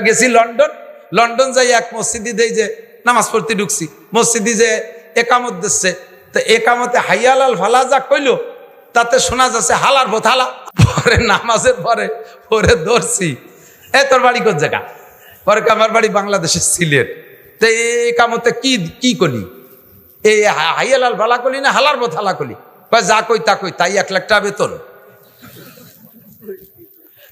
গেছি London, London যাই এক মসজিদে দেই যে নামাজ পড়তে ঢুকছি, মসজিদে যে একামত দিচ্ছে, তো একামতে হাইয়াল আল ফালা যা কইলো তাতে শোনা যাচ্ছে হালার বোথালা। পরে নামাজের পরে ওরে ধরছি, তোর বাড়ি কোন জায়গা? পরে আমার বাড়ি বাংলাদেশের সিলেট। তো এই কামতে কি কলি, এই হাইয়াল আল ফালা কলি না হালার বোথালা কলি? যা কই তা কই, তাই 1 লাখ টাকা বেতন।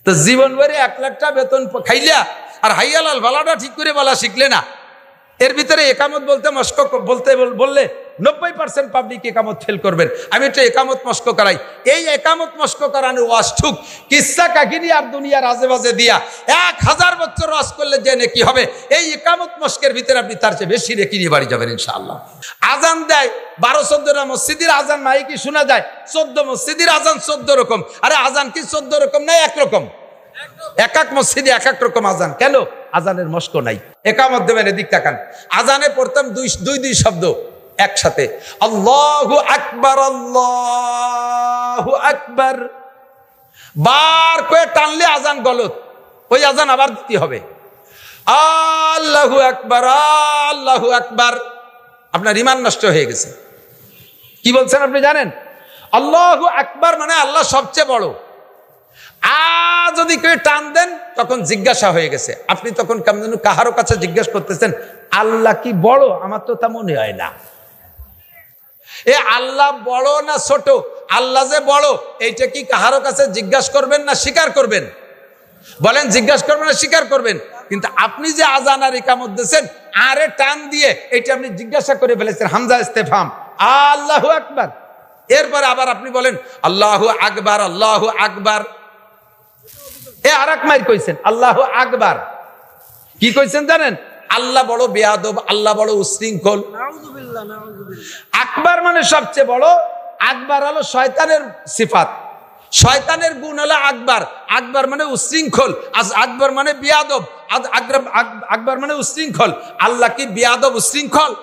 তো জীবন ভরে 1 লাখ টাকা বেতন খাইলা আর হাইয়াল আল ফালাটা ঠিক করে বলা শিখলে না। এর ভিতরে একামত বলতে মস্ক বললে 90% পাবলিক একামত ফেল করবেন। আমি একটা একামত মস্ক করাই, এই একামত মস্ক করানো ওয়াজ ঠুক কিসসা কাহিনী আর দুনিয়ার আজেবাজে দিয়া 1000 বছর ওয়াজ করলে যে নেকি হবে, এই একামত মস্কের ভিতরে আপনি তার চেয়ে বেশি নেকি নিয়ে বাড়ি যাবেন ইনশাআল্লাহ। আজান দেয় 12-14টা মসজিদের আজান মাইকি শোনা যায়, 14 মসজিদের আজান 14 রকম। আরে আজান কি 14 রকম না এক রকম? এক এক মসজিদে এক এক রকম আজান। কেন? আজানের মস্ক নাই। একামত দেবেন, এদিক তাকান। আজানে পড়তাম দুই শব্দ একসাথে, আল্লাহু আকবার, আল্লাহু আকবার। বার করে টানলে আজান গলত, ওই আজান আবার দিতে হবে, আল্লাহু আকবার, আল্লাহু আকবার। আপনার ঈমান নষ্ট হয়ে গেছে। কি বলছেন আপনি জানেন? আল্লাহু আকবার মানে আল্লাহ সবচেয়ে বড়। যদি কেউ টান দেন তখন জিজ্ঞাসা হয়ে গেছে। আপনি তখন কেমন কাহারো কাছে জিজ্ঞাসা করতেছেন আল্লাহ কি বড়? আমার তো তা মনে হয় না। এ আল্লাহ বড় না ছোট? আল্লাহ যে বড় এইটা কি কাহারো কাছে জিজ্ঞাসা করবেন না স্বীকার করবেন? বলেন, জিজ্ঞাসা করবেন না স্বীকার করবেন? কিন্তু আপনি যে আজান আর ইকামত দিয়েছেন আরে টান দিয়ে এটা আপনি জিজ্ঞাসা করে ফেলেছেন, হামজা ইস্তেফাম, আল্লাহু আকবার। এরপরে আবার আপনি বলেন আল্লাহু আকবার, আল্লাহু আকবার। আর এক মাইর কইছেন আল্লাহু আকবার। কি কইছেন জানেন? আল্লাহ বড় বেয়াদব, আল্লাহ বড় উশৃঙ্খল। আকবার মানে সবচেয়ে বড়, আকবার হলো শয়তানের সিফাত, শয়তানের গুণ হলো আকবার। আকবার মানে উশৃঙ্খল, আকবার মানে বেয়াদব, আকবার মানে উশৃঙ্খল। আল্লাহ কি বেয়াদব উশৃঙ্খল?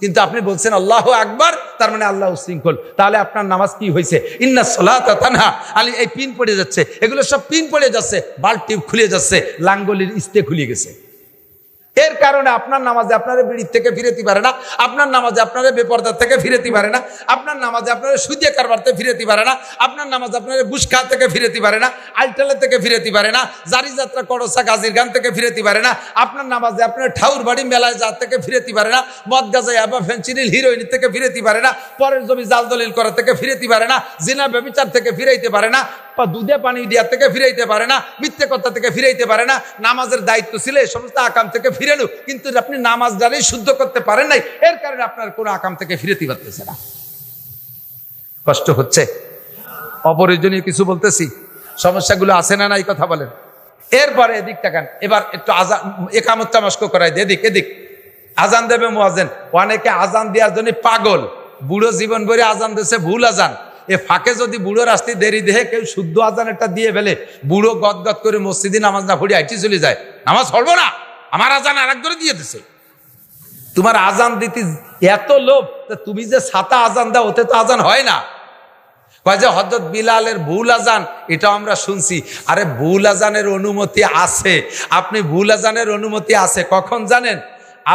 কিন্তু আপনি বলছেন আল্লাহু আকবার, তার মানে আল্লাহ উশৃঙ্খল। তাহলে আপনার নামাজ কি হয়েছে? ইন্না সলাতা তানহা আলী, এই পিন পড়ে যাচ্ছে, এগুলো সব পিন পড়ে যাচ্ছে, বাল্ব খুলে যাচ্ছে, লাঙ্গলির ইস্তে খুলে গেছে। এর কারণে আপনার নামাজে আপনারা বিড়ির থেকে ফিরেতে পারে না, আপনার নামাজে আপনারা বেপরদার থেকে ফিরেতে পারে না, আপনার নামাজে আপনারা সুদিয়া কারবারতে ফিরেতে পারে না, আপনার নামাজ আপনারা গুসখা থেকে ফিরেতে পারে না, আলটালে থেকে ফিরেতে পারে না, জারি যাত্রা করসা গাজীর গান থেকে ফিরেতে পারে না, আপনার নামাজে আপনার ঠাউর বাড়ি মেলায় যা থেকে ফিরেতে পারে না, মদ গাজা ইয়াবা ফেন্সিডিল হিরোইন থেকে ফিরেতে পারে না, পরের জমি জাল দলিল করা থেকে ফিরেতে পারে না, জিনা ব্যভিচার থেকে ফিরাইতে পারে না, দুধে পানি দিয়া থেকে ফিরাইতে পারে না, মিথ্যে কথা থেকে ফিরাইতে পারে না। নামাজের দায়িত্ব ছিল এই সমস্ত আকাম থেকে ফিরানো, কিন্তু আপনি নামাজ দ্বারাই শুদ্ধ করতে পারেন নাই, এর কারণে আপনার কোনো আকাম থেকে ফিরেতে পারতেছে না। কষ্ট হচ্ছে? অপ্রয়োজনীয় কিছু বলতেছি? সমস্যাগুলো আছে না নাই কথা বলেন। এরপরে এদিক তাকান, এবার একটু আজান একামতটা মস্ক করাই দে, এদিক আজান দেবে মুয়াজ্জিন। অনেকে আজান দেওয়ার জন্য পাগল, বুড়ো জীবন ভরে আজান দিয়েছে ভুল আজান। এ ফাঁকে যদি বুড়ো রাস্তায় দেরি দেহে কেউ শুদ্ধ আজান একটা দিয়ে ফেলে, বুড়ো গদগদ করে মসজিদে নামাজ না পড়ে আইটি চলে যায়, নামাজ পড়বো না, আমার আজান আর এক ধরে দিয়ে দিছে। তোমার আজান দিতে এত লোভ, তুমি যে ছাতা আজান দাও ওতে তো আজান হয় না। কয় যে হযরত বিলালের ভুল আজান, এটা আমরা শুনছি। আরে ভুল আজানের অনুমতি আছে, আপনি ভুল আজানের অনুমতি আছে কখন জানেন?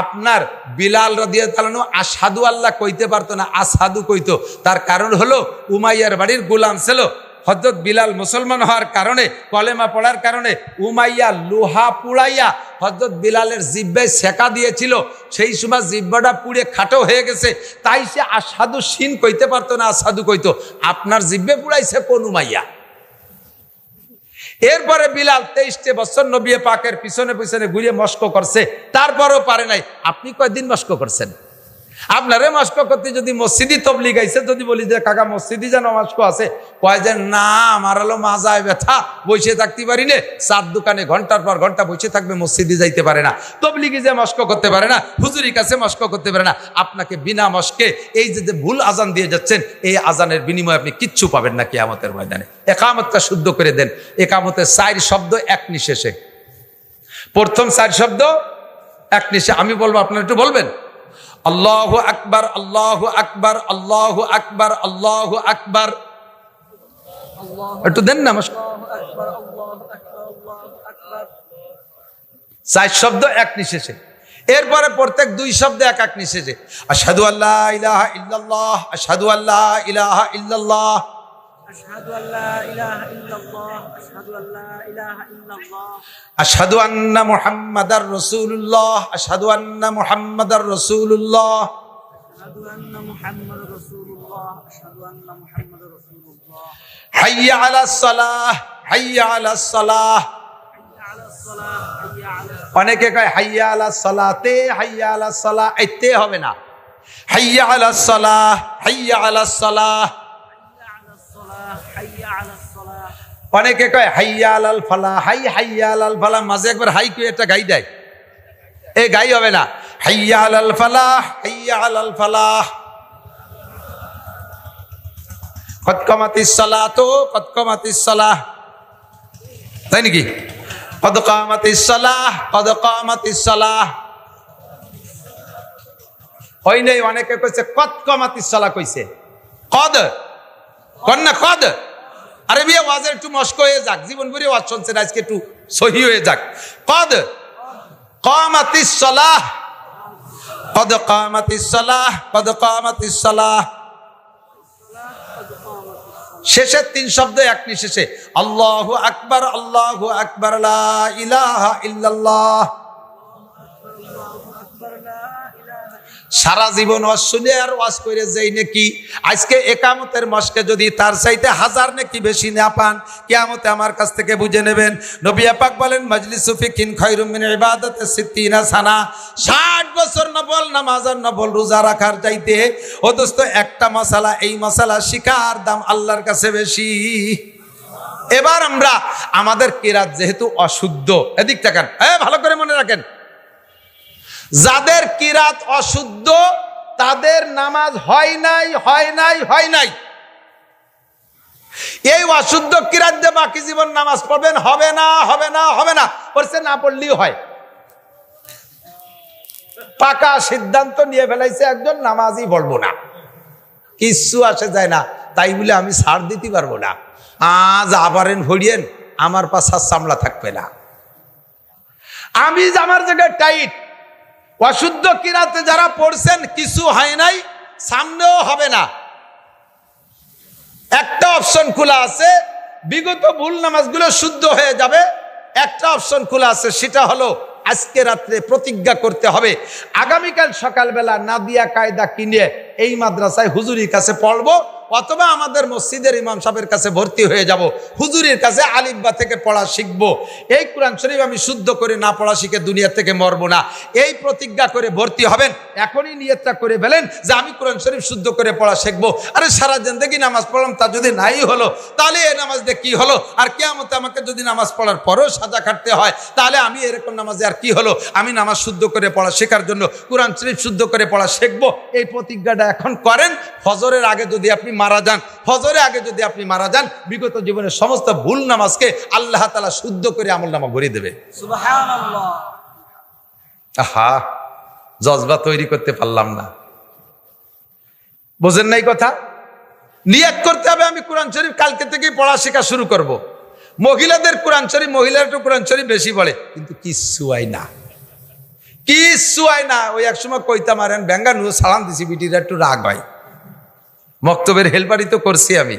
আপনার বিলাল রাদিয়াল্লাহু আনহু আশহাদু আল্লাহ কইতে পারতো না, আশহাদু কইতো। তার কারণ হলো উমাইয়ার বাড়ির গোলাম ছিল। হযরত বিলাল মুসলমান হওয়ার কারণে, কলেমা পড়ার কারণে উমাইয়া লোহা পুড়াইয়া হযরত বিলালের জিহ্বায় সেকা দিয়েছিল। সেই সময় জিহ্বাটা পুড়ে খাটো হয়ে গেছে, তাই সে আশহাদু শিন কইতে পারতো না, আশহাদু কইতো। আপনার জিহ্বে পুড়াইছে কোন উমাইয়া? এরপরে বিলাল 23 বছর নবী পাকের পিছনে পিছনে ঘুরে মস্ক করছে, তারপরও পারে নাই। আপনি কয়দিন মস্ক করছেন? আপনারে মস্ক করতে যদি মসজিদি তবলিগ আইছে, যদি বলি যে কাকা মসজিদি যেন মস্ক আছে, কয় যে না আমার হলো মাজায় ব্যথা, বসে থাকতে পারি না, চার দোকানে ঘন্টার পর ঘন্টা বসে থাকবে, মসজিদি যাইতে পারে না, তবলিগে যে মস্ক করতে পারে না, হুজুরি কাছে মস্ক করতে পারে না। আপনাকে বিনা মস্কে এই যে ভুল আজান দিয়ে যাচ্ছেন, এই আজানের বিনিময়ে আপনি কিচ্ছু পাবেন না কিয়ামতের ময়দানে। একামতটা শুদ্ধ করে দেন। একামতের 4 শব্দ এক নিঃশেষে, প্রথম 4 শব্দ এক নিঃশেষে। আমি বলবো, আপনারা একটু বলবেন আল্লাহু আকবার, আল্লাহু আকবার, আল্লাহু আকবার, আল্লাহু আকবার। একটু দেন না। চার শব্দ এক নিঃশেষে। এরপরে প্রত্যেক দুই শব্দ এক এক নিঃশেষে। আশহাদু আল্লা ইলাহা ইল্লাল্লাহ, আশহাদু আল্লা ইলাহা ইল্লাল্লাহ, আশহাদু আল্লা ইলাহা ইল্লাল্লাহ, আশহাদু আল্লা ইলাহা ইল্লাল্লাহ, আশহাদু আন্না মুহাম্মাদার রাসূলুল্লাহ, আশহাদু আন্না মুহাম্মাদার রাসূলুল্লাহ, আশহাদু আন্না মুহাম্মাদুর রাসূলুল্লাহ, আশহাদু আন্না মুহাম্মাদুর রাসূলুল্লাহ। হাইয়া আলাস সালাহ, হাইয়া আলাস সালাহ। হাইয়া আলাস সালাহ, হাইয়া আলাস অনেকে কয় হাইয়া আলাস সালাতে, হাইয়া আলাস সালাহ, এতে হবে না। হাইয়া আলাস সালাহ, হাইয়া আলাস সালাহ। সালাহ, হাইয়া আলাস সালাহ। অনেকে কয় হাইয়া আলাল ফালাহ, হাইয়া আলাল ফালাহ, মাঝে একবার হাই কই একটা গাই দেয়, এ গাই হবে না। হাইয়া আলাল ফালাহ, হাইয়া আলাল ফালাহ। কদ কামাতিস সালাতু, কদ কামাতিস সালাহ, তাই নাকি? কদ কামাতিস সালাহ, কদ কামাতিস সালাহ। ওই নেই, অনেকে কইছে কদ কামাতিস সালাহ, কইছে কদ, কন না কদ। আরে বিয়ে ওয়াজের একটু মস্ক হয়ে যাক, জীবন ভরে ওয়াজ চলছে না, আজকে একটু সহি হয়ে যাক। কদ কামাতিস সালাহ, কদ কামাতিস সালাহ, কদ কামাতিস সালাহ। শেষের তিন শব্দ এক নিঃশেষে। আল্লাহু আকবার, আল্লাহু আকবার, লা ইলাহা ইল্লাল্লাহ। সারা জীবন ওয়াজ শুনে আর ওয়াজ করে যাই নাকি আজকে একামতের মস্কে যদি তার চাইতে হাজার নাকি বেশি না পান, কিয়ামতে আমার কাছ থেকে বুঝে নেবেন। নবী পাক বলেন মাজলিসু ফিকিন খায়রুম মিন ইবাদাতি সিত্তিনা সানা। 60 বছর নফল নামাজ আর নফল রোজা রাখার চাইতে ও দোস্ত একটা মাসালা, এই মাসালা শিখার দাম আল্লাহর কাছে বেশি। এবার আমরা আমাদের কিরাত যেহেতু অশুদ্ধ, এদিক তাকান, ভালো করে মনে রাখেন, যাদের কিরাত অশুদ্ধ তাদের নামাজ হয় নাই, হয় নাই, হয় নাই। এই অশুদ্ধ কিরাত দিয়ে বাকি জীবন নামাজ পড়বেন, হবে না, হবে না, হবে না, পড়ছে না পড়লেই হয়। পাকা সিদ্ধান্ত নিয়ে ফেলাইছে একজন, নামাজই পড়বো না, কিচ্ছু আসে যায় না, তাই বলে আমি ছাড় দিতে পারবো না। আজ আবারেন ভরিয়েন, আমার পাশার সামলা থাকবে না। আমি আমার জায়গায় টাইট। অশুদ্ধ কিরাতে যারা পড়ছেন কিছু হয় নাই, সামনেও হবে না। একটা অপশন খোলা আছে, বিগত ভুল নামাজগুলো শুদ্ধ হয়ে যাবে। একটা অপশন খোলা আছে, সেটা হলো আজকে রাত্রে প্রতিজ্ঞা করতে হবে আগামীকাল সকালবেলা নাদিয়া কায়দা কিনে এই মাদ্রাসায় হুজুরির কাছে পড়বো, অথবা আমাদের মসজিদের ইমাম সাহেবের কাছে ভর্তি হয়ে যাব, হুজুরের কাছে আলিফবা থেকে পড়া শিখবো। এই কোরআন শরীফ আমি শুদ্ধ করে না পড়া শিখে দুনিয়া থেকে মরবো না, এই প্রতিজ্ঞা করে ভর্তি হবেন। এখনই নিয়তটা করে ফেলেন যে আমি কোরআন শরীফ শুদ্ধ করে পড়া শিখবো। আরে সারা জিন্দেগি নামাজ পড়লাম, তা যদি নাই হলো তাহলে এই নামাজ দিয়ে কি হলো? আর কিয়ামতে আমাকে যদি নামাজ পড়ার পরেও সাজা কাটতে হয়, তাহলে আমি এরকম নামাজে আর কি হলো? আমি নামাজ শুদ্ধ করে পড়া শেখার জন্য কোরআন শরীফ শুদ্ধ করে পড়া শিখবো। এই প্রতিজ্ঞাটা এখন করেন। ফজরের আগে যদি আপনি মারা যান, ফজরের আগে যদি আপনি মারা যান, বিগত জীবনের সমস্ত ভুল নামাজকে আল্লাহ তাআলা শুদ্ধ করে আমলনামা ভরিয়ে দেবে। সুবহানাল্লাহ। আহা, জজবা তৈরি করতে পারলাম না, বোঝেন নাই কথা? নিয়ত করতে হবে আমি কোরআন শরীফ কালকে থেকেই পড়া শেখা শুরু করব। মহিলাদের কোরআন শরীফ, মহিলারা একটু কোরআন শরীফ বেশি পড়ে, কিন্তু কিচ্ছু হয় না, কিচ্ছু হয় না। ওই একসময় কইতাম আরেন ব্যাঙ্গা নু সালাম দিছি, বিটিরা একটু রাগ হয়। মক্তবের হেলপারি তো করছি আমি,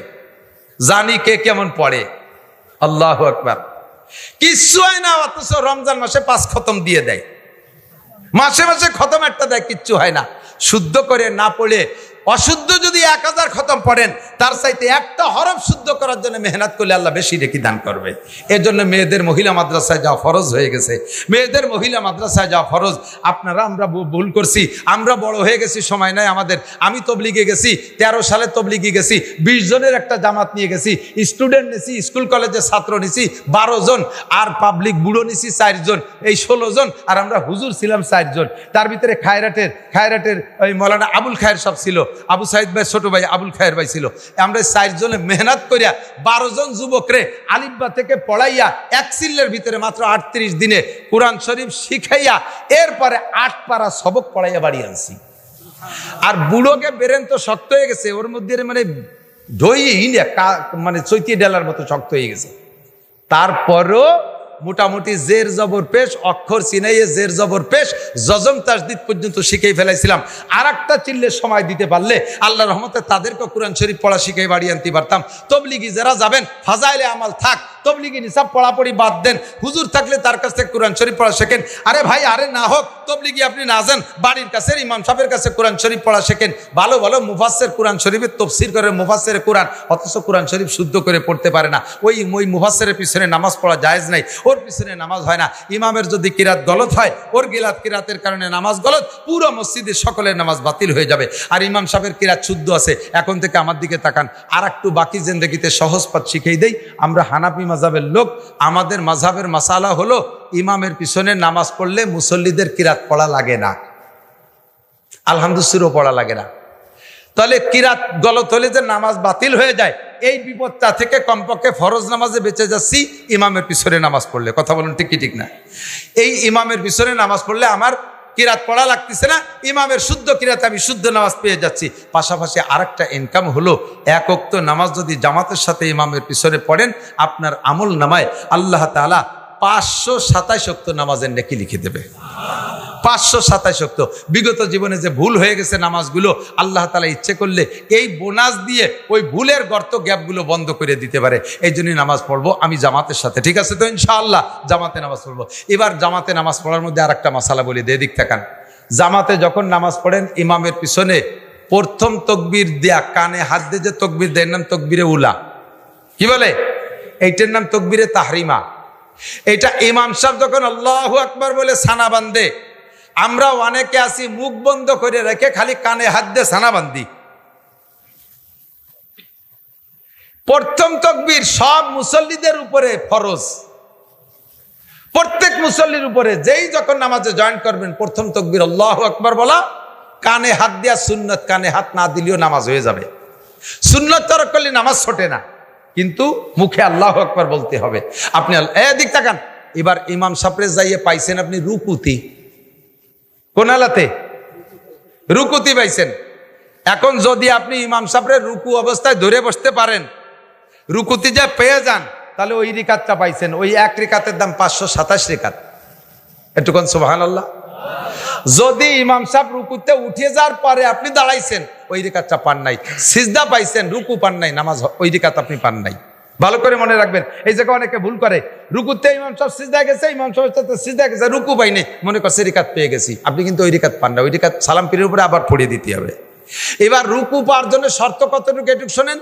জানি কে কেমন পড়ে। আল্লাহু আকবার। কিচ্ছু হয় না, অথচ রমজান মাসে 5 খতম দিয়ে দেয়, মাসে মাসে খতম একটা দেয়, কিচ্ছু হয় না। শুদ্ধ করে না পড়ে, অশুদ্ধ যদি 1000 খতম পড়েন, তার চাইতে একটা হরফ শুদ্ধ করার জন্য মেহনত করলে আল্লাহ বেশি নেকি দান করবে। এর জন্য মেয়েদের মহিলা মাদ্রাসায় যাওয়া ফরজ হয়ে গেছে, মেয়েদের মহিলা মাদ্রাসায় যাওয়া ফরজ। আপনারা আমরা ভুল করছি, আমরা বড় হয়ে গেছি, সময় নাই আমাদের। আমি তবলিগে গেছি, 13 সালে তবলিগে গেছি, 20 জনের একটা জামাত নিয়ে গেছি, স্টুডেন্ট নিছি, স্কুল কলেজের ছাত্র নিছি 12 জন, আর পাবলিক বুড়ো নিছি 4 জন, এই 16 জন, আর আমরা হুজুর ছিলাম 4 জন। তার ভিতরে খায়রাটের ওই মৌলানা আবুল খায়ের সব ছিল, আবু সাইদ ভাই ছোট ভাই, আবুল খায়ের ভাই ছিল। আমরা 4 জনে মেহনত করিয়া 12 জন যুবকরে আলিফবা থেকে পড়াইয়া এক সিল্লের ভিতরে মাত্র 38 দিনে কোরআন শরীফ শিখাইয়া এরপরে 8 পারা সবক পড়াইয়া বাড়ি আনছি। আর বুড়োকে বেরেন তো শক্ত হয়ে গেছে, ওর মধ্যে মানে ঢই মানে চৈতি ডেলার মতো শক্ত হয়ে গেছে। তারপরও মোটামুটি জের জবর পেশ, অক্ষর চিনাইয়ে জের জবর পেশ, জজম তাসদিদ পর্যন্ত শিখেই ফেলাইছিলাম। আর একটা চিল্লের সময় দিতে পারলে আল্লাহ রহমতে তাদেরকে কোরআন শরীফ পড়া শিখে বাড়ি আনতে পারতাম। তবলিগি যারা যাবেন ফাজাইলে আমাল থাক, তবলিগি নিসাব পড়াপড়ি বাদ দেন, হুজুর থাকলে তার কাছ থেকে কোরআন শরীফ পড়া শেখেন। আরে ভাই, আরে না হোক তবলিগি আপনি না যান, বাড়ির কাছে ইমাম সাহেবের কাছে কোরআন শরীফ পড়া শেখেন। ভালো ভালো মুফাসসির কোরআন শরীফের তফসির করে মুফাসসির কোরআন, অথচ কোরআন শরীফ শুদ্ধ করে পড়তে পারে না। ওই মুফাসসিরের পিছনে নামাজ পড়া জায়েজ নাই, ওর পিছনে নামাজ হয় না। ইমামের যদি কিরাত গলত হয়, ওর কিরাতের কারণে নামাজ গলত, পুরো মসজিদের সকলের নামাজ বাতিল হয়ে যাবে। আর ইমাম সাহেবের কিরাত শুদ্ধ আছে। এখন থেকে আমার দিকে তাকান, আর একটু বাকি জিন্দেগিতে সহজ পথ শিখিয়ে দেই। আমরা হানাফি মাযহাবের লোক, আমাদের মাযহাবের মাসালা হলো ইমামের পিছনে নামাজ পড়লে মুসল্লিদের কিরাত পড়া লাগে না, আলহামদুলিল্লাহ পড়া লাগে না। তাহলে কিরাত গলত হলে যে নামাজ বাতিল হয়ে যায়, এই বিপদটা থেকে কমপক্ষে ফরজ নামাজে বেঁচে যাচ্ছি ইমামের পিছনে নামাজ পড়লে। কথা বলুন ঠিক কি ঠিক না? এই ইমামের পিছনে নামাজ পড়লে আমার কিরাত পড়া লাগতেছে না, ইমামের শুদ্ধ কিরাতে আমি শুদ্ধ নামাজ পেয়ে যাচ্ছি। পাশাপাশি আরেকটা ইনকাম হলো, এক ওয়াক্ত নামাজ যদি জামাতের সাথে ইমামের পিছনে পড়েন, আপনার আমল নামায় আল্লাহ তাআলা 527 ওয়াক্ত নামাজের নেকি লিখে দেবে। 527 ওয়াক্ত। বিগত জীবনে যে ভুল হয়ে গেছে নামাজগুলো, আল্লাহ তাআলা ইচ্ছে করলে এই বোনাস দিয়ে ওই ভুলের গর্ত গ্যাপগুলো বন্ধ করে দিতে পারে। এই জন্যই নামাজ পড়বো আমি জামাতের সাথে, ঠিক আছে তো? ইনশাআল্লাহ জামাতে নামাজ পড়বো। এবার জামাতে নামাজ পড়ার মধ্যে আর একটা মাসালা বলি, দিক থাকান। জামাতে যখন নামাজ পড়েন, ইমামের পিছনে প্রথম তকবীর দেয়া, কানে হাত দিয়ে যে তকবীর দেয়, নাম তকবীরে উলা। কি বলে? এইটার নাম তকবীরে তাহরিমা। এটা ইমাম সাহেব যখন আল্লাহু আকবার বলে সানা বান্ধে, আমরা অনেকে আছি মুখ বন্ধ করে রেখে খালি কানে হাত দিয়ে সানা বান্ধি। প্রথম তাকবীর সব মুসল্লিদের উপরে ফরজ, প্রত্যেক মুসল্লির উপরে। যেই যখন নামাজে জয়েন করবেন, প্রথম তাকবীর আল্লাহু আকবার বলা, কানে হাত দেয়া সুন্নত। কানে হাত না দিলেও নামাজ হয়ে যাবে। সুন্নত তরক করলে নামাজ ছোটে না, কিন্তু মুখে আল্লাহু আকবার বলতে হবে। আপনি এদিক তাকান। এবার ইমাম সাহেবরে যাইয়ে পাইছেন আপনি রুকুতি, কোন আলাতে? রুকুতি পাইছেন। এখন যদি আপনি ইমাম সাহেবের রুকু অবস্থায় ধরে বসতে পারেন, রুকুতি যা পেয়ে যান, তাহলে ওই রিকাতটা পাইছেন। ওই এক রিকাতের দাম 527 রিকাত। একটুক্ষণ সুবহানাল্লাহ। যদি ইমাম সাহেব রুকুতে উঠে যাওয়ার পরে আপনি দাঁড়াইছেন, ওই রিকাতটা পান নাই। সিজদা পাইছেন, রুকু পান নাই, নামাজ ওই রিকাত আপনি পান নাই। ভালো করে মনে রাখবেন। এই জায়গায় অনেকে ভুল করে, রুকুতে ইমাম সাহেব সিজদা গেছে, ইমাম সাহেব সিজদা গেছে, রুকু পাই নাই, মনে করছে রিকাত পেয়ে গেছি। আপনি কিন্তু ওই রিকাত পান না। ওই রিকাত সালাম পীরের উপরে আবার পড়িয়ে দিতে হবে। এবার রুকু পাওয়ার জন্য শর্ত কতটুকু, এটুকু শোনেন।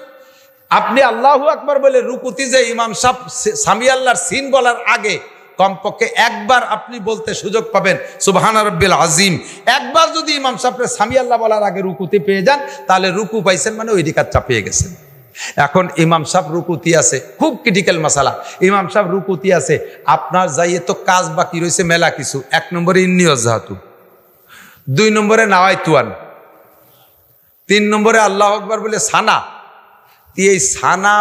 আপনি আল্লাহু আকবার বলে রুকুতি যে ইমাম সাহেব সামি আল্লাহর সিন বলার আগে কমপক্ষে একবার আপনি বলতে সুযোগ পাবেন সুবহানা রাব্বিল আযীম। একবার যদি ইমাম সাহেব সামি আল্লাহ বলার আগে রুকুতি পেয়ে যান, তাহলে রুকু পাইছেন মানে ওই রিকাতটা পেয়ে গেছেন। এখন ইমাম সাহেব রুকুতি আছে, খুব ক্রিটিক্যাল মাসালা। ইমাম সাহেব রুকুতি আছে, আপনার যাইয়ে তো কাজ বাকি রয়েছে মেলা কিছু। 1 নম্বরে ইন্নী ওয়াজহাতু, 2 নম্বরে নাওয়াইতুয়ান, 3 নম্বরে আল্লাহু আকবার বলে সানা। এই সানা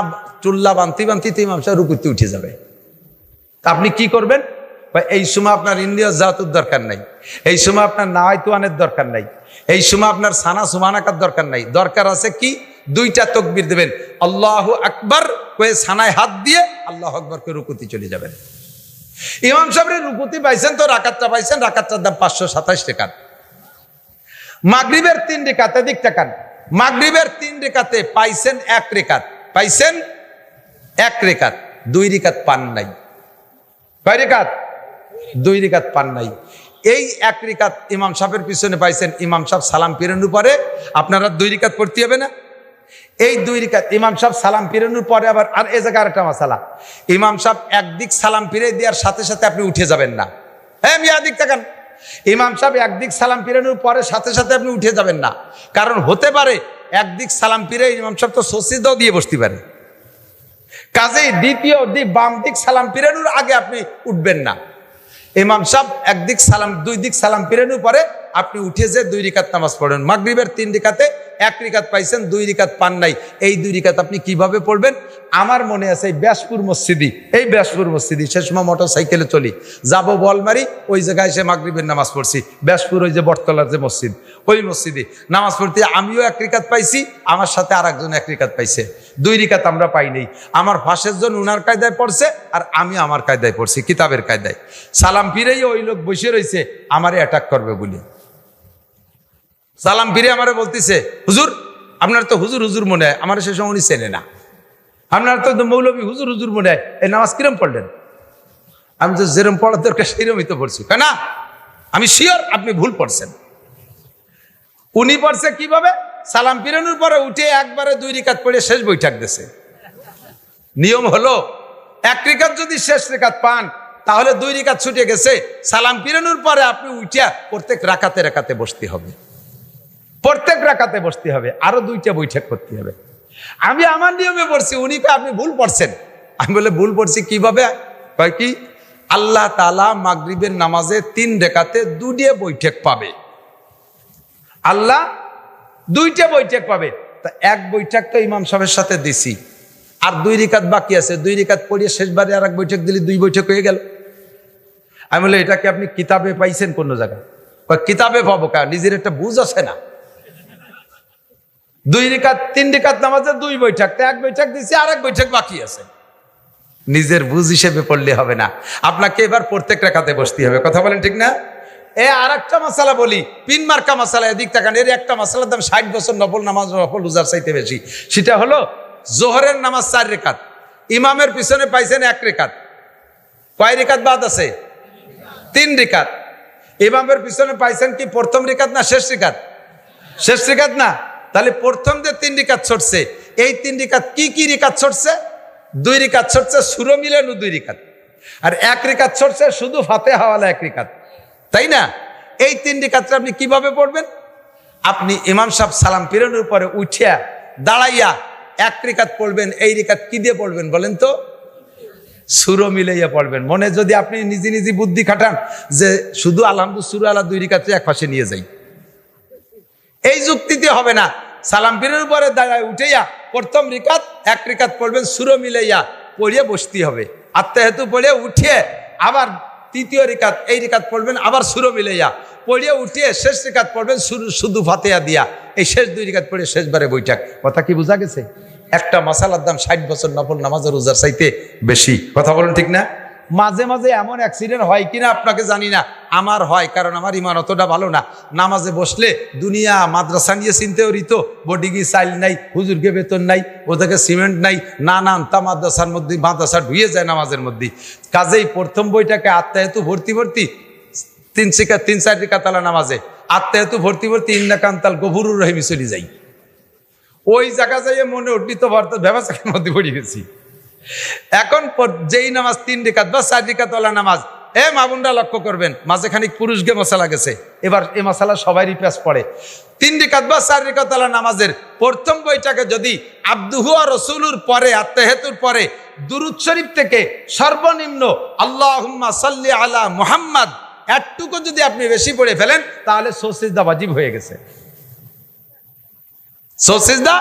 চুল্লা বান্তি বান্তিতে ইমাম সাহেব রুকুতে উঠে যাবে। তা আপনি কি করবেন? এই সময় আপনার ইন্নী ওয়াজহাতুর দরকার নাই, এই সময় আপনার নাওয়াইতুয়ানের দরকার নাই, এই সময় আপনার সানা সুবহানাকার দরকার নাই। দরকার আছে কি? 2টা তাকবীর দেবেন, আল্লাহু আকবার কয়ে সানায় হাত দিয়ে আল্লাহু আকবার করে রুকুতে চলে যাবেন। ইমাম সাহেবের রুকুতি পাইছেন তো রাকাতটা পাইছেন, রাকাতটার দাম 527 টাকা। মাগরিবের 3 রিকাত, এদিক তাকান। মাগরিবের 3 রিকাতে পাইছেন 1 রিকাত, পাইছেন 1 রিকাত, 2 রিকাত পান নাই। কয় রিকাত? 2 রিকাত পান নাই। এই 1 রিকাত ইমাম সাহেবের পিছনে পাইছেন, ইমাম সাহেব সালাম ফিরানোর পরে আপনারা 2 রিকাত পড়তে হবে না? এই 2 রিকাত ইমাম সাহেব সালাম ফিরানোর পরে আবার আর এই জায়গায় আরেকটা মাসালা, ইমাম সাহেব একদিক সালাম ফিরে দেওয়ার সাথে সাথে আপনি উঠে যাবেন না। হ্যাঁ মিয়া দিক তাকান। ইমাম সাহেব একদিক সালাম ফিরানোর পরে সাথে সাথে আপনি উঠে যাবেন না, কারণ হতে পারে একদিক সালাম ফিরে ইমাম সাহেব তো সসিদাও দিয়ে বসতে পারে। কাজেই দ্বিতীয় দিক বাম দিক সালাম ফিরানোর আগে আপনি উঠবেন না। ইমাম সাহেব একদিক সালাম 2 দিক সালাম ফিরানোর পরে আপনি উঠে যে 2 রিকাত নামাজ পড়েন। মাগরিবের 3 রিকাতে এক রিকাত পাইছেন, 2 রিকাত পান নাই, এই 2 রিকাত আপনি কিভাবে পড়বেন? আমার মনে আছে এই ব্যাসপুর মসজিদি সে সময় মোটর সাইকেলে চলি, যাবো বলমারি, ওই জায়গায় এসে মাগরিবের নামাজ পড়ছি। ব্যাসপুর ওই যে বটতলার যে মসজিদ, ওই মসজিদে নামাজ পড়তে আমিও 1 রিকাত পাইছি, আমার সাথে আরেকজন 1 রিকাত পাইছে। 2 রিকাত আমরা পাই নাই। আমার পাশের জন উনার কায়দায় পড়ছে আর আমি আমার কায়দায় পড়ছি, কিতাবের কায়দায়। সালাম ফিরেই ওই লোক বসে রয়েছে আমারে অ্যাটাক করবে বলে। সালাম ফিরে আমারে বলতেছে, হুজুর আপনার তো হুজুর হুজুর মনে হয়। আমার সে সময় উনি চেনে না। আপনার তো মৌলবী হুজুর হুজুর মনে হয়, এই নামাজ কিরম পড়লেন? আমি তো যেরম পড়ার দরকার সেইরমই তো পড়ছি। কেন? আমি শিওর আপনি ভুল পড়ছেন। উনি পড়ছে কিভাবে? সালাম ফিরানোর পরে উঠে একবারে 2 রিকাত পড়ে শেষ বৈঠক দিয়েছে। নিয়ম হলো 1 রিকাত যদি শেষ রিকাত পান তাহলে 2 রিকাত ছুটে গেছে। সালাম ফিরানোর পরে আপনি উঠিয়া প্রত্যেক রাকাতে বসতে হবে, আরো 2টা বৈঠক করতে হবে। আমি আমার নিয়মে পড়ছি, উনি কয় আপনি ভুল পড়ছেন। আমি বলে ভুল পড়ছি কিভাবে? কয় কি, আল্লাহ তাআলা মাগরিবের নামাজে 3 রেখাতে 2টা বৈঠক পাবে। আল্লাহ 2টা বৈঠক পাবে। তা 1 বৈঠক তো ইমাম সাহেবের সাথে দিছি, আর 2 রিকাত বাকি আছে। 2 রিকাত পড়িয়ে শেষবারে আর 1 বৈঠক দিলে 2 বৈঠক হয়ে গেল। আমি বলে এটাকে আপনি কিতাবে পাইছেন কোন জায়গায়? কিতাবে পাবো কা, নিজের একটা বুঝ আছে না। 2 রিকাত 3 রিকাত নামাজে 2 বৈঠক, 1 বৈঠক দিছি আর 1 বৈঠক বাকি আছে। নিজের বুঝ হিসেবে পড়লে হবে না, আপনাকে এবার প্রত্যেক রাকাতে বসতে হবে। কথা বলেন ঠিক না? আর একটা মাসালা বলি, পিন মার্কা মাসালা, এদিক তাকান। এর একটা মাসালার দাম 60 বছর নফল নামাজ নফল রোজার চাইতে বেশি। সেটা হলো জোহরের নামাজ 4 রেখাত, ইমামের পিছনে পাইছেন 1 রেখাত। কয় রেখাত বাদ আছে? 3 রেখাত। ইমামের পিছনে পাইছেন কি প্রথম রেখাত না শেষ রেখাত? শেষ রেখাত না। তাহলে প্রথম যে 3 রেখাত ছড়ছে, এই 3 রেখাত কি রেখাত ছড়ছে? 2 রেখাত ছড়ছে সূরা মিলানো 2 রেখাত, আর 1 রেখাত ছড়ছে শুধু ফাতিহাওয়ালা 1 রেখাত, তাই না? এই 3 রেখাতটা আপনি কিভাবে পড়বেন? আপনি ইমাম সাহেব সালাম ফিরানোর পরে উঠিয়া দাঁড়াইয়া 1 রেখাত পড়বেন। এই রেখাত কি দিয়ে পড়বেন বলেন তো? সূরা মিলাইয়া পড়বেন। মনে যদি আপনি নিজে বুদ্ধি খাটান যে শুধু আলহামদুলিল্লাহ সূরা আলা 2 রেখাত এক পাশে নিয়ে যাই, এই যুক্তিতে হবে না। সালাম ফিরানোর পরে দাঁড়ায় উঠাইয়া প্রথম রেখাত 1 রেখাত পড়বেন, সূরা মিলাইয়া পড়িয়ে বসতে হবে। আত্মাহিয়াতু পড়িয়ে উঠিয়ে আবার 3য় রেখাত, এই রেখাত পড়বেন, আবার সূরা মিলাইয়া পড়িয়ে উঠিয়ে শেষ রেখাত পড়বেন শুধু ফাতিহা দিয়া। এই শেষ 2 রেখাত পড়ে শেষবারে বৈঠক। কথা কি বোঝা গেছে? একটা মাসালার দাম 60 বছর নফল নামাজ রোজার চাইতে বেশি। কথা বলেন ঠিক না? মাঝে মাঝে এমন অ্যাক্সিডেন্ট হয় কিনা আপনাকে জানি না, আমার হয়, কারণ আমার ইমান অতটা ভালো না। নামাজে বসলে দুনিয়া মাদ্রাসা নিয়ে চিন্তাও রিত, বডিগি চাইল নাই, হুজুরকে বেতন নাই, ওদেরকে সিমেন্ট নাই, নানানতা মাদ্রাসার মধ্যে মাদ্রাসা ঢুয়ে যায় নামাজের মধ্যে। কাজেই প্রথম বইটাকে আত্মাহেতু ভর্তি 3-4 রিকাতালা নামাজে আত্মাহেতু ভর্তি ইন্নাকান্তাল গফুরুর রহিমি চলে যাই। ওই জায়গা যাইয়ে মনে উঠলিত ব্যবসার মধ্যে পড়ে গেছি। এখন যেই নামাজ 3 রিকাত বা 4 রিকাতওয়ালা নামাজ, মামুনরা লক্ষ্য করবেন মাঝে খানিক পুরুষকে মশালা গেছে। এবার এই মশালা সবাই রিপ্যাস পড়ে। 3 রিকাত বা 4 রিকাতওয়ালা নামাজের প্রথম বইটাকে যদি আব্দুহু ওয়া রাসূলুর পরে আত্তাহিয়াতুর পরে দুরূদ শরীফ থেকে সর্বনিম্ন আল্লাহুম্মা সাল্লি আলা মুহাম্মদ এতটুকু যদি আপনি বেশি পড়ে ফেলেন তাহলে সুজদা ওয়াজিব হয়ে গেছে। সুজদা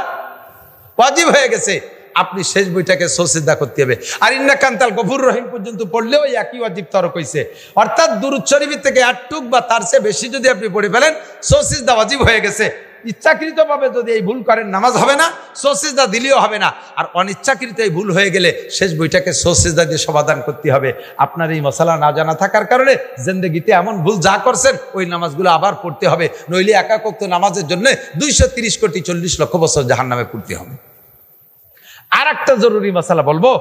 ওয়াজিব হয়ে গেছে। আপনি শেষ বইটাকে সুজদা করতে হবে। আর ইন্নাকান্তাল গফুর রহিম পর্যন্ত পড়লেও একই ওয়াজিব তরক হইছে। অর্থাৎ দুরূদ শরীফ থেকে 8 টুক বা তার চেয়ে বেশি যদি আপনি পড়ে ফেলেন সুজদা ওয়াজিব হয়ে গেছে। ইচ্ছাকৃতভাবে যদি এই ভুল করেন নামাজ হবে না, সুজদা দিলেও হবে না। আর অনিচ্ছাকৃত এই ভুল হয়ে গেলে শেষ বইটাকে সুজদা দিয়ে সমাধান করতে হবে। আপনার এই মশালা না জানা থাকার কারণে জিন্দেগিতে এমন ভুল যা করছেন ওই নামাজগুলো আবার পড়তে হবে, নইলে একাক ওয়াক্ত নামাজের জন্য 230 কোটি 40 লক্ষ বছর জাহান্নামে পড়তে হবে। আর একটা জরুরি মশালা বলবো,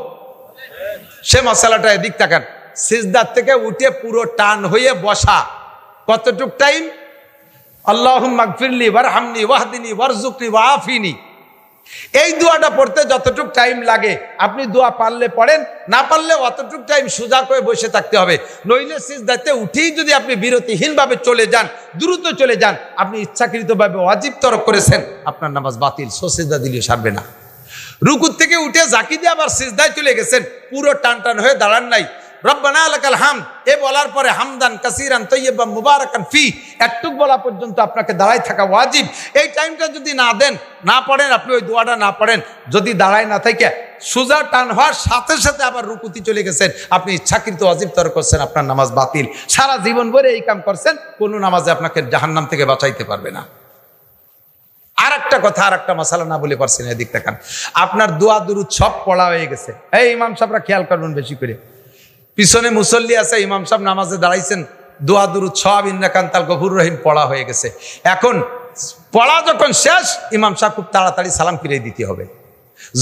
সে মশালাটা এদিক তাকান। সিজদার থেকে উঠে পুরো টান হয়ে বসা কতটুক টাইম? আল্লাহুম্মা গফিরলি ওয়ারহামনি ওয়াহদিনি ওয়ারযুকনি ওয়াআফিনি, এই দোয়াটা পড়তে যতটুক টাইম লাগে আপনি দোয়া পারলে পড়েন, না পারলে অতটুক টাইম সোজা করে বসে থাকতে হবে। নইলে সিজদাতে উঠেই যদি আপনি বিরতিহীনভাবে চলে যান, দ্রুত চলে যান, আপনি ইচ্ছাকৃতভাবে ওয়াজিব তরক করেছেন, আপনার নামাজ বাতিল, সিজদা দিলে সারবে না। রুকুর থেকে উঠে জাকি দিয়ে আবার সিজদায় চলে গেছেন, পুরো টান হয়ে দাঁড়ান নাই, রব্বানা লাকাল হামদ এ বলার পরে হামদান কাসীরান তাইয়্যিবান মুবারাকান ফি একটুক বলা পর্যন্ত আপনাকে দাঁড়ায় থাকা ওয়াজিব। এই টাইমটা যদি না দেন, না পড়েন, আপনি ওই দোয়াটা না পড়েন, যদি দাঁড়ায় না থেকে সোজা টান হওয়ার সাথে সাথে আবার রুকুতি চলে গেছেন, আপনি ইচ্ছাকৃত ওয়াজিব তরক করছেন, আপনার নামাজ বাতিল। সারা জীবন ভরে এই কাম করছেন, কোনো নামাজে আপনাকে জাহান্নাম থেকে বাঁচাইতে পারবে না। আর একটা কথা, আর একটা মশালা না বলে পারছি না, এদিক দেখান। আপনার দোয়া দুরুদ সব পড়া হয়ে গেছে। এই ইমাম সাহেবরা খেয়াল করবেন বেশি করে, পিছনে মুসল্লি আছে, ইমাম সাহেব নামাজে দাঁড়াইছেন, দোয়া দুরুদ সব ইন্নাকান্তাল গফুর রহিম পড়া হয়ে গেছে। এখন পড়া যখন শেষ, ইমাম সাহেব খুব তাড়াতাড়ি সালাম ফিরিয়ে দিতে হবে।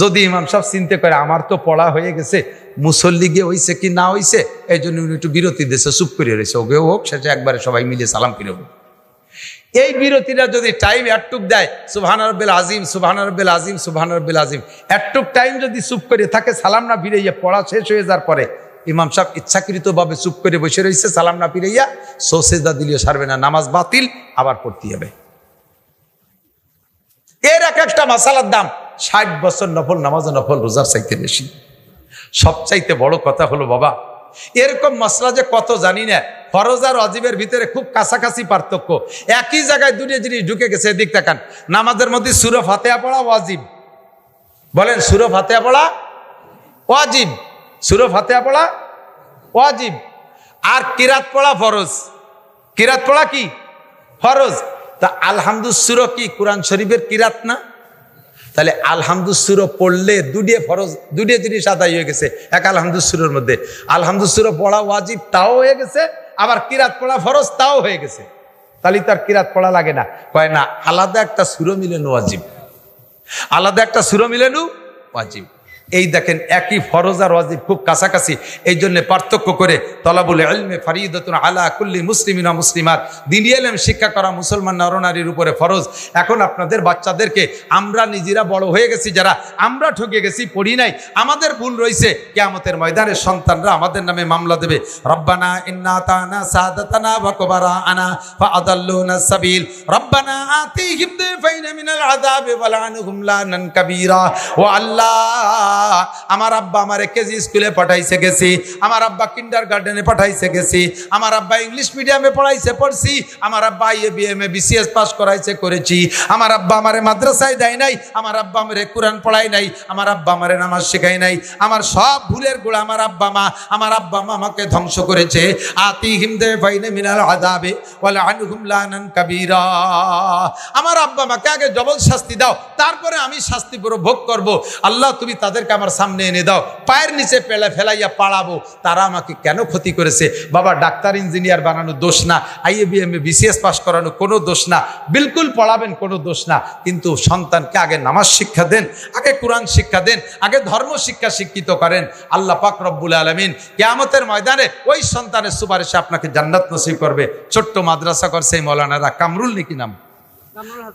যদি ইমাম সাহেব চিন্তা করে আমার তো পড়া হয়ে গেছে, মুসল্লি গিয়ে হইছে কি না হইছে, এই জন্য উনি একটু বিরতি দিয়েছে, চুপ করে রয়েছে, ওকে হোক সেটা একবারে সবাই মিলে সালাম ফিরব। এই বিরতিটা যদি টাইম একটুক দেয়, সুবহান রাব্বিল আযীম, সুবহান রাব্বিল আযীম, সুবহান রাব্বিল আযীম, একটুক টাইম যদি চুপ করে থাকে, সালাম না ফিরাইয়া পড়া শেষ হয়ে যাওয়ার পরে ইমাম সাহেব ইচ্ছাকৃতভাবে চুপ করে বসে রয়েছে, সালাম না ফিরাইয়া, সেজদা দিলেও সারবে না, নামাজ বাতিল, আবার পড়তে হবে। এর এক একটা মাসালার দাম 60 বছর নফল নামাজ, নফল রোজার চাইতে বেশি। সবচাইতে বড় কথা হলো বাবা, এরকম মসলা যে কত জানি না। ফরজ আর ওয়াজিবের ভিতরে খুব কাছাকাছি পার্থক্য, একই জায়গায় দুটো জিনিস ঢুকে গেছে। এদিক তাকান, নামাজের মধ্যে সূরা ফাতিহা পড়া ওয়াজিব, বলেন সূরা ফাতিহা পড়া ওয়াজিব, সূরা ফাতিহা পড়া ওয়াজিব। আর কিরাত পড়া ফরজ, কিরাত পড়া কি ফরজ। তা আলহামদুস সূরা কি কোরআন শরীফের কিরাত না? তাহলে আলহামদুস সূরা পড়লে দুটিয়ে ফরজ, দুটিয়ে জিনিস আদায় হয়ে গেছে এক আলহামদুস সূরার মধ্যে। আলহামদুস সূরা পড়া ওয়াজিব তাও হয়ে গেছে, আবার কিরাত পড়া ফরজ তাও হয়ে গেছে। তাহলে তার কিরাত পড়া লাগে না? কয় না, আলাদা একটা সূরা মিলানো ওয়াজিব, আলাদা একটা সূরা মিলানো ওয়াজিব। এই দেখেন, একই ফরজ আর ওয়াজিব খুব কাছাকাছি, এই জন্য পার্থক্য করে তলাবুল ইলমে ফরিদাতুন আলা কুল্লি মুসলিমিন ওয়া মুসলিমাত, দ্বীনি ইলম শিক্ষা করা মুসলমান নরনারীর উপরে ফরজ। এখন আপনাদের বাচ্চাদেরকে, আমরা নিজেরা বড় হয়ে গেছি যারা, আমরা ঠকে গেছি, পড়ি নাই, আমাদের ভুল রয়েছে, কিয়ামতের ময়দানে সন্তানরা আমাদের নামে মামলা দেবে। রব্বানা ইন্না আতানা সাদাতানা ওয়া কুবারানা ফাআদাল্লুনা সাবিল রব্বানা আতিহিম দিফাইনা মিনাল আযাবি ওয়া লা'নহুম লানান কাবীরা। ও আল্লাহ, আমার আব্বা আমারে কেজি স্কুলে পাঠাইছে গেছি, আমার আব্বা কিন্ডারগার্টেনে পাঠাইছে গেছি, আমার আব্বা ইংলিশ মিডিয়ামে পড়াইছে পড়ছি, আমার আব্বা বিএমএ বিসিএস পাস করাইছে করেছি, আমার আব্বা আমারে মাদ্রাসায় দেয় নাই, আমার আব্বা আমারে কোরআন পড়াই নাই, আমার আব্বা আমারে নামাজ শেখাই নাই, আমার সব ভুলের গোড়া আমার আব্বা মা, আমার আব্বা মা আমাকে ধ্বংস করেছে। আতিহিম দিফাইনা মিনাল আযাবি ওয়া লা'নহুম লানান কাবীরা। আমার আব্বা মাকে আগে জবর শাস্তি দাও, তারপরে আমি শাস্তি পুরো ভোগ করব। আল্লাহ তুমি তাদেরকে আমার সামনে এনে দাও, পায়ের নিচে ফেলাইয়া পাড়াবো। তারা আমাকে কেন ক্ষতি করেছে? বাবা, ডাক্তার ইঞ্জিনিয়ার বানানো দোষ না, আইএবিএমএ বিসিএস পাস করানো কোনো দোষ না, বিলকুল পড়াবেন কোনো দোষ না, কিন্তু সন্তানকে আগে নামাজ শিক্ষা দেন, আগে কোরআন শিক্ষা দেন, আগে ধর্ম শিক্ষা শিক্ষিত করেন। আল্লাহ পাক রব্বুল আলামিন কিয়ামতের ময়দানে ওই সন্তানের সুপারিশে আপনাকে জান্নাত নসিব করবে। ছোট্ট মাদ্রাসা করছে মৌলানারা, কামরুল নাকি নাম,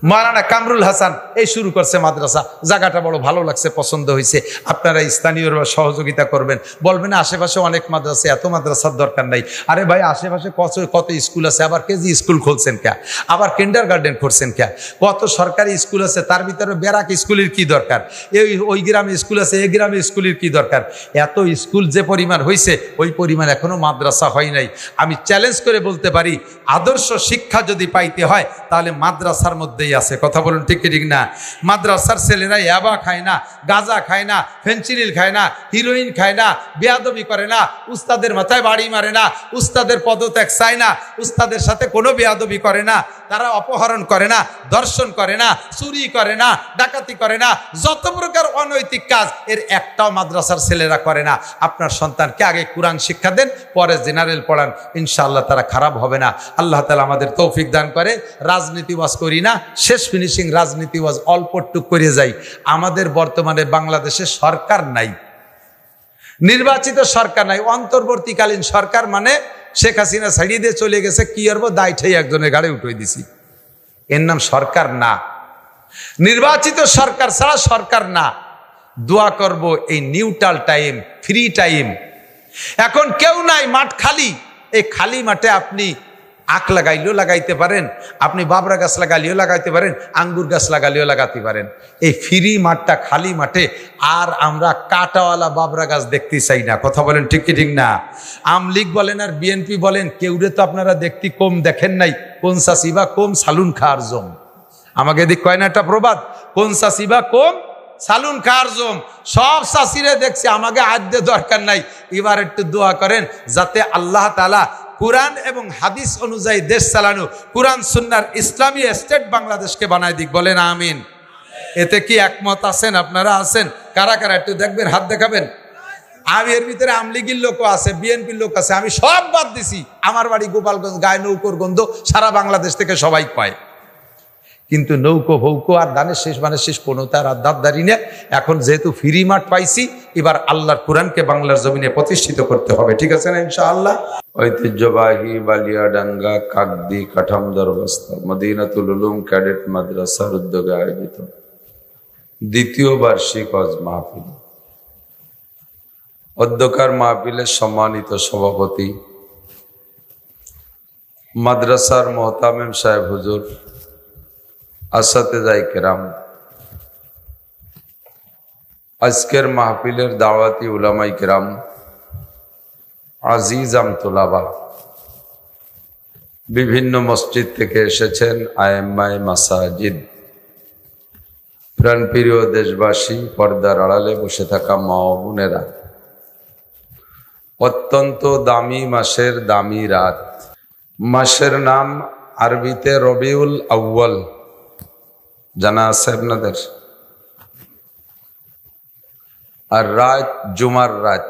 মাওলানা কামরুল হাসান, এই শুরু করছে মাদ্রাসা। জায়গাটা বড় ভালো লাগছে, পছন্দ হয়েছে। আপনারা স্থানীয়রা সহযোগিতা করবেন, বলবেন আশেপাশে অনেক মাদ্রাসা, এত মাদ্রাসার দরকার নাই। আরে ভাই, আশেপাশে কত স্কুল আছে, আবার কেজি স্কুল খুলছেন কে, আবার কিন্ডারগার্টেন করছেন কে, কত সরকারি স্কুল আছে, তার ভিতরে ব্যারাক স্কুলের কি দরকার, ওই গ্রামে স্কুল আছে, এই গ্রামে স্কুলের কি দরকার? এত স্কুল যে পরিমাণ হয়েছে, ওই পরিমাণ এখনো মাদ্রাসা হয় নাই। আমি চ্যালেঞ্জ করে বলতে পারি, আদর্শ শিক্ষা যদি পাইতে হয় তাহলে মাদ্রাসা মধ্যেই আছে। কথা বলুন ঠিক ঠিক না? মাদ্রাসার ছেলেরা ইয়াবা খায় না, গাঁজা খায় না, ফেনচিনিল খায় না, হিরোইন খায় না, বেয়াদবি করে না, উস্তাদের মাথায় বাড়ি মারে না, উস্তাদের পদত্যাগ চায় না, উস্তাদের সাথে কোনো বেয়াদবি করে না, তারা অপহরণ করে না, ধর্ষণ করে না, চুরি করে না, ডাকাতি করে না, যত প্রকার অনৈতিক কাজ এর একটাও মাদ্রাসার ছেলেরা করে না। আপনার সন্তানকে আগে কোরআন শিক্ষা দেন, পরে জেনারেল পড়ান, ইনশাআল্লাহ তারা খারাপ হবে না। আল্লাহ তাআলা আমাদের তৌফিক দান করে। রাজনীতি ওয়াজ করি না, শেষ ফিনিশিং রাজনীতি ওয়াজ অল্প টুক করে যাই। আমাদের বর্তমানে বাংলাদেশে সরকার নাই, নির্বাচিত সরকার নাই, অন্তর্বর্তীকালীন সরকার মানে শেখ হাসিনা ছাড়িয়ে দিয়ে চলে গেছে, কি করবো, দায় ঠাই একজনের গাড়ি উঠে দিছি, এর নাম সরকার না। নির্বাচিত সরকার ছাড়া সরকার না। দোয়া করব এই নিউট্রাল টাইম, ফ্রি টাইম, এখন কেউ নাই, মাঠ খালি, এই খালি মাঠে আপনি আখ লাগাইলেও লাগাইতে পারেন, আপনি বাবরা গাছ লাগাইলেও লাগাইতে পারেন, আঙ্গুর গাছ লাগাইলেও লাগাতে পারেন। এই ফ্রি মাঠটা, খালি মাঠে আর আমরা কাটাওয়ালা বাবরা গাছ দেখতে চাই না। কথা বলেন ঠিক কি ঠিক না? আমলিগ বলেন আর বিএনপি বলেন, কেউরে তো আপনারা দেখতে কম দেখেন নাই। কোন চাষিবা কম সালুন খার জম, আমাকে এদিক কয় না একটা প্রবাদ, কোন চাষিবা কম সালুন খার জম। সব চাষিরে দেখছি, আমাকে আদ্যে দরকার নাই। এবার একটু দোয়া করেন যাতে আল্লাহ তাআলা কুরআন এবং হাদিস অনুযায়ী দেশ চালানো, কুরআন সুন্নাহর ইসলামী স্টেট বাংলাদেশকে বানায় দিক। বলেন আমিন। এতে কি একমত আছেন? আপনারা আছেন? কারা কারা একটু দেখবেন, হাত দেখাবেন। আমি এর ভিতরে আমলিগির লোকও আছে, বিএনপির লোক আছে, আমি সব বাদ দিছি। আমার বাড়ি গোপালগঞ্জ, গায়ে নৌকোর গন্ধ সারা বাংলাদেশ থেকে সবাই পায়। কিন্তু নৌকো ভৌকো আর দানের শেষ মানে শেষ কোনোটার আর দাবদারি না। এখন যেহেতু ফ্রি মাঠ পাইছি, এবার আল্লাহর কোরআনকে বাংলার জমিনে প্রতিষ্ঠিত করতে হবে। ঠিক আছে না ইনশাআল্লাহ? ঐতিহ্যবাহী বালিয়াডাঙ্গা কাকদি কাঠাম দরবস্তা মদিনাতুল উলুম ক্যাডেট মাদ্রাসার উদ্যোগে আয়োজিত দ্বিতীয় বার্ষিক হজ মাহফিল। অধ্যকার মাহফিলের সম্মানিত সভাপতি মাদ্রাসার মোহতামিম সাহেব হুজুর, আসাতেজায়ে কেরাম, আজকের মাহফিলের দাওয়াতি উলামায়ে কেরাম, আজিজাম তোলাবা, বিভিন্ন মসজিদ থেকে এসেছেন আয়েম্মায়ে মাসাজিদ, প্রাণপ্রিয় দেশবাসী, পর্দার আড়ালে বসে থাকা মা ও বোনেরা, অত্যন্ত দামি মাসের দামি রাত। মাসের নাম আরবিতে রবিউল আউয়াল, জানা আছে আপনাদের? আর রাত জুমার রাত।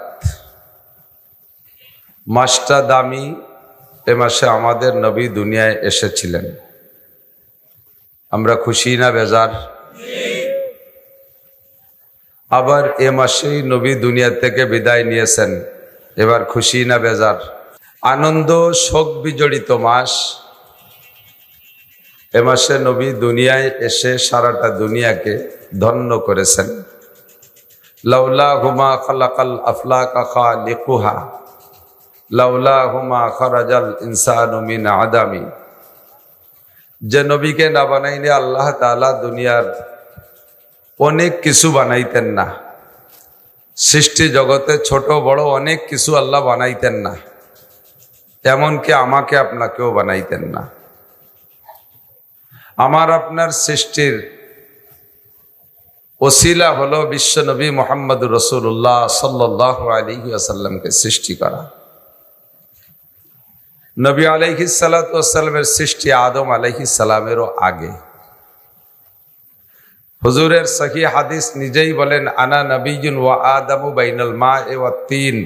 মাসটা দামি। এ মাসে আমাদের নবী দুনিয়ায় এসেছিলেন। আমরা খুশি না বেজার? আবার এ মাসেই নবী দুনিয়া থেকে বিদায় নিয়েছেন। এবার খুশি না বেজার? আনন্দ শোক বিজড়িত মাস। এ মাসে নবী দুনিয়ায় এসে সারাটা দুনিয়াকে ধন্য করেছেন। লাউলাহুমা খালাকাল আফলাকা খালিকুহা লাউলাহুমা খারাজাল ইনসানু মিন আদামি। যে নবীকে না বানাইলে আল্লাহ তাআলা দুনিয়ার অনেক কিছু বানাইতেন না। সৃষ্টি জগতে ছোট বড় অনেক কিছু আল্লাহ বানাইতেন না, এমনকি আমাকে আপনাকেও বানাইতেন না। আমার আপনার সৃষ্টির ওসিলা হলো বিশ্ব নবী মুহাম্মদুর রাসূলুল্লাহ সাল্লাল্লাহু আলাইহি ওয়াসাল্লামকে সৃষ্টি করা। নবী আলাইহিস সালাতু ওয়াস সালামের সৃষ্টি আদম আলাইহিস সালামেরও আগে। হুজুরের সহিহ হাদিস নিজেই বলেন, আনা নবিয়্যুন ওয়া আদামু বাইনাল মা'i ওয়াত তিন।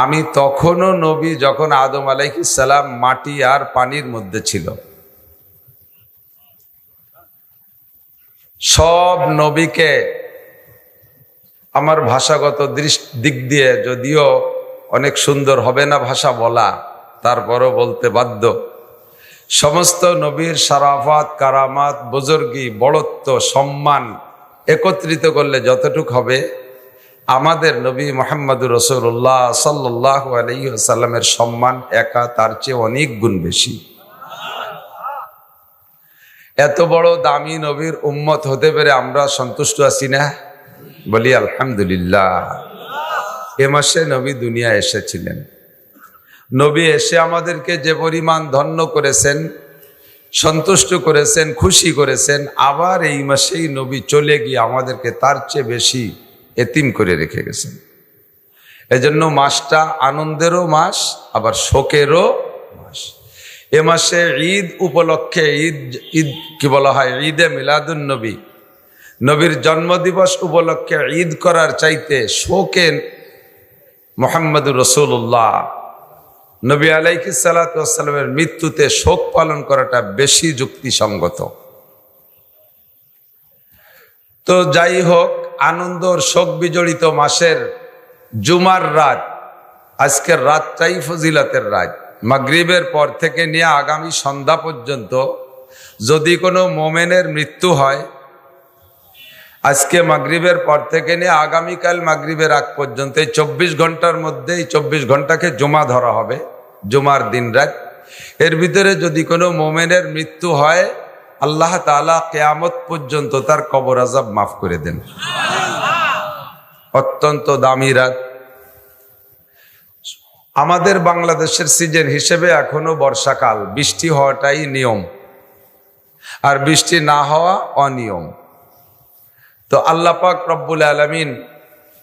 আমি তখনও নবী যখন আদম আলাইহিস সালাম মাটি আর পানির মধ্যে ছিল। সব নবীকে আমার ভাষাগত দিক দিয়ে যদিও অনেক সুন্দর হবে না ভাষা বলা, তারপরও বলতে বাধ্য। সমস্ত নবীর শারাফাত, কারামাত, বুজুর্গি, বড়ত্ব, সম্মান একত্রিত করলে যতটুক হবে, আমাদের নবী মুহাম্মদুর রাসূলুল্লাহ সাল্লাল্লাহু আলাইহি ওয়াসাল্লামের সম্মান একা তার চেয়ে অনেক গুণ বেশি। এত বড় দামি নবীর উম্মত হতে পেরে আমরা সন্তুষ্ট আছি না? বলি আলহামদুলিল্লাহ। এ মাসে নবী দুনিয়া এসেছিলেন। নবী এসে আমাদেরকে যে পরিমাণ ধন্য করেছেন, সন্তুষ্ট করেছেন, খুশি করেছেন, আবার এই মাসেই নবী চলে গিয়ে আমাদেরকে তার চেয়ে বেশি এতিম করে রেখে গেছেন। এজন্য মাসটা আনন্দেরও মাস, আবার শোকেরও মাস। এ মাসে ঈদ উপলক্ষে ঈদ কি বলা হয়, ঈদে মিলাদুন নবী, নবীর জন্মদিবস উপলক্ষে ঈদ করার চাইতে শোকে মুহাম্মদুর রাসূলুল্লাহ নবী আলাইহিস সালাতু ওয়াস সালামের মৃত্যুতে শোক পালন করাটা বেশি যুক্তিসঙ্গত। তো যাই হোক, আনন্দর শোক বিজড়িত মাসের জুমার রাত, আজকের রাতটাই ফজিলতের রাত। মাগরিবের পর থেকে নিয়ে আগামী সন্ধ্যা পর্যন্ত যদি কোনো মোমেনের মৃত্যু হয়, আজকে মাগরিবের পর থেকে নিয়ে আগামীকাল মাগরিবের আগ পর্যন্ত 24 ঘন্টার মধ্যে 24 ঘন্টাকে জুমা ধরা হবে, জুমার দিন রাত। এর ভিতরে যদি কোনো মোমেনের মৃত্যু হয়, আল্লাহ তাআলা কিয়ামত পর্যন্ত তার কবর আযাব মাফ করে দেন। অত্যন্ত দামি রাত। আমাদের বাংলাদেশের সিজন হিসেবে এখনো বর্ষাকাল, বৃষ্টি হওয়াটাই নিয়ম, আর বৃষ্টি না হওয়া অনিয়ম। তো আল্লাহ পাক রব্বুল আলামিন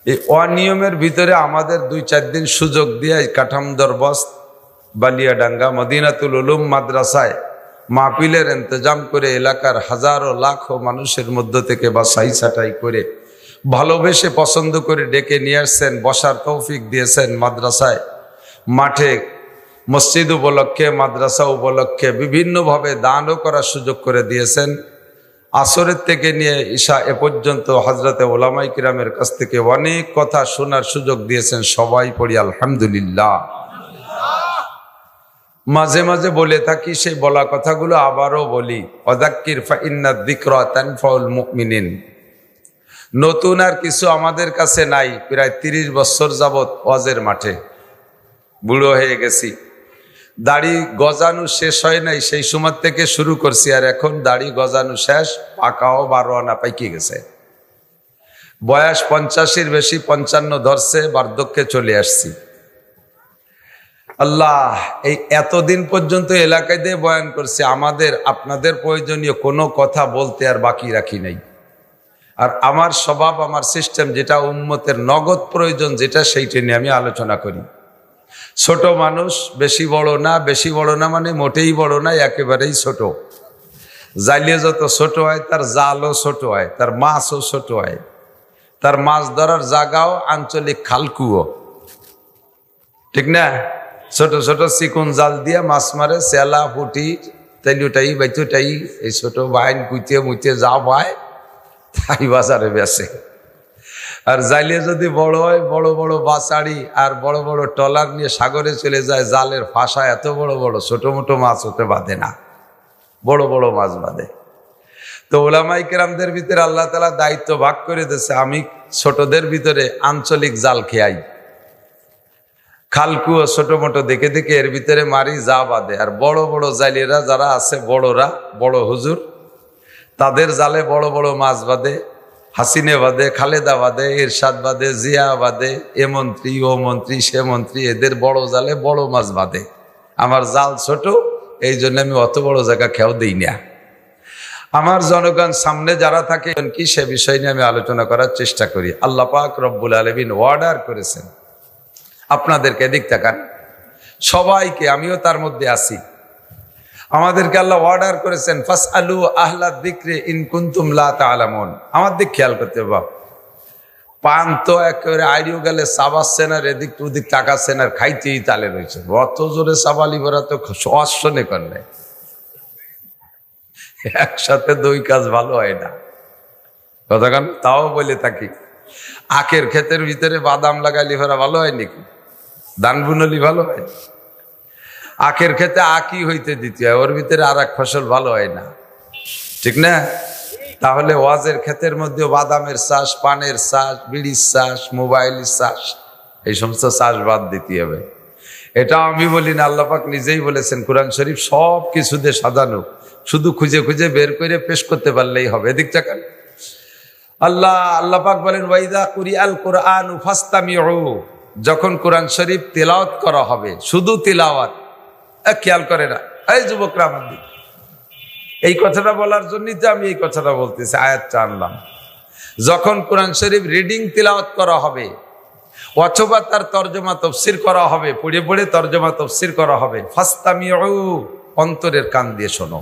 এই অনিয়মের ভিতরে আমাদের 2-4 দিন সুযোগ দিয়ে কাঠামদর বস্ত, বালিয়াডাঙ্গা, মদিনাতুল উলুম মাদ্রাসায় মাহফিলের ইন্তজাম করে এলাকার হাজারো লাখো মানুষের মধ্য থেকে বাছাই ছাঁটাই করে ভালোবেসে পছন্দ করে ডেকে নিয়ে আসছেন, বসার তৌফিক দিয়েছেন। মাদ্রাসায়, মাঠে, মসজিদ উপলক্ষে, মাদ্রাসা উপলক্ষে বিভিন্নভাবে দানও করার সুযোগ করে দিয়েছেন। আসরের থেকে নিয়ে ঈশা এ পর্যন্ত হযরতে উলামায়ে কিরামের কাছ থেকে অনেক কথা শোনার সুযোগ দিয়েছেন। সবাই পড়ি আলহামদুলিল্লাহ। মাঝে মাঝে বলে থাকি, সেই বলা কথাগুলো আবারও বলি, ওয়াযাক্কির ফাইন্নাদ যিকরা তানফাউল মুমিনিন। নতুন আর কিছু আমাদের কাছে নাই। প্রায় 30 বছর যাবত ওয়াজের মাঠে, বুড়ো হয়ে গেছি, দাড়ি গজানো শেষ হয় নাই, সেই সময় থেকে শুরু করছি, আর এখন দাড়ি গজানো শেষ, পাকাও 12 আনা পাইকে গেছে। বয়স 50-এর বেশি, 55 ধরছে, বার্ধক্যে চলে আসছি। আল্লাহ এই এতদিন পর্যন্ত এলাকায় দিয়ে বয়ান করছে, আমাদের আপনাদের প্রয়োজনীয় কোনো কথা বলতে আর বাকি রাখি নাই। আর আমার স্বভাব, আমার সিস্টেম যেটা উম্মতের নগদ প্রয়োজন যেটা, সেইটা নিয়ে আমি আলোচনা করি। ছোট মানুষ, বেশি বড় না, বেশি বড় না মানে মোটেই বড় না, একেবারেই ছোট। জাইলে যত ছোট হয় তার জালও ছোট হয়, তার মাছও ছোট হয়, তার মাছ ধরার জায়গাও আঞ্চলিক খালকুয়ো, ঠিক না? ছোট ছোট চিকুন জাল দিয়ে মাছ মারে, চেলা, পুঁটি, তেলুটাই বাইতুটাই, এই ছোট বাইন কুইতে মুইতে যা পায় তাই বাজারে বেচে। আর জাইলে যদি বড় হয়, বড় বড় বাসাড়ি আর বড় বড় ট্রলার নিয়ে সাগরে চলে যায়, জালের ফাঁসা এত বড় বড়, ছোট মোটো মাছ হতে বাঁধে না, বড় বড় মাছ বাঁধে। তো উলামায়ে কেরামদের ভিতরে আল্লাহ তাআলা দায়িত্ব ভাগ করে দিয়েছে, আমি ছোটদের ভিতরে আঞ্চলিক জাল খেয়াই, খালকুয়ো ছোট মোটো দেখে দেখে এর ভিতরে মারি, যা বাঁধে। আর বড় বড় জাইলেরা যারা আছে, বড়রা, বড় হুজুর, তাদের জালে বড় বড় মাছ বাঁধে, হাসিনে বাদে, খালেদা বাদে, এরশাদ বাদে, জিয়া বাদে, এ মন্ত্রী, ও মন্ত্রী, সে মন্ত্রী, এদের বড় জালে বড় মাছ বাঁধে। আমার জাল ছোট, এই জন্য আমি অত বড় জায়গা খেয়াও দিই না। আমার জনগণ সামনে যারা থাকে কি, সে বিষয় নিয়ে আমি আলোচনা করার চেষ্টা করি। আল্লাহ পাক রব্বুল আলামিন অর্ডার করেছেন আপনাদেরকে, দিক তাকান সবাইকে, আমিও তার মধ্যে আছি। আমাদেরকে আল্লাহ অর্ডার করেছেন, ফাসআলু আহলা যিকরি ইন কুনতুম লা তা'লামুন। আমার দিক খেয়াল করতে বাপ, পান তো একেবারে আইরিও গেলে চাবাচ্ছেন আর এদিক ওদিক তাকাচ্ছেন আর খাইতেই তালে রয়েছে। অত জোরে চাবালি ভরা তো অশ্বনে করলে একসাথে 2 কাজ ভালো হয় না। কতক্ষণ তাও বলে থাকি, আখের ক্ষেতের ভিতরে বাদাম লাগাইলি ভরা ভালো হয় নাকি? ধান বুনলি ভালো হয়? আখের ক্ষেতে আখি হইতে দিতে হয়, ওর ভিতরে আর এক ফসল ভালো হয় না, ঠিক না? তাহলে ওয়াজের ক্ষেতের মধ্যে বাদামের চাষ, পানের চাষ, বিড়ির চাষ, মোবাইলের চাষ, এই সমস্ত চাষ বাদ দিতে হবে। এটা আমি বলি না, আল্লাহ পাক নিজেই বলেছেন, কোরআন শরীফ সব কিছু দিয়ে সাজানো, শুধু খুঁজে খুঁজে বের করে পেশ করতে পারলেই হবে। এদিক চাকান আল্লাহ পাক বলেন, ওয়াইদা কুরিআল কুরআনু ফাসতামিউ। যখন কোরআন শরীফ তেলাওয়াত করা হবে, শুধু তেলাওয়াত, খেয়াল করে না এই যুবকরা আমার দিক, এই কথাটা বলার জন্যই তো আমি এই কথাটা বলতেছি, আয়াতটা আনলাম। যখন কোরআন শরীফ রিডিং তিলাওয়াত করা হবে, অথবা তার তর্জমা তাফসীর করা হবে, পড়ে পড়ে তর্জমা তাফসীর করা হবে, ফাসতামিউ, অন্তরের কান দিয়ে শোনো।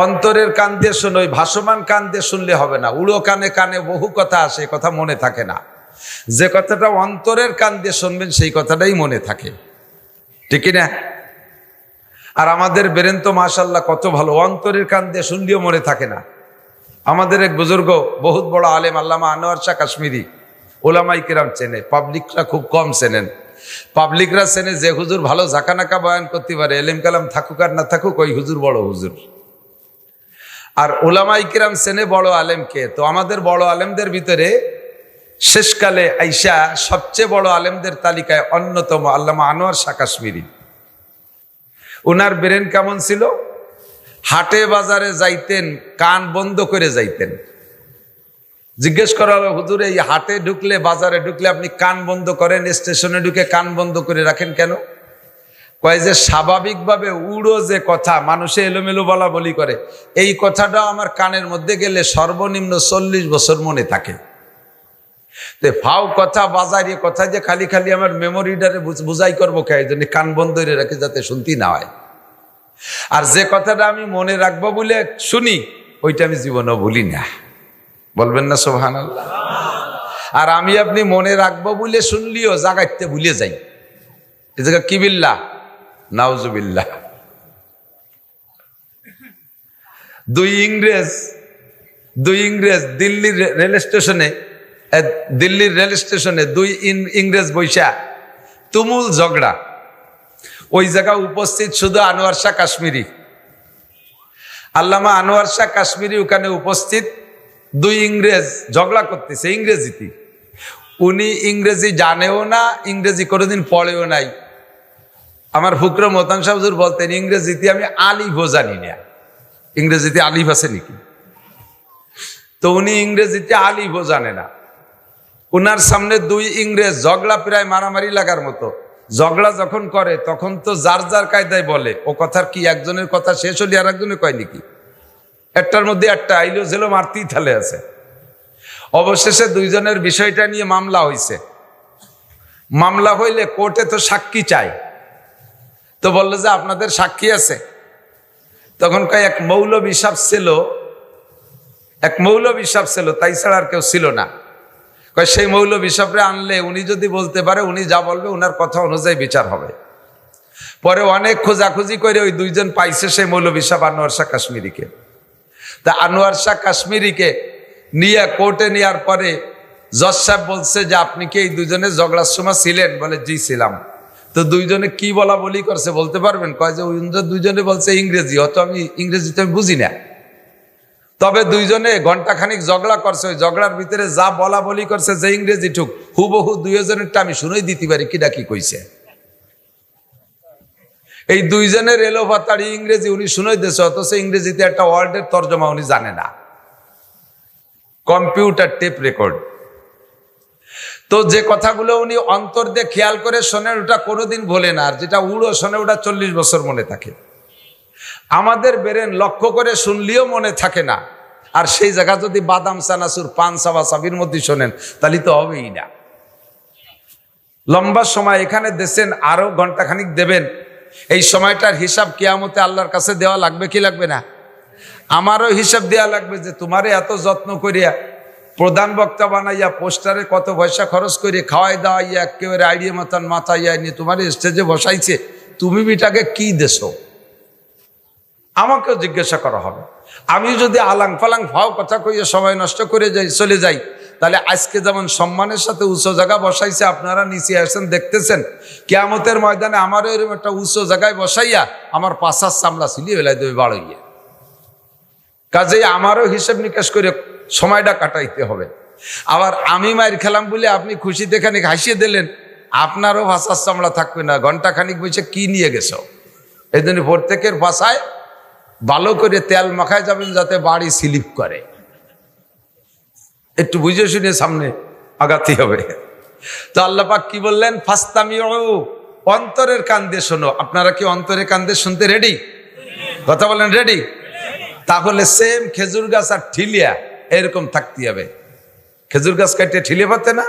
অন্তরের কান দিয়ে শোনো, ভাসমান কান দিয়ে শুনলে হবে না। উড়ো কানে কানে বহু কথা আসে, কথা মনে থাকে না। যে কথাটা অন্তরের কান দিয়ে শুনবেন সেই কথাটাই মনে থাকে, ঠিক না? আর আমাদের ব্রেন তো মাশাআল্লাহ কত ভালো, অন্তরের কান দিয়ে শুনলেও মনে থাকে না। আমাদের এক বুজুর্গ, বহুত বড় আলেম, আল্লামা আনোয়ার শাহ কাশ্মীরি, ওলামায়ে কেরাম চেনে, পাবলিকরা খুব কম চেনেন। পাবলিকরা চেনে যে হুজুর ভালো ঝাঁকানাকা বয়ান করতে পারে, এলেম কালাম থাকুক আর না থাকুক, ওই হুজুর বড় হুজুর। আর ওলামায়ে কেরাম চেনে বড় আলেমকে। তো আমাদের বড় আলেমদের ভিতরে শেষকালে আইসা সবচেয়ে বড় আলেমদের তালিকায় অন্যতম আল্লামা আনোয়ার শাহ কাশ্মীরি। ওনার ব্রেন কেমন ছিল? হাটে বাজারে যাইতেন, কান বন্ধ করে যাইতেন। জিজ্ঞেস করা হলো, হুজুর এই হাটে ঢুকলে, বাজারে ঢুকলে আপনি কান বন্ধ করেন, স্টেশনে ঢুকে কান বন্ধ করে রাখেন কেন? কয় যে স্বাভাবিকভাবে উড়ো যে কথা মানুষে এলোমেলো বলা বলি করে, এই কথাটা আমার কানের মধ্যে গেলে সর্বনিম্ন 40 বছর মনে থাকে। ফাও কথা, বাজারে কথা যে খালি খালি আমার মেমোরিটারে বুঝাই করবো কে, এই জন্য কান বন্ধ করে রাখি যাতে শুনতে না হয়। আর যে কথাটা আমি মনে রাখবো বলে শুনি, ওইটা আমি জীবনেও ভুলি না। বলবেন না সুবহানাল্লাহ? আর আমি আপনি মনে রাখবো বলে শুনলিও জাগাইতে ভুলে যাই। এই জায়গা কি বিল্লাহ, নাউজুবিল্লাহ। দুই ইংরেজ দিল্লির রেল স্টেশনে দুই ইংরেজ বৈশা তুমুল ঝগড়া। ওই জায়গা উপস্থিত শুধু আনোয়ার শাহ কাশ্মীরি, আল্লামা আনোয়ার শাহ কাশ্মীরি ওখানে উপস্থিত। দুই ইংরেজ ঝগড়া করতেছে ইংরেজিতে। উনি ইংরেজি জানেও না, ইংরেজি কোনোদিন পড়েও নাই। আমার ফুকর মোহতান সাহেব হুজুর বলতেন, ইংরেজিতে আমি আলিফও জানি না। ইংরেজিতে আলিফ আছে নাকি? তো উনি ইংরেজিতে আলিফও জানে না। উনার সামনে দুই ইংরেজ ঝগড়া, প্রায় মারামারি লাগার মতো। ঝগড়া যখন করে তখন তো যার যার কায়দায় বলে। ও কথার কি একজনের কথা শেষ হলে আর একজনে কয় নাকি? একটার মধ্যে একটা আইলো ছিল, মারতেই থালে আছে। অবশেষে দুইজনের বিষয়টা নিয়ে মামলা হইছে। মামলা হইলে কোর্টে তো সাক্ষী চায়। তো বললো যে আপনাদের সাক্ষী আছে? তখন কয় এক মৌলবী সাহেব ছিল, তাই ছাড়া আর কেউ ছিল না। কয় সেই মৌলবী সাহেবরে আনলে উনি যদি বলতে পারে, উনি যা বলবে উনার কথা অনুযায়ী বিচার হবে। পরে অনেক খোঁজাখুঁজি করে ওই দুইজন পাইছে সেই মৌলবী সাহেব আনোয়ার শাহ কাশ্মীরিকে। তা আনোয়ার শাহ কাশ্মীরিকে নিয়ে কোর্টে নেওয়ার পরে জজ সাহেব বলছে যে আপনি কি এই দুজনে ঝগড়ার সময় ছিলেন? বলে জি ছিলাম। তো দুইজনে কি বলা বলি করছে বলতে পারবেন? কয় যে দুইজনে বলছে ইংরেজি, হয়তো আমি ইংরেজিতে আমি বুঝি না। তবে দুইজনে ঘন্টাখানিক ঝগড়া করছে। ওই ঝগড়ার ভিতরে যা বলা বলি করছে, যে ইংরেজি ঠুক হুবহু দুইজনেরটা আমি শুনেই দিতে পারি কিনা কি কইছে। এই দুইজনের এলোপাতাড়ি ইংরেজি উনি শুনেই দিয়েছে, অথচ ইংরেজিতে একটা ওয়ার্ডের তর্জমা উনি জানে না। Computer tape record. তো যে কথাগুলো উনি অন্তর দিয়ে খেয়াল করে শোনেন, ওটা কোনোদিন ভোলে না। আর যেটা উড়ো শোনে, ওটা 40 বছর মনে থাকে। আমাদের ব্রেন লক্ষ্য করে শুনলেও মনে থাকে না। আর সেই জায়গা যদি বাদাম, চানাচুর, পান, সাবা সাবির মধ্যে শোনেন, তাহলে তো হবেই না। লম্বা সময় এখানে দেশেন, আরো ঘন্টাখানিক দেবেন। এই সময়টার হিসাব কিয়ামতে আল্লাহর কাছে দেওয়া লাগবে কি লাগবে না? আমারও হিসাব দেওয়া লাগবে যে তোমারে এত যত্ন করিয়া প্রধান বক্তা বানাইয়া, পোস্টারে কত পয়সা খরচ করে খাওয়াই দাওয়াইয়া, একেবারে আইডিয়া মতন মাথাইয়া নিয়ে তোমার স্টেজে বসাইছে, তুমি বিটাকে কি দেছো? আমাকেও জিজ্ঞাসা করা হবে। আমি যদি আলাং ফালাং ফাও কথা কইয়া সময় নষ্ট করে চলে যাই, তাহলে আজকে যেমন সম্মানের সাথে উঁচু জায়গা বসাইছে, আপনারা নিচে আসেন দেখতেছেন, কিয়ামতের ময়দানে আমারও এরকম একটা উঁচু জায়গায় বসাইয়া আমার পাশার চামড়া ছিলিয়ে ফেলাই দেবে বাড়াইয়া। কাজেই আমারও হিসেব নিকাশ করে সময়টা কাটাইতে হবে। আবার আমি মায়ের খেলাম বলে আপনি খুশিতে খানিক হাসিয়ে দিলেন, আপনারও ভাষার চামড়া থাকবে না। ঘন্টা খানিক বসে কি নিয়ে গেছো? এই জন্য প্রত্যেকের ভাষায় ভালো করে তেল মাখায় যাবেন, যাতে বাড়ি স্লিপ করে। একটু বুঝে শুনে সামনে আগাতে হবে। তো আল্লাহ পাক কি বললেন? ফাস্তামিউ, অন্তরের কান দিয়ে শোনো। আপনারা কি অন্তরের কান দিয়ে শুনতে রেডি? কথা বলেন রেডি? তাহলে সেম খেজুর গাছ আর ঠিলিয়া এরকম থাকতে হবে। খেজুর গাছ কাটিয়ে ঠিলে পাতে না,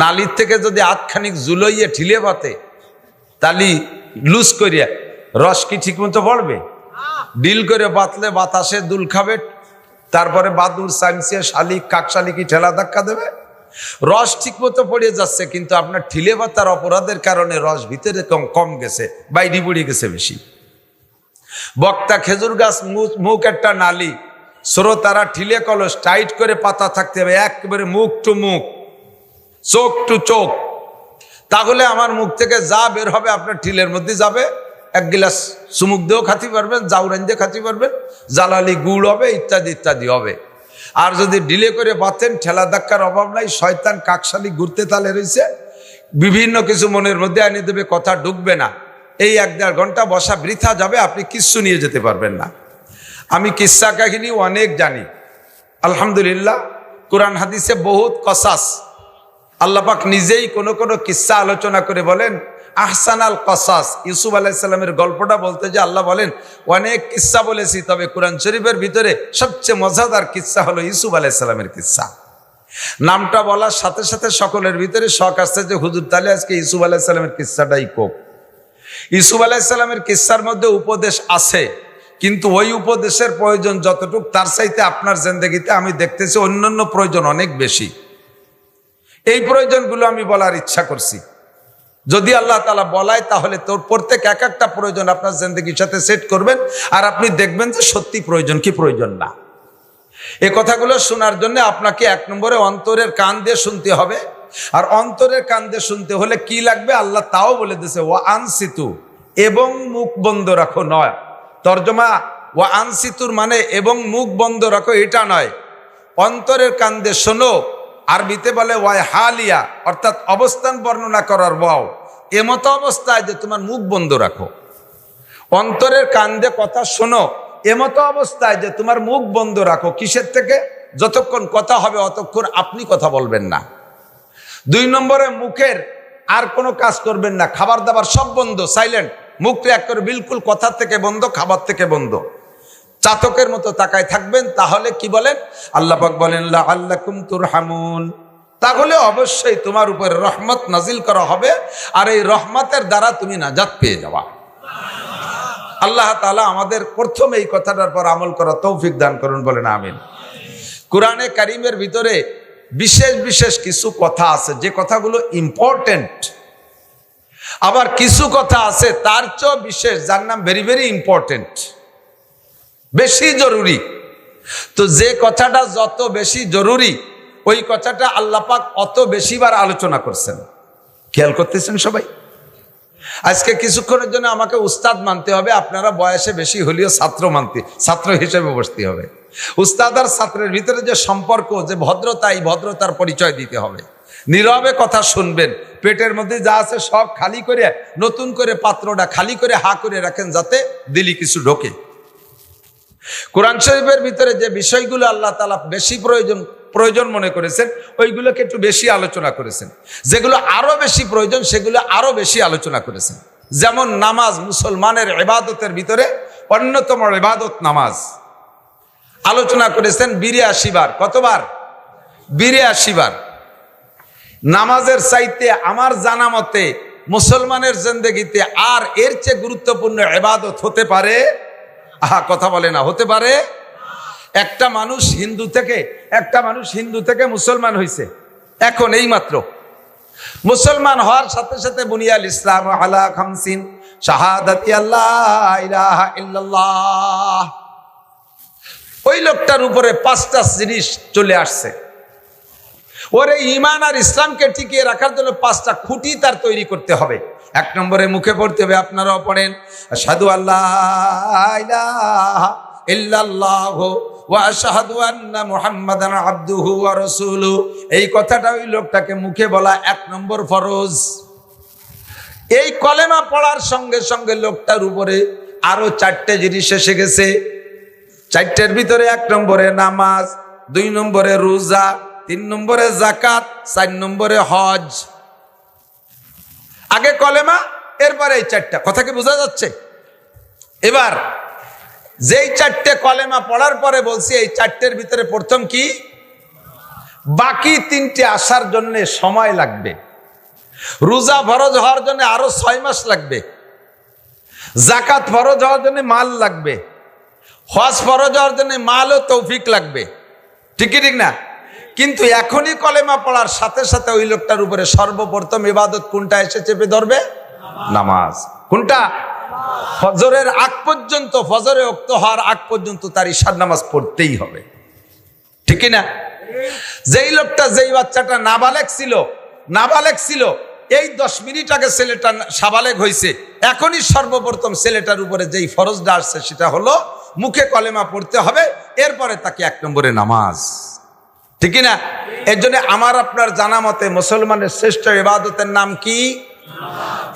নালির থেকে যদি আধখানিক জুলইয়ে ঠিলে পাতে, তালি লুজ করিয়া রস কি ঠিক মতো পড়বে? ডিল করে বাতলে বাতাসে দুল খাবে, তারপরে বাদুর, সাইমসিয়া, শালিক, কাকশালিকি ঠেলা ধাক্কা দেবে। রস ঠিক মতো পড়ে যাচ্ছে, কিন্তু আপনার ঠিলে পাতার অপরাধের কারণে রস ভিতরে কম গেছে, বাইরে বুড়িয়ে গেছে বেশি। বক্তা খেজুর গাছ মুখ একটা নালি, শ্রোতারা ঠিলে কলস, টাইট করে পাতা থাকতে হবে, একেবারে মুখ টু মুখ, চোখ টু চোখ। তাহলে আমার মুখ থেকে যা বের হবে আপনার ঠিলের মধ্যে যাবে। এক গিলাস চুমুক দিয়েও খাতে পারবেন, জাউরান দিয়ে খাতে পারবেন, জালালি গুড় হবে, ইত্যাদি ইত্যাদি হবে। আর যদি ডিলে করে বাতেন, ঠেলা ধাক্কার অভাব নাই। শয়তান কাকশালি ঘুরতে তালে রয়েছে, বিভিন্ন কিছু মনের মধ্যে আনিয়ে দেবে, কথা ঢুকবে না। এই 1-1.5 ঘন্টা বসা বৃথা যাবে, আপনি কিচ্ছু নিয়ে যেতে পারবেন না। আমি কিস্সা কাহিনী অনেক জানি আলহামদুলিল্লাহ। কোরআন হাদিসে বহুত কসাস, আল্লাহ পাক নিজেই কোনো কোনো কিস্সা আলোচনা করে বলেন আহসানাল কসাস। ইউসুফ আলাইহিস সালামের গল্পটা বলতে যে আল্লাহ বলেন অনেক কিস্সা বলেছি, তবে কোরআন শরীফের ভিতরে সবচেয়ে মজাদার কিস্সা হলো ইউসুফ আলাইহিস সালামের কিস্সা। নামটা বলার সাথে সাথে সকলের ভিতরে শখ আসছে যে হুজুর তাহলে আজকে ইউসুফ আলাইহিস সালামের কিস্সাটাই কোক। ইউসুফ আলাইহিস সালামের কিস্সার মধ্যে উপদেশ আছে, কিন্তু ওই উপদেশের প্রয়োজন যতটুক তার চাইতে আপনার জিন্দেগিতে আমি দেখতেছি অন্যান্য প্রয়োজন অনেক বেশি। এই প্রয়োজনগুলো আমি বলার ইচ্ছা করছি। যদি আল্লাহ তাআলা বলায় তাহলে তোর প্রত্যেক এক একটা প্রয়োজন আপনার জিন্দেগির সাথে সেট করবেন, আর আপনি দেখবেন যে সত্যি প্রয়োজন কি প্রয়োজন না। এই কথাগুলো শোনার জন্য আপনাকে 1 নম্বরে অন্তরের কান দিয়ে শুনতে হবে। আর অন্তরের কান দিয়ে শুনতে হলে কি লাগবে আল্লাহ তাও বলে দিয়েছে, ওয়া আনসিতু, এবং মুখ বন্ধ রাখো নয়। তর্জমা ওয়া আনসিতুর মানে এবং মুখ বন্ধ রাখো এটা নয়, অন্তরের কান দিয়ে শোনো। আরবিতে বলে ওয়াই হালিয়া, অর্থাৎ অবস্থান বর্ণনা করার ওয়াও, এমতো অবস্থায় যে তোমার মুখ বন্ধ রাখো। অন্তরের কান দিয়ে কথা শোনো এমতো অবস্থায় যে তোমার মুখ বন্ধ রাখো। কিসের থেকে? যতক্ষণ কথা হবে অতক্ষণ আপনি কথা বলবেন না। 2 নম্বরে মুখের আর কোনো কাজ করবেন না, খাবার দাবার সব বন্ধ, সাইলেন্ট। মুখটা এক করে বিলকুল কথার থেকে বন্ধ, খাবার থেকে বন্ধ, চাতকের মতো তাকায় থাকবেন। তাহলে কি বলেন? আল্লাহ পাক বলেন লাআল্লাকুম তুরহামুন, তাহলে অবশ্যই তোমার উপর রহমত নাজিল করা হবে, আর এই রহমতের দ্বারা তুমি নাজাত পেয়ে যাওয়া। আল্লাহ তাআলা আমাদের প্রথমে এই কথাটার পর আমল করা তৌফিক দান করুন, বলেন আমিন। কোরআনে কারীমের ভিতরে বিশেষ বিশেষ কিছু কথা আছে যে কথাগুলো ইম্পর্টেন্ট, আবার কিছু কথা আছে তার চেয়ে বিশেষ, যার নাম ভেরি ভেরি ইম্পর্টেন্ট, বেশি জরুরি। তো যে কথাটা যত বেশি জরুরি ওই কথাটা আল্লাহ পাক অত বেশিবার আলোচনা করছেন। খেয়াল করতেছেন সবাই? আজকে কিছুক্ষণের জন্য আমাকে উস্তাদ মানতে হবে, আপনারা বয়সে বেশি হলেও ছাত্র হিসেবে বসতে হবে। উস্তাদ আর ছাত্রের ভিতরে যে সম্পর্ক, যে ভদ্রতা, এই ভদ্রতার পরিচয় দিতে হবে। নীরবে কথা শুনবেন, পেটের মধ্যে যা আছে সব খালি করে, নতুন করে পাত্রটা খালি করে হা করে রাখেন, যাতে দিলি কিছু ঢোকে। কোরআন শরীফের ভিতরে যে বিষয়গুলো আল্লাহ তাআলা বেশি প্রয়োজন মনে করেছেন ওইগুলোকে একটু বেশি আলোচনা করেছেন, যেগুলো আরো বেশি প্রয়োজন সেগুলো আরো বেশি আলোচনা করেছেন। যেমন নামাজ, মুসলমানের ইবাদতের ভিতরে অন্যতম ইবাদত নামাজ। আলোচনা করেছেন 82 বার। কতবার? 82 বার। নামাজের চাইতে আমার জানা মতে মুসলমানের জিন্দেগিতে আর এর চেয়ে গুরুত্বপূর্ণ ইবাদত হতে পারে? কথা বলে না, হতে পারে? একটা মানুষ হিন্দু থেকে মুসলমান হয়েছে এখন এই মাত্র। মুসলমান হওয়ার সাথে সাথে বুনিয়াল ইসলাম আলা খামসিন শাহাদাতি আল্লাহ ইলাহা ইল্লাল্লাহ, ওই লোকটার উপরে 5টা জিনিস চলে আসছে। ওরে ঈমান আর ইসলামকে টিকিয়ে রাখার জন্য 5টা খুঁটি তার তৈরি করতে হবে। 1 নম্বরে মুখে পড়তে হবে, আপনারাও পড়েন, আশহাদু আল্লা ইলাহা ইল্লাল্লাহু ওয়া আশহাদু আন্না মুহাম্মাদান আবদুহু ওয়া রাসূলুহু। এই কথাটা ওই লোকটাকে মুখে বলা 1 নম্বর ফরজ। এই কলেমা পড়ার সঙ্গে সঙ্গে লোকটার উপরে আরো 4টে জিনিস এসে গেছে। 4টের ভিতরে 1 নম্বরে নামাজ, 2 নম্বরে রোজা, 3 নম্বরে যাকাত, 4 নম্বরে হজ। আগে কলেমা, এরপরে এই 4টা। কথা কি বোঝা যাচ্ছে? এবার যেই 4টে কলেমা পড়ার পরে বলছি এই 4টের ভিতরে প্রথম কি? বাকি 3টে আসার জন্য সময় লাগবে। রোজা ফরজ হওয়ার জন্য আরো 6 মাস লাগবে, যাকাত ফরজ হওয়ার জন্য মাল লাগবে, হজ ফরজ হওয়ার জন্য মাল ও তৌফিক লাগবে। ঠিক না? কিন্তু এখনই কলেমা পড়ার সাথে সাথে ওই লোকটার উপরে সর্বপ্রথম ইবাদত কোনটা এসে চেপে ধরবে? নামাজ। কোনটা? ফজরের আগ পর্যন্ত, ফজরে ওয়াক্ত হওয়ার আগ পর্যন্ত তার ইশার নামাজ পড়তেই হবে। ঠিক না? যেই লোকটা, যেই বাচ্চাটা নাবালেগ ছিল, এই 10 মিনিট আগে ছেলেটা সাবালেগ হয়েছে, এখনই সর্বপ্রথম ছেলেটার উপরে যেই ফরজটা আসছে সেটা হলো মুখে কলেমা পড়তে হবে, এরপরে তাকে 1 নম্বরে নামাজ। ঠিক না? এর জন্য আমার আপনার জানা মতে মুসলমানের শ্রেষ্ঠ ইবাদতের নাম কি?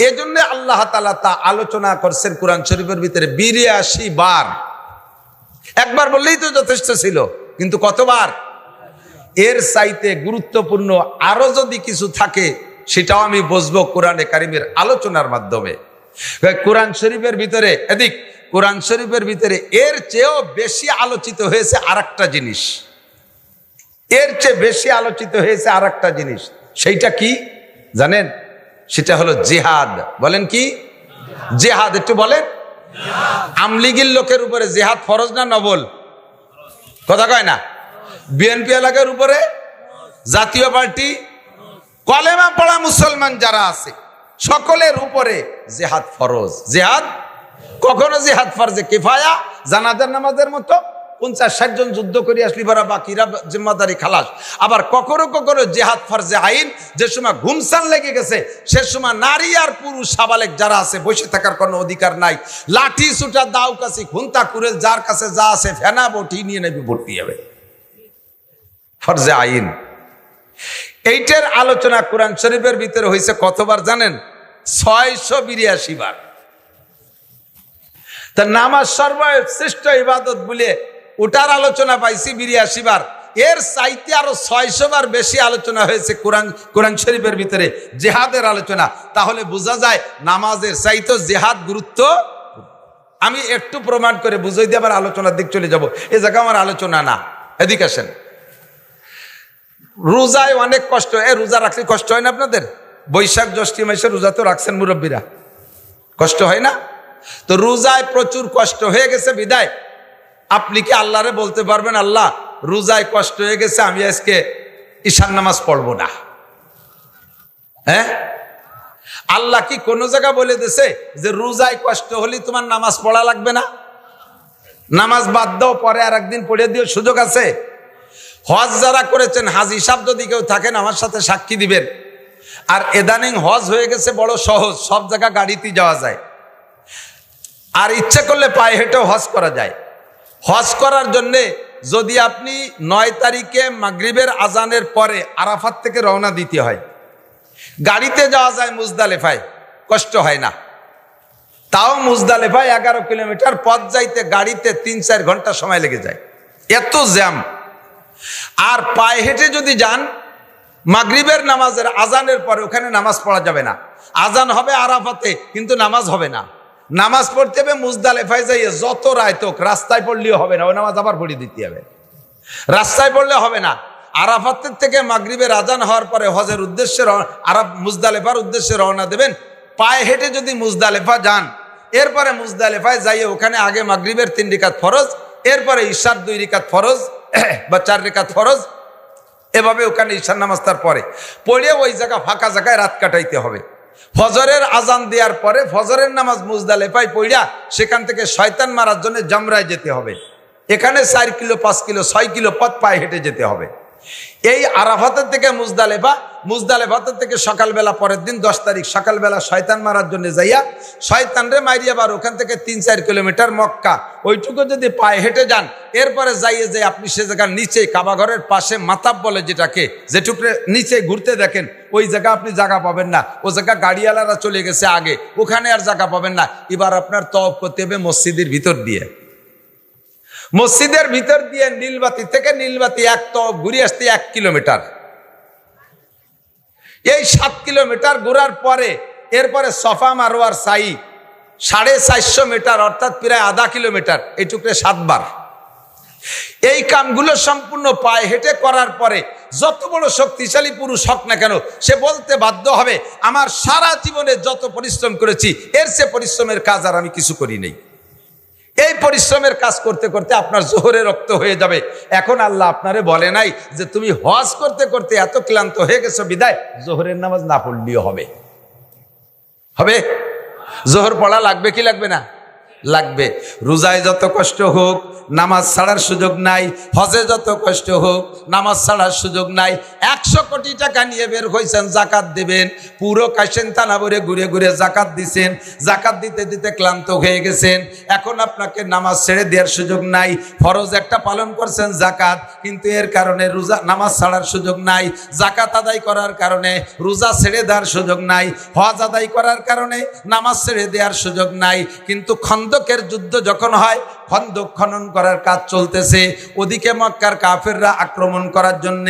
এজন্য আল্লাহ তাআলা তা আলোচনা করছেন কোরআন শরীফের ভিতরে 82 বার। একবার বললেই তো যথেষ্ট ছিল, কিন্তু কতবার? এর চাইতে গুরুত্বপূর্ণ আরো যদি কিছু থাকে সেটাও আমি বুঝবো কোরআনে কারিমের আলোচনার মাধ্যমে। কোরআন শরীফের ভিতরে কোরআন শরীফের ভিতরে এর চেয়েও বেশি আলোচিত হয়েছে আরেকটা জিনিস, এর চেয়ে বেশি আলোচিত হয়েছে আরেকটা জিনিস। সেইটা কি জানেন? সেটা হলো জিহাদ। বলেন কি? জিহাদ একটু বলেন। আমলিগির লোকের উপরে জিহাদ ফরজ না নফল? কথা কয় না। বিএনপি এলাকার উপরে, জাতীয় পার্টি, কলেমা পড়া মুসলমান যারা আছে সকলের উপরে জিহাদ ফরজ। জিহাদ কখনো জিহাদ ফরজে কিফায়া, জানাজার নামাজের মতো 50-60 জন যুদ্ধ করে আসলি পরা বাকিরা জিম্মাদারি খালাস। আবার কখনো কখনো জিহাদ ফরজে আইন, যে সময় ঘুমসান লেগে গেছে সে সময় নারী আর পুরুষ সাবালেক যারা আছে বসে থাকার কোনো অধিকার নাই। লাঠি সুটা দাও কাছে খুন্তা কুরেল যার কাছে যা আছে ফেনা বটি নিয়ে নেবে, ভর্তি হবে ফরজে আইন। এইটার আলোচনা কোরআন শরীফের ভিতরে হয়েছে কতবার জানেন? 682 বার। তা নামাজ সর্বশ্রেষ্ঠ ইবাদত বলে ওটার আলোচনা পাইছি 82 বার। এর চাইতে আরো 600 বার বেশি আলোচনা হয়েছে কোরআন শরীফের ভিতরে জিহাদের আলোচনা। তাহলে বোঝা যায় নামাজের চাইতে জিহাদ গুরুত্ব। আমি একটু প্রমাণ করে বুঝাই দিয়ে আবার আলোচনার দিক চলে যাব। এ জায়গা আমার আলোচনা না, এদিকে আসেন। রোজায় অনেক কষ্ট। রোজা রাখলে কষ্ট হয় না আপনাদের? বৈশাখ জ্যৈষ্ঠ মাসে রোজা তো রাখছেন মুরব্বীরা, কষ্ট হয় না? তো রোজায় প্রচুর কষ্ট হয়ে গেছে বিদায় আপনি কি আল্লাহরে বলতে পারবেন, আল্লাহ রোজায় কষ্ট হয়ে গেছে, আমি আজকে ঈশান নামাজ পড়বো না? হ্যাঁ, আল্লাহ কি কোন জায়গা বলে দিছে যে রোজায় কষ্ট হলে তোমার নামাজ পড়া লাগবে না? নামাজ বাদ দাও, পরে আর একদিন পড়ে দিও, সুযোগ আছে। হজ যারা করেছেন, হাজি সাহেব যদি কেউ থাকেন আমার সাথে সাক্ষী দিবেন। আর এদানিং হজ হয়ে গেছে বড় সহজ, সব জায়গা গাড়িতে যাওয়া যায়। আর ইচ্ছে করলে পায়ে হেঁটেও হজ করা যায়। হজ করার জন্যে যদি আপনি 9 তারিখে মাগরিবের আজানের পরে আরাফাত থেকে রওনা দিতে হয়, গাড়িতে যাওয়া যায় মুজদালেফায়, কষ্ট হয় না। তাও মুজদালেফায় 11 কিলোমিটার পথ যাইতে গাড়িতে 3-4 ঘন্টা সময় লেগে যায়, এত জ্যাম। আর পায়ে হেঁটে যদি যান, মাগরিবের নামাজের আজানের পরে ওখানে নামাজ পড়া যাবে না। আজান হবে আরাফাতে, কিন্তু নামাজ হবে না। নামাজ পড়তে হবে মুজদালেফায় যাইয়ে, যত রায় তোক রাস্তায় পড়লেও হবে না, ওই নামাজ আবার পড়ে দিতে হবে। রাস্তায় পড়লে হবে না। আরাফাতের থেকে মাগরিবের আজান হওয়ার পরে হজের উদ্দেশ্যে মুজদালেফার উদ্দেশ্যে রওনা দেবেন। পায়ে হেঁটে যদি মুজদালেফা যান, এরপরে মুজদালেফায় যাইয়ে ওখানে আগে মাগরিবের 3 রাকাত ফরজ, এরপরে ঈশার 2 রাকাত ফরজ বা 4 রাকাত ফরজ, এভাবে ওখানে ঈশার নামাজ তার পরে পড়ে ওই জায়গা ফাঁকা জায়গায় রাত কাটাইতে হবে। ফজরের আজান দেওয়ার পরে ফজরের নামাজ মুজদালেফায় পড়া সেখান থেকে শয়তান মারার জন্য জামরায় যেতে হবে। এখানে 4 কিলো 5 কিলো 6 কিলো পথ পায়ে হেঁটে যেতে হবে। এই আরাফাতের থেকে মুজদালেফাতের থেকে সকালবেলা পরের দিন 10 তারিখ সকালবেলা শয়তান মারার জন্য যাইয়া শয়তানরে মারিয়া আবার ওখান থেকে 3-4 কিলোমিটার মক্কা, ওইটুকু যদি পায়ে হেঁটে যান, এরপরে যাইয়ে যে আপনি সে জায়গার নিচে কাবাঘরের পাশে মাতাব বলে যেটাকে, যেটুকু নিচে ঘুরতে দেখেন, ওই জায়গা আপনি জায়গা পাবেন না। ও জায়গা গাড়িওয়ালারা চলে গেছে আগে, ওখানে আর জায়গা পাবেন না। এবার আপনার তওয়াফ করতে হবে মসজিদের ভিতর দিয়ে। মসজিদের ভিতর দিয়ে নীলবাতি থেকে নীলবাতি এক তওয়াফ ঘুরে আসতে 1 কিলোমিটার। এই 7 কিলোমিটার ঘোরার পরে এরপরে সফা মারওয়ার সাই 450 মিটার, অর্থাৎ প্রায় আধা কিলোমিটার, এইটুকু 7 বার। এই কামগুলো সম্পূর্ণ পায়ে হেঁটে করার পরে যত বড় শক্তিশালী পুরুষ হোক না কেন, সে বলতে বাধ্য হবে আমার সারা জীবনে যত পরিশ্রম করেছি এর চেয়ে পরিশ্রমের কাজ আর আমি কিছু করি নাই। এই পরিশ্রমের কাজ করতে করতে আপনার জোহরে রক্ত হয়ে যাবে। এখন আল্লাহ আপনারে বলে নাই যে তুমি হজ করতে করতে এত ক্লান্ত হয়ে গেছো বিদায় জোহরের নামাজ না পড়লেও হবে। হবে জোহর পড়া লাগবে কি লাগবে না? লাগবে। রোজায় যত কষ্ট হোক নামাজ ছাড়ার সুযোগ নাই, হজে যত কষ্ট হোক নামাজ ছাড়ার সুযোগ নাই। 100 কোটি টাকা নিয়ে বের হয়েছেন জাকাত দেবেন, পুরো কাশেন থানা ভরে ঘুরে ঘুরে জাকাত দিছেন, জাকাত দিতে দিতে ক্লান্ত হয়ে গেছেন, এখন আপনাকে নামাজ ছেড়ে দেওয়ার সুযোগ নাই। ফরজ একটা পালন করছেন জাকাত, কিন্তু এর কারণে রোজা নামাজ ছাড়ার সুযোগ নাই, জাকাত আদায় করার কারণে রোজা ছেড়ে দেওয়ার সুযোগ নাই, হজ আদায় করার কারণে নামাজ ছেড়ে দেওয়ার সুযোগ নাই। কিন্তু খন্দকের যুদ্ধ যখন হয়, খন্দক খনন করার কাজ চলতেছে, ওদিকে মক্কার কাফেররা আক্রমণ করার জন্য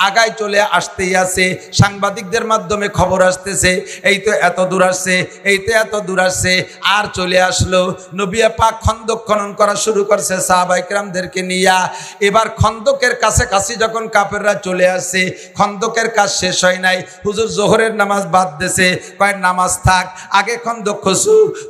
আগায় চলে আসতেই আছে, সাংবাদিকদের মাধ্যমে খবর আসতেছে এই তো এত দূর আসছে, এই তো এত দূর আসছে, আর চলে আসলো। নবী পাক খন্দক খনন করা শুরু করছে সাহাবায়ে কেরামদেরকে নিয়া। এবার খন্দকের কাছাকাছি যখন কাফেররা চলে আসছে, খন্দকের কাজ শেষ হয় নাই, হুজুর জোহরের নামাজ বাদ দিয়েছে, কয় নামাজ থাক, আগে খন্দক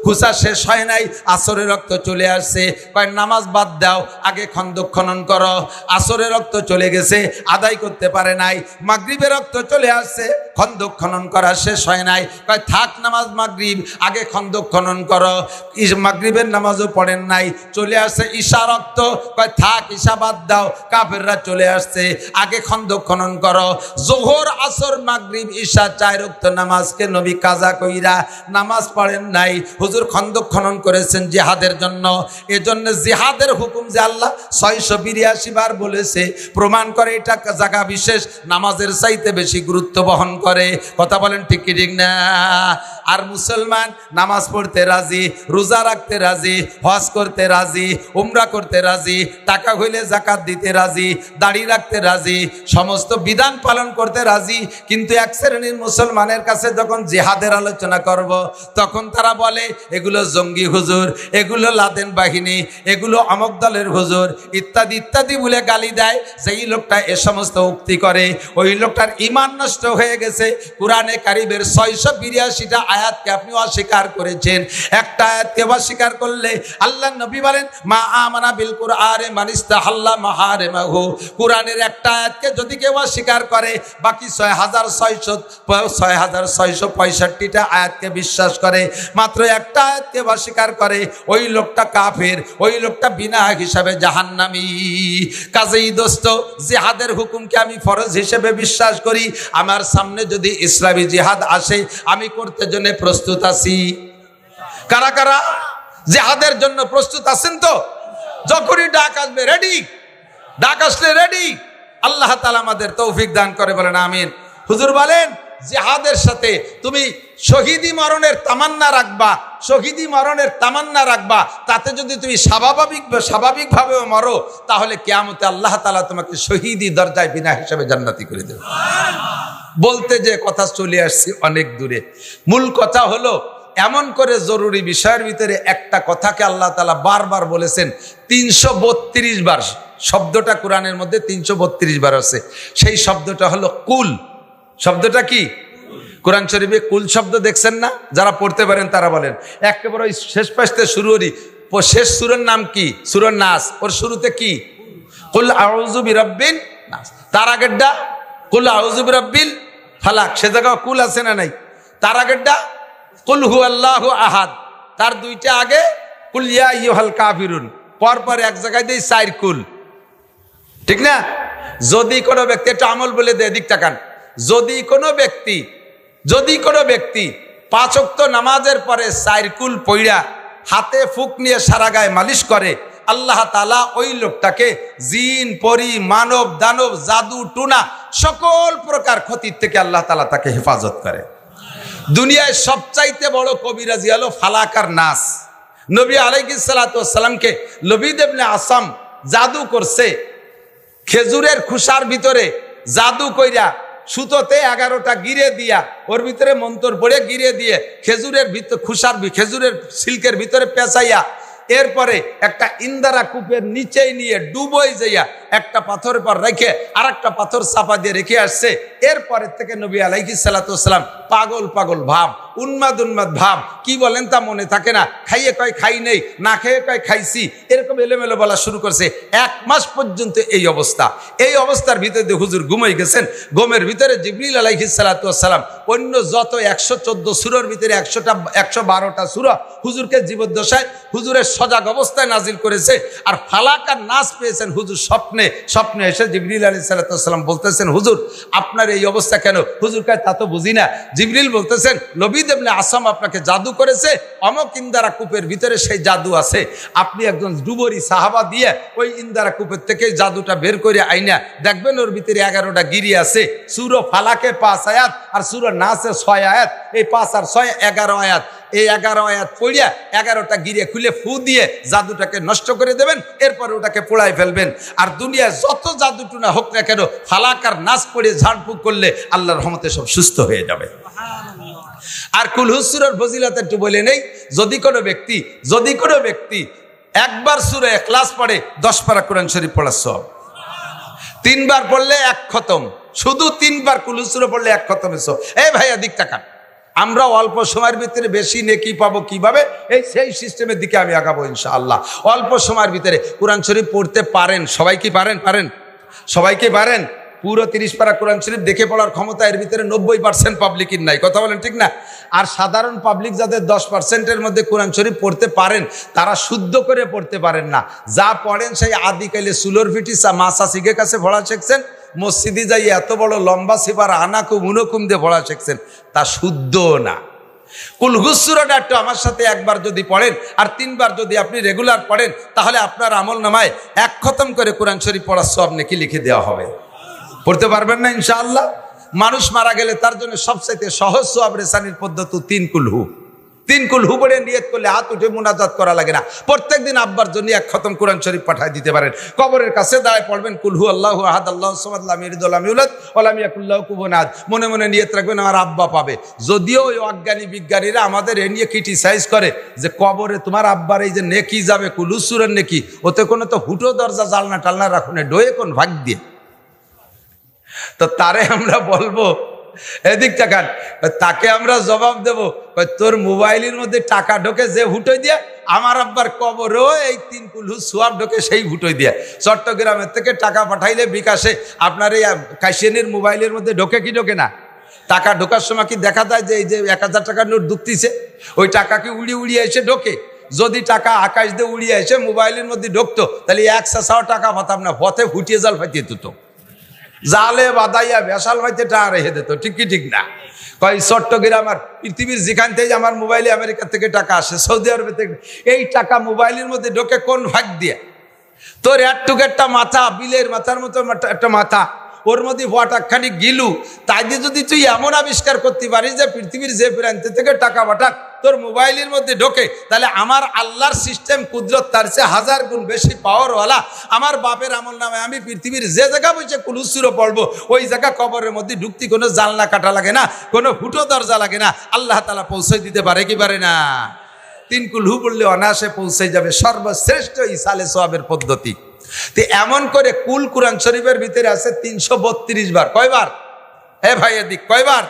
খুঁচা শেষ হয় নাই, আসরের রক্ত চলে আসছে, কয় নামাজ বাদ দাও, আগে খন্দক খনন করো। আসরের রক্ত চলে গেছে, আদায় করতে পারে নাই, মাগরিবের রক্ত চলে আসছে, খন্দক খনন করা শেষ হয় নাই, কয় থাক নামাজ মাগরিব, আগে খন্দক খনন করো। মাগরিবের নামাজও পড়েন নাই, চলে আসছে ঈশা রক্ত, কয় থাক ঈশা বাদ দাও, কাফেররা চলে আসছে, আগে খন্দক খনন করো। জোহর আসর মাগরিব ঈশা 4 ওয়াক্ত নামাজকে নবী কাজা কইরা নামাজ পড়েন নাই, হুজুর খন্দক খনন করেছেন জিহাদের জন্য। এজন্য জিহাদের হুকুম যে আল্লাহ 682 বার বলেছে, প্রমাণ করে এটা জায়গা বিশেষ নামাজের চাইতে বেশি গুরুত্ব বহন করে। কথা বলেন ঠিক কি ঠিক না? আর মুসলমান নামাজ পড়তে রাজি, রোজা রাখতে রাজি, হজ করতে রাজি, উমরা করতে রাজি, টাকা হইলে জাকাত দিতে রাজি, দাড়ি রাখতে রাজি, সমস্ত বিধান পালন করতে রাজি। কিন্তু এক শ্রেণীর মুসলমানের কাছে যখন জিহাদের আলোচনা করব, তখন তারা বলে এগুলো জঙ্গি হুজুর, এগুলো লাদেন বাহিনী, এগুলো অমক দলের হুজুর, ইত্যাদি ইত্যাদি বলে গালি দেয়। সেই লোকটা এ সমস্ত উক্তি করে, ওই লোকটার ঈমান নষ্ট হয়ে গেছে। কুরআনে কারীমের 682টা আয়াতকে আপনি অস্বীকার করেছেন। একটা আয়াতকে অস্বীকার করলে আল্লাহ নবী বলেন মা আমানা বিল কুরআনে মান ইস্তাহাল্লা মাহারিমাহু। কুরআনের একটা আয়াতকে যদি কেউ অস্বীকার করে, বাকি 6665টা আয়াতকে বিশ্বাস করে, মাত্র একটা আয়াতকে অস্বীকার করে, ওই লোকটা কাফের, ওই লোকটা বিনা হিসাবে জাহান্নামী। কাজেই দোস্ত, জিহাদের হুকুমকে আমি ফরজ হিসেবে বিশ্বাস করি। আমার সামনে যদি ইসলামী জিহাদ আসে, আমি করতে জন্য প্রস্তুত আছি। কারা কারা জিহাদের জন্য প্রস্তুত আছেন? তো যখনই ডাক আসবে রেডি, ডাক আসলে রেডি। আল্লাহ তাআলা আমাদের তৌফিক দান করে, বলেন আমিন। হুজুর বলেন জিহাদের সাথে তুমি শহীদি মরণের তামান্না রাখবা, শহীদি মরণের তামান্না রাখবা। তাতে যদি তুমি স্বাভাবিকভাবেও মরো, তাহলে কিয়ামতে আল্লাহ তাআলা তোমাকে শহীদি দরজায় বিনা হিসাবে জান্নাতি করে দেবে। বলতে যে কথা চলে আসছি অনেক দূরে, মূল কথা হলো এমন করে জরুরি বিষয়ের ভিতরে একটা কথাকে আল্লাহ তাআলা বারবার বলেছেন 332 বার। শব্দটা কোরআনের মধ্যে 332 বার আছে। সেই শব্দটা হলো কুল। শব্দটা কি? কোরআন শরীফে কুল শব্দ দেখছেন না? যারা পড়তে পারেন তারা বলেন। একেবারে ওই শেষ পাশে শুরুরই শেষ সূরার নাম কি? সূরা নাস। ওর শুরুতে কি? কুল আউযু বিরাব্বিন নাস। তার আগেরটা কুল আউযু বিরাব্বিল ফালাক। সে জায়গায় কুল আছে না নাই? তার আগেরটা কুল হুয়াল্লাহু আহাদ। তার দুইটা আগে কুল ইয়া আইয়ুহাল কাফিরুন। পরপর এক জায়গায় দেই 4 কুল, ঠিক না? যদি কোনো ব্যক্তি, একটা আমল বলে দেয়, দিক তাকান, যদি কোনো ব্যক্তি 5 ওয়াক্ত নামাজের পরে 4 কুল পইড়া হাতে ফুক নিয়ে সারা গায়ে মালিশ করে, আল্লাহ তাআলা ওই লোকটাকে জিন, পরি, মানব, দানব, জাদু, টুনা সকল প্রকার ক্ষতির থেকে আল্লাহ তাআলা তাকে হেফাজত করে। দুনিয়ায় সবচাইতে বড় কবিরাজি হলো ফালাক আর নাস। নবী আলাইহিস সালাতু ওয়াস সালামকে লবিদ ইবনে আসাম জাদু করছে, খেজুরের খোসার ভিতরে জাদু কইরা সুতোতে 11টা গিরে দিয়া, ওর ভিতরে মন্ত্র পড়ে গিরে দিয়ে খেজুরের ভিতর খেজুরের সিল্কের ভিতরে পেঁচাইয়া, এরপরে একটা ইন্দারা কূপের নিচেই নিয়ে ডুবোই যাইয়া একটা পাথরের পর রেখে আর একটা পাথর চাপা দিয়ে রেখে আসছে। এরপরের থেকে নবী আলাইহিস সালাতু ওয়াসসালাম পাগল পাগল ভাব, উন্মাদ উন্মাদ ভাব, কি বলেন তা মনে থাকে না, খাইয়ে কয় খাই নেই, না খেয়ে কয় খাইছি, এরকম এলোমেলো বলা শুরু করছে। 1 মাস পর্যন্ত এই অবস্থা। এই অবস্থার ভিতরে হুজুর ঘুমাই গেছেন। ঘুমের ভিতরে জিবরিল আলাইহিস সালাতু ওয়াসসালাম অন্য যত 114 সূরার ভিতরে 112টা সূরা হুজুরকে জীবদ্দশায় হুজুরের সজাগ অবস্থায় নাজিল করেছে। আর ফালাক আর নাস পেয়েছেন হুজুর স্বপ্নে এসে জিবরিল আলাইহিস সালাতু ওয়াসসালাম বলতেছেন, হুজুর আপনার এই অবস্থা কেন? হুজুর কয় তা তো বুঝি না। জিবরিল বলতেছেন, লবিদ ইবনে আসম আপনাকে জাদু করেছে, অমক ইন্দারা কূপের ভিতরে সেই জাদু আছে, আপনি একজন ডুবরি সাহাবা দিয়ে ওই ইন্দারা কূপের থেকে জাদুটা বের করে আইনা দেখবেন ওর ভিতরে 11টা গিরি আছে। সূরা ফালাকে 5 আয়াত আর সূরা নাসে 6 আয়াত, এই 5 আর 6 11 আয়াত। এই 11 আয়াত পড়িয়া 11টা গিরে খুলে ফু দিয়ে জাদুটাকে নষ্ট করে দেবেন, এরপরে ওটাকে পোড়ায় ফেলবেন। আর দুনিয়ায় যত জাদুটুনা হোক না কেন, ফালাক আর নাস পড়ে ঝাড়ফুঁক করলে আল্লাহর রহমতে সব সুস্থ হয়ে যাবে। আর কুলহু সূরার ফজিলত একটু বলে নেই, যদি কোনো ব্যক্তি একবার সূরা ইখলাস পড়ে 10 পারা কোরআন শরীফ পড়ার সওয়াব, 3 বার পড়লে 1 খতম, শুধু 3 বার কুলহু সূরা পড়লে 1 খতমের সওয়াব। এই ভাইয়া দিক তাকান, আমরা অল্প সময়ের ভিতরে বেশি নেকি পাবো কিভাবে, সেই সিস্টেমের দিকে আমি আগাবো ইনশাআল্লাহ। অল্প সময়ের ভিতরে কোরআন শরীফ পড়তে পারেন সবাই? কি পারেন? সবাই কি পারেন? পুরো 30 পারা কোরআন শরীফ দেখে পড়ার ক্ষমতা এর ভিতরে 90% পাবলিকের নাই, কথা বলেন ঠিক না? আর সাধারণ পাবলিক যাদের 10%-এর মধ্যে কোরআন শরীফ পড়তে পারেন, তারা শুদ্ধ করে পড়তে পারেন না। যা পড়েন সেই আদিকালে সুলোর ফিটি মাসা শিখে কাছে পড়া শিখছেন, মসজিদে যাই এত বড় লম্বা সিপার আনাকুম উনকুম দিয়ে পড়া শিখছেন, তা শুদ্ধ না। কুলহু সূরাটা একটু আমার সাথে একবার যদি পড়েন আর 3 বার যদি আপনি রেগুলার পড়েন, তাহলে আপনার আমল নামায় 1 খতম করে কোরআন শরীফ পড়ার সওয়াব নাকি লিখে দেওয়া হবে। পড়তে পারবেন না ইনশাআল্লাহ? মানুষ মারা গেলে তার জন্য সবচেয়ে সহজ সওয়াব রেসানির পদ্ধতি 3 কুলহু। 3 কুলহু পড়ে নিয়ত করলে হাত উঠে মুনাজাত করা লাগে না। প্রত্যেকদিন আব্বার জন্য 1 খতম কোরআন শরীফ পাঠায় দিতে পারেন। কবরের কাছে দাঁড়ায় পড়বেন কুলহু আল্লাহু আহাদ আল্লাহুস সামাদ লাম ইয়ালিদ ওয়া লাম ইউলাদ ওয়া লাম ইয়াকুল লাহু কুফুওয়ান আহাদ। মনে মনে নিয়ত রাখবেন আমার আব্বা পাবে। যদিও ওই অজ্ঞানী বিজ্ঞানীরা আমাদের এ নিয়ে ক্রিটিসাইজ করে যে কবরে তোমার আব্বার এই যে নেকি যাবে কুলহু সূরার নেকি, ওতে কোনো তো হুটো দরজা জালনা টালনা রাখুন, ডোয়ে কোন ভাগ দিয়ে। তো তারে আমরা বলবো, এদিক টাকান, তাকে আমরা জবাব দেব, তোর মোবাইলের মধ্যে টাকা ঢোকে যে হুটোই দিয়ে, আমার আব্বার কবরও এই 3 কুলহু সওয়াব ঢোকে সেই হুটোই দিয়ে। চট্টগ্রামের থেকে টাকা পাঠাইলে বিকাশে আপনার এই কাশিয়ানির মোবাইলের মধ্যে ঢোকে কি ঢোকে না? টাকা ঢোকার সময় কি দেখা যায় যে এই যে 1000 টাকার নোট ঢুকতিছে, ওই টাকা কি উড়িয়ে এসে ঢোকে? যদি টাকা আকাশ দিয়ে উড়িয়ে এসে মোবাইলের মধ্যে ঢুকতো, তাহলে 100 টাকা পাতাম না, পথে ফুটিয়ে জাল ফাটিয়ে দিত, জালে বাদাইয়া বেসাল ভাইতে টাকা রেখে দিত। ঠিক কি ঠিক না? কয় চট্টগ্রাম আর পৃথিবীর যেখান থেকে আমার মোবাইলে আমেরিকা থেকে টাকা আসে, সৌদি আরবে থেকে, এই টাকা মোবাইলের মধ্যে ঢোকে কোন ভাগ দিয়ে? তোর একটা মাথা, বিলের মাথার মতো একটা মাথা, ওর মধ্যে ফটাকখানি গিলু, তাই দিয়ে যদি তুই এমন আবিষ্কার করতে পারিস যে পৃথিবীর যে প্রান্ত থেকে টাকা পাঠাক তোর মোবাইলের মধ্যে ঢোকে, তাহলে আমার আল্লাহর সিস্টেম কুদরত তার চেয়ে 1000 গুণ বেশি পাওয়ারওয়ালা। আমার বাপের আমল নামে আমি পৃথিবীর যে জায়গা বসে কুলহু সূরা পড়বো, ওই জায়গা কবরের মধ্যে ঢুকতে কোনো জানলা কাটা লাগে না, কোনো ফুটো দরজা লাগে না। আল্লাহ তাআলা পৌঁছে দিতে পারে কি পারে না? 3 কুলহু পড়লে অনায়াসে পৌঁছে যাবে, সর্বশ্রেষ্ঠ ইসালে সওয়াবের পদ্ধতি। তো এমন করে কুল কোরআন শরীফের ভিতরে আছে 332 বার। কয়বার? ভাই এদিক, কয়বার?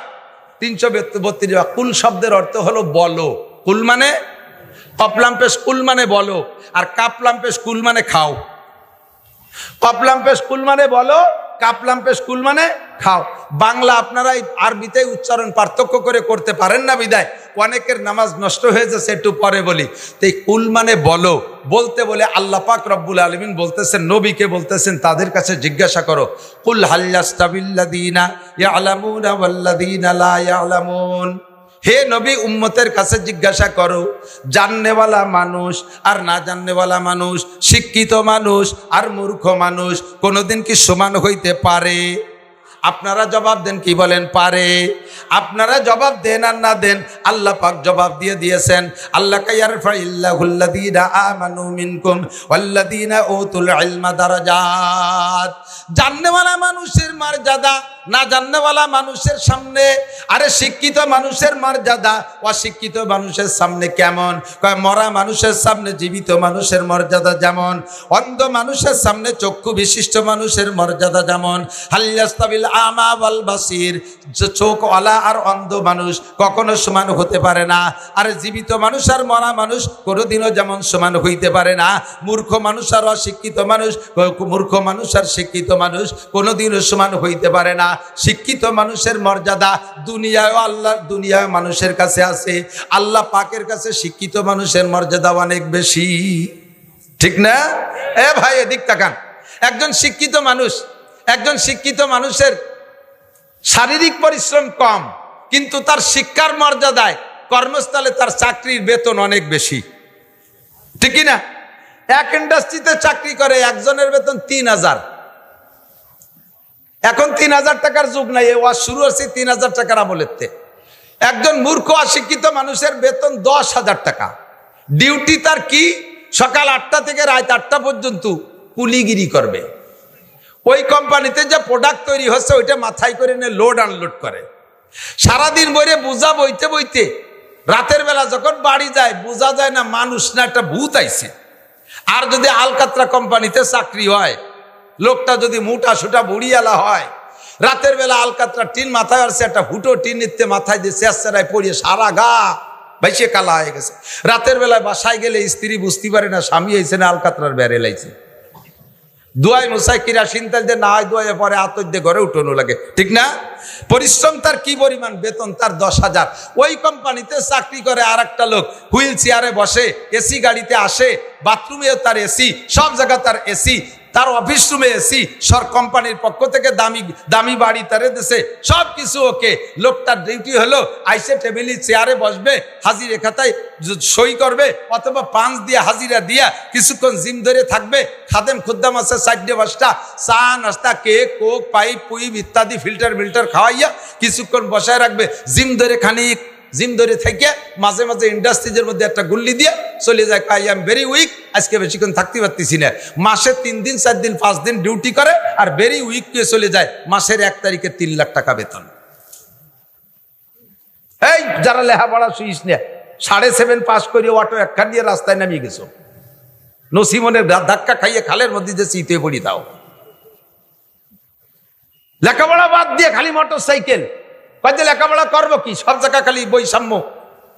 332 বার। কুল শব্দের অর্থ হলো বলো। কুল মানে কপলাম পেশ, কুল মানে বলো, আর কাপলাম পেশ কুল মানে খাও। কপলাম পেশ কুল মানে বলো, কাপলাম পেশ কুল মানে খাও। বাংলা আপনারা আরবিতে উচ্চারণ পার্থক্য করে করতে পারেন না বিদায় অনেকের নামাজ নষ্ট হয়ে যাচ্ছে। একটু পরে বলি। তো এই কুল মানে বলো, বলতে বলে আল্লাহ পাক রব্বুল আলামিন বলতেছেন, নবীকে বলতেছেন তাদের কাছে জিজ্ঞাসা করো, কুল হাল ইয়াস্তাবিল্লাযীনা ইয়ালামুনা ওয়াল্লাযীনা লা ইয়ালামুন। হে নবী, উম্মতের কাছে জিজ্ঞাসা করো, জাননেওয়ালা মানুষ আর না জাননেওয়ালা মানুষ, শিক্ষিত মানুষ আর মূর্খ মানুষ কোনোদিন কি সমান হইতে পারে? আপনারা জবাব দেন, কি বলেন? পারে। আপনারা জবাব দেন আর না দেন, আল্লাহ পাক জবাব দিয়ে দিয়েছেন। আল্লাহ ইয়ারফাইল্লাহুল্লাযীনা আমানু মিনকুম ওয়াল্লাযীনা উতুল ইলমা দারাজাত। জাননেওয়ালা মানুষের মর্যাদা না জাননেওয়ালা মানুষের সামনে। আরে শিক্ষিত মানুষের মর্যাদা অশিক্ষিত মানুষের সামনে কেমন? কয় মরা মানুষের সামনে জীবিত মানুষের মর্যাদা যেমন, অন্ধ মানুষের সামনে চক্ষু বিশিষ্ট মানুষের মর্যাদা যেমন। হাল ইয়াস্তাবিল আমা ওয়াল বাসির, চোখওয়ালা আর অন্ধ মানুষ কখনো সমান হতে পারে না। আর জীবিত মানুষ আর মরা মানুষ কোনোদিনও যেমন সমান হইতে পারে না। মূর্খ মানুষ আর অশিক্ষিত মানুষ, মূর্খ মানুষ আর শিক্ষিত মানুষ কোনোদিনও সমান হইতে পারে না। শিক্ষিত মানুষের মর্যাদা দুনিয়ায় আল্লাহ, দুনিয়ায় মানুষের কাছে আছে, আল্লাহ পাকের কাছে শিক্ষিত মানুষের মর্যাদা অনেক বেশি। ঠিক না? এ ভাই এদিক তাকান। একজন শিক্ষিত মানুষের শারীরিক পরিশ্রম কম, কিন্তু তার শিক্ষার মর্যাদায় কর্মস্থলে তার চাকরির বেতন অনেক বেশি। ঠিক না? এক ইন্ডাস্ট্রিতে চাকরি করে একজনের বেতন ৩,০০০। এখন ৩,০০০ টাকার যুগ নাই, এ ওয়াজ শুরু হচ্ছে ৩,০০০ টাকার আমলেতে। একজন মূর্খ অশিক্ষিত মানুষের বেতন ১০,০০০ টাকা। ডিউটি তার কি? সকাল ৮টা থেকে রাত ৮টা পর্যন্ত কুলিগিরি করবে। ওই কোম্পানিতে যে প্রোডাক্ট তৈরি হচ্ছে ওইটা মাথায় করে নিয়ে লোড আনলোড করে। সারাদিন বইরে বোঝা বইতে বইতে রাতের বেলা যখন বাড়ি যায় বোঝা যায় না মানুষ না একটা ভূত আইছে। আর যদি আলকাতরা কোম্পানিতে চাকরি হয়, লোকটা যদি মোটা সুটা বুড়িয়ালা হয়, রাতের বেলা আলকাতরা টিন মাথায় আসছে, একটা ফুটো টিন নিতে মাথায় দিয়ে চেষ্টায় পড়িয়ে সারা গা ভাইসে কালা হয়ে গেছে। রাতের বেলায় বাসায় গেলে স্ত্রী বুঝতে পারে না স্বামী হয়েছে না আলকাতরার বেড়ে লাইছে। দুয়াই মুসাই কিরাসিন তেল যে না হয় দুয়াই পরে আতর দিয়ে ঘরে উঠানো লাগে। ঠিক না? পরিশ্রম তার কি পরিমাণ, বেতন তার ১০,০০০। ওই কোম্পানিতে চাকরি করে আর একটা লোক হুইল চেয়ারে বসে, এসি গাড়িতে আসে, বাথরুমেও তার এসি, সব জায়গা তার এসি, তার অফিস রুমে এসি, সর কোম্পানির পক্ষ থেকে দামি দামি বাড়ি তারে দেশে সব কিছু ওকে। লোকটার ডিউটি হলো আইসে টেবিলি চেয়ারে বসবে, হাজিরে খাতায় সই করবে, অথবা পাঁচ দিয়ে হাজিরা দিয়া কিছুক্ষণ জিম ধরে থাকবে। খাদেম খুদ্দাম আছে ৪-৫টা, চা নাস্তা কেক কোক পাইপ পুইপ ইত্যাদি ফিল্টার মিল্টার খাওয়াইয়া কিছুক্ষণ বসায় রাখবে। জিম ধরে থেকে মাঝে মাঝে ইন্ডাস্ট্রিজের মধ্যে একটা গুল্লি দিয়ে চলে যায়। আই এম ভেরি উইক, আজকে বেশিক্ষণ থাকতে পারতেছি না। মাসে ৩ দিন ৪ দিন ৫ দিন ডিউটি করে আর ভেরি উইক পেয়ে চলে যায়। মাসের ১ তারিখে ৩ লাখ টাকা বেতন। এই যারা লেখাপড়া শুইস না, 7.5 পাস করে অটো একখান দিয়ে রাস্তায় নামিয়ে গেছো, নসিমনের ধাক্কা খাইয়ে খালের মধ্যে যে চিতে পড়ি দাও। লেখাপড়া বাদ দিয়ে খালি মোটর সাইকেল, কাজে লেখাপড়া করবো কি? সব জায়গা খালি বৈষম্য,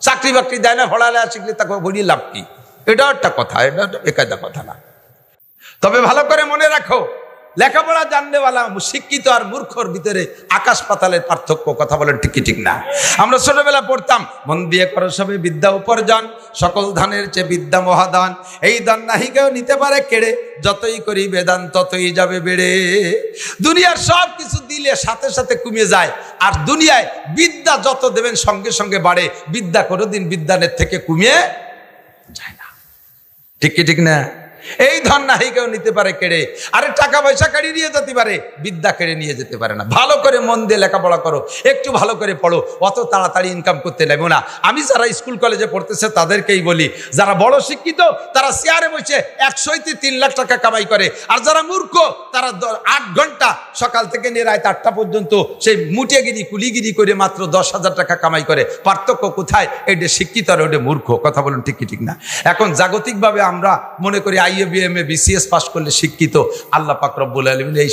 চাকরি বাকরি দেয় না, পড়ালে শিখলে তাকে বলি লাভ কি? এটাও একটা কথা, এটা বেকায়দা কথা না। তবে ভালো করে মনে রাখো, লেখাপড়া জাননেওয়ালা শিক্ষিত আর মূর্খর ভিতরে আকাশ পাতালের পার্থক্য। কথা বলেন ঠিক কি ঠিক না? আমরা ছোটবেলা পড়তাম, মন দিয়ে করো সবে বিদ্যা উপার্জন, সকল ধানের চেয়ে বিদ্যা মহাদান, এই দান নাহি কেউ নিতে পারে কেড়ে, যতই করি বেদান ততই যাবে বেড়ে। দুনিয়ার সব কিছু দিলে সাথে সাথে কমে যায়, আর দুনিয়ায় বিদ্যা যত দেবেন সঙ্গে সঙ্গে বাড়ে। বিদ্যা কোনোদিন বিদ্যানের থেকে কমিয়ে যায় না। ঠিক কি ঠিক না? এই ধন নাহি কেউ নিতে পারে কেড়ে। আরে টাকা পয়সা কেড়ে নিয়ে যেতে পারে, বিদ্যা কেড়ে নিয়ে যেতে পারে না। ভালো করে মন দিয়ে লেখাপড়া করো, একটু ভালো করে পড়ো, অত তাড়াতাড়ি ইনকাম করতে নেবো না। আমি যারা স্কুল কলেজে পড়তেছে তাদেরকেই বলি, যারা বড় শিক্ষিত তারা চেয়ারে বসে 103 লাখ টাকা কামাই করে, আর যারা মূর্খ তারা 8 ঘন্টা সকাল থেকে নিয়ে রাত 8টা পর্যন্ত সেই মুটেগিরি কুলিগিরি করে মাত্র 10,000 টাকা কামাই করে। পার্থক্য কোথায়? এটা শিক্ষিত আর ওটা মূর্খ। কথা বলুন ঠিক কি ঠিক না? এখন জাগতিকভাবে আমরা মনে করি IABM BCS পাস করলে শিক্ষিত। আল্লাহ পাক রব্বুল আলামিন এই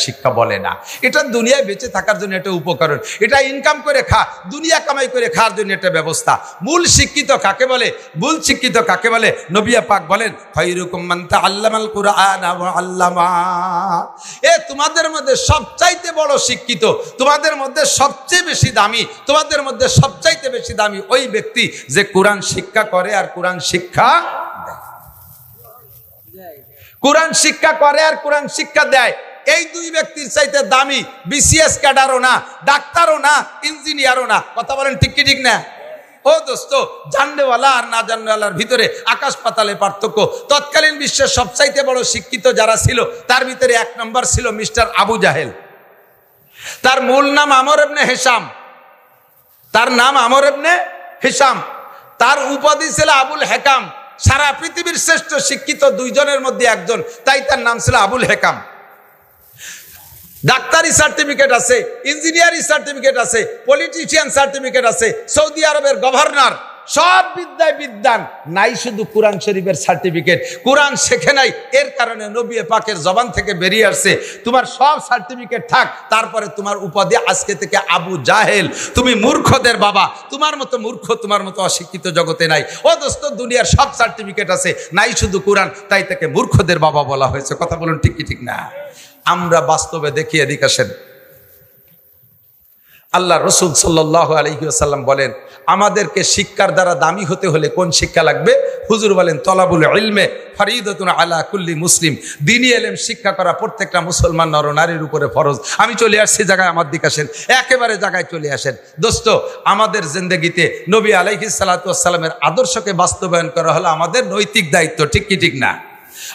শিক্ষা বলে না। এটা দুনিয়ায় বেঁচে থাকার জন্য একটা উপকরণ, এটা ইনকাম করে খা, দুনিয়া কামাই করে খাওয়ার জন্য একটা ব্যবস্থা। মূল শিক্ষিত কাকে বলে? মূল শিক্ষিত কাকে বলে? নবী পাক বলেন, খায়রুকুম মান তাআল্লামাল কুরআন ওয়া আল্লামা। তোমাদের মধ্যে সবচাইতে বড় শিক্ষিত, তোমাদের মধ্যে সবচেয়ে বেশি দামি, তোমাদের মধ্যে সবচাইতে বেশি দামি ওই ব্যক্তি যে কোরআন শিক্ষা করে আর কোরআন শিক্ষা করে আর কোরআন শিক্ষা দেয়। এই দুই ব্যক্তির চাইতে দামি BCS ক্যাডারও না, ডাক্তারও না, ইঞ্জিনিয়ারও না। কথা বলেন ঠিক কি ঠিক না? ও দোস্ত, জাননেওয়ালা আর না জাননেওয়ালার ভিতরে আকাশ পাতালে পার্থক্য। তৎকালীন বিশ্বের সবচাইতে বড় শিক্ষিত যারা ছিল তার ভিতরে 1 নম্বর ছিল মিস্টার আবু জাহেল। তার মূল নাম আমর ইবনে হিশাম, তার নাম আমর ইবনে হিশাম। তার উপাধি ছিল আবুল হেকাম। সারা পৃথিবীর শ্রেষ্ঠ শিক্ষিত দুইজনের মধ্যে একজন, তাই তার নাম ছিল আবুল হেকাম। ডাক্তারি সার্টিফিকেট আছে, ইঞ্জিনিয়ারিং সার্টিফিকেট আছে, পলিটিশিয়ান সার্টিফিকেট আছে, সৌদি আরবের গভর্নর, সব বিদ্যায় বিদ্যান, নাই শুধু কোরআন শরীফের সার্টিফিকেট। কোরআন শেখে নাই, এর কারণে নবী পাকের জবান থেকে বেরিয়ে আসছে, তোমার সব সার্টিফিকেট থাক, তারপরে তোমার উপাধি আজকে থেকে আবু জাহেল, তুমি মূর্খদের বাবা। তোমার মতো মূর্খ, তোমার মতো অশিক্ষিত জগতে নাই। ও দোস্ত, দুনিয়ার সব সার্টিফিকেট আছে, নাই শুধু কোরআন, তাই তাকে মূর্খদের বাবা বলা হয়েছে। কথা বলুন ঠিক কি ঠিক না? আমরা বাস্তবে দেখি, এদিকে আসেন। আল্লাহ রসুল সাল্লাল্লাহু আলাইহি ওয়াসাল্লাম বলেন, আমাদেরকে শিক্ষার দ্বারা দামি হতে হলে কোন শিক্ষা লাগবে? হুজুর বলেন, তলাবুল ইলমে ফরিদাতুন আলা কুল্লি মুসলিম। দ্বীনি ইলম শিক্ষা করা প্রত্যেকটা মুসলমান নর নারীর উপরে ফরজ। আমি চলে আসছি জায়গায়, আমার দিকে আসেন, একেবারে জায়গায় চলে আসেন। দোস্ত, আমাদের জিন্দেগিতে নবী আলাইহিস সালাতু ওয়াস সালামের আদর্শকে বাস্তবায়ন করা হলো আমাদের নৈতিক দায়িত্ব। ঠিক কি ঠিক না?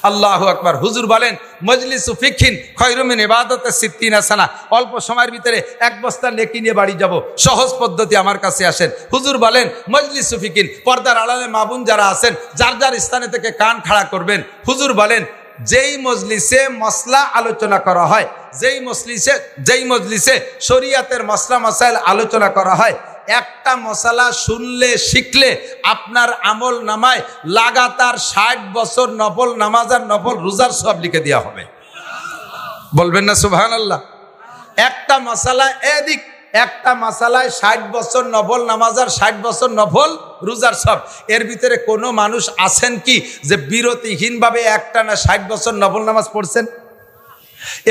আল্লাহু আকবার। হুজুর বলেন, মজলিসু ফিকহিন খায়রুম মিন ইবাদাতি সিত্তিনা সানা। অল্প সময়ের ভিতরে এক বস্তা নেকি নিয়ে বাড়ি যাব, সহজ পদ্ধতি, আমার কাছে আসেন। হুজুর বলেন, মজলিসু ফিকহিন, পর্দার আড়ালে মা বোন যারা আছেন, যার যার স্থানে থেকে কান খাড়া করবেন। হুজুর বলেন, যেই মজলিসে মসলা আলোচনা করা হয়, যেই মজলিসে শরিয়াতের মসলা মাসাইল আলোচনা করা হয়, একটা মশালা শুনলে শিখলে আপনার আমল নামায় লাগাতার 60 বছর নফল নামাজ আর নফল রোজার সব লিখে দেওয়া হবে। বলবেন না সুবহানাল্লাহ? একটা মশালা এদিক, একটা মশালায় 60 বছর নফল নামাজ আর 60 বছর নফল রোজার সব। এর ভিতরে কোনো মানুষ আছেন কি যে বিরতিহীনভাবে একটানা 60 বছর নফল নামাজ পড়ছেন?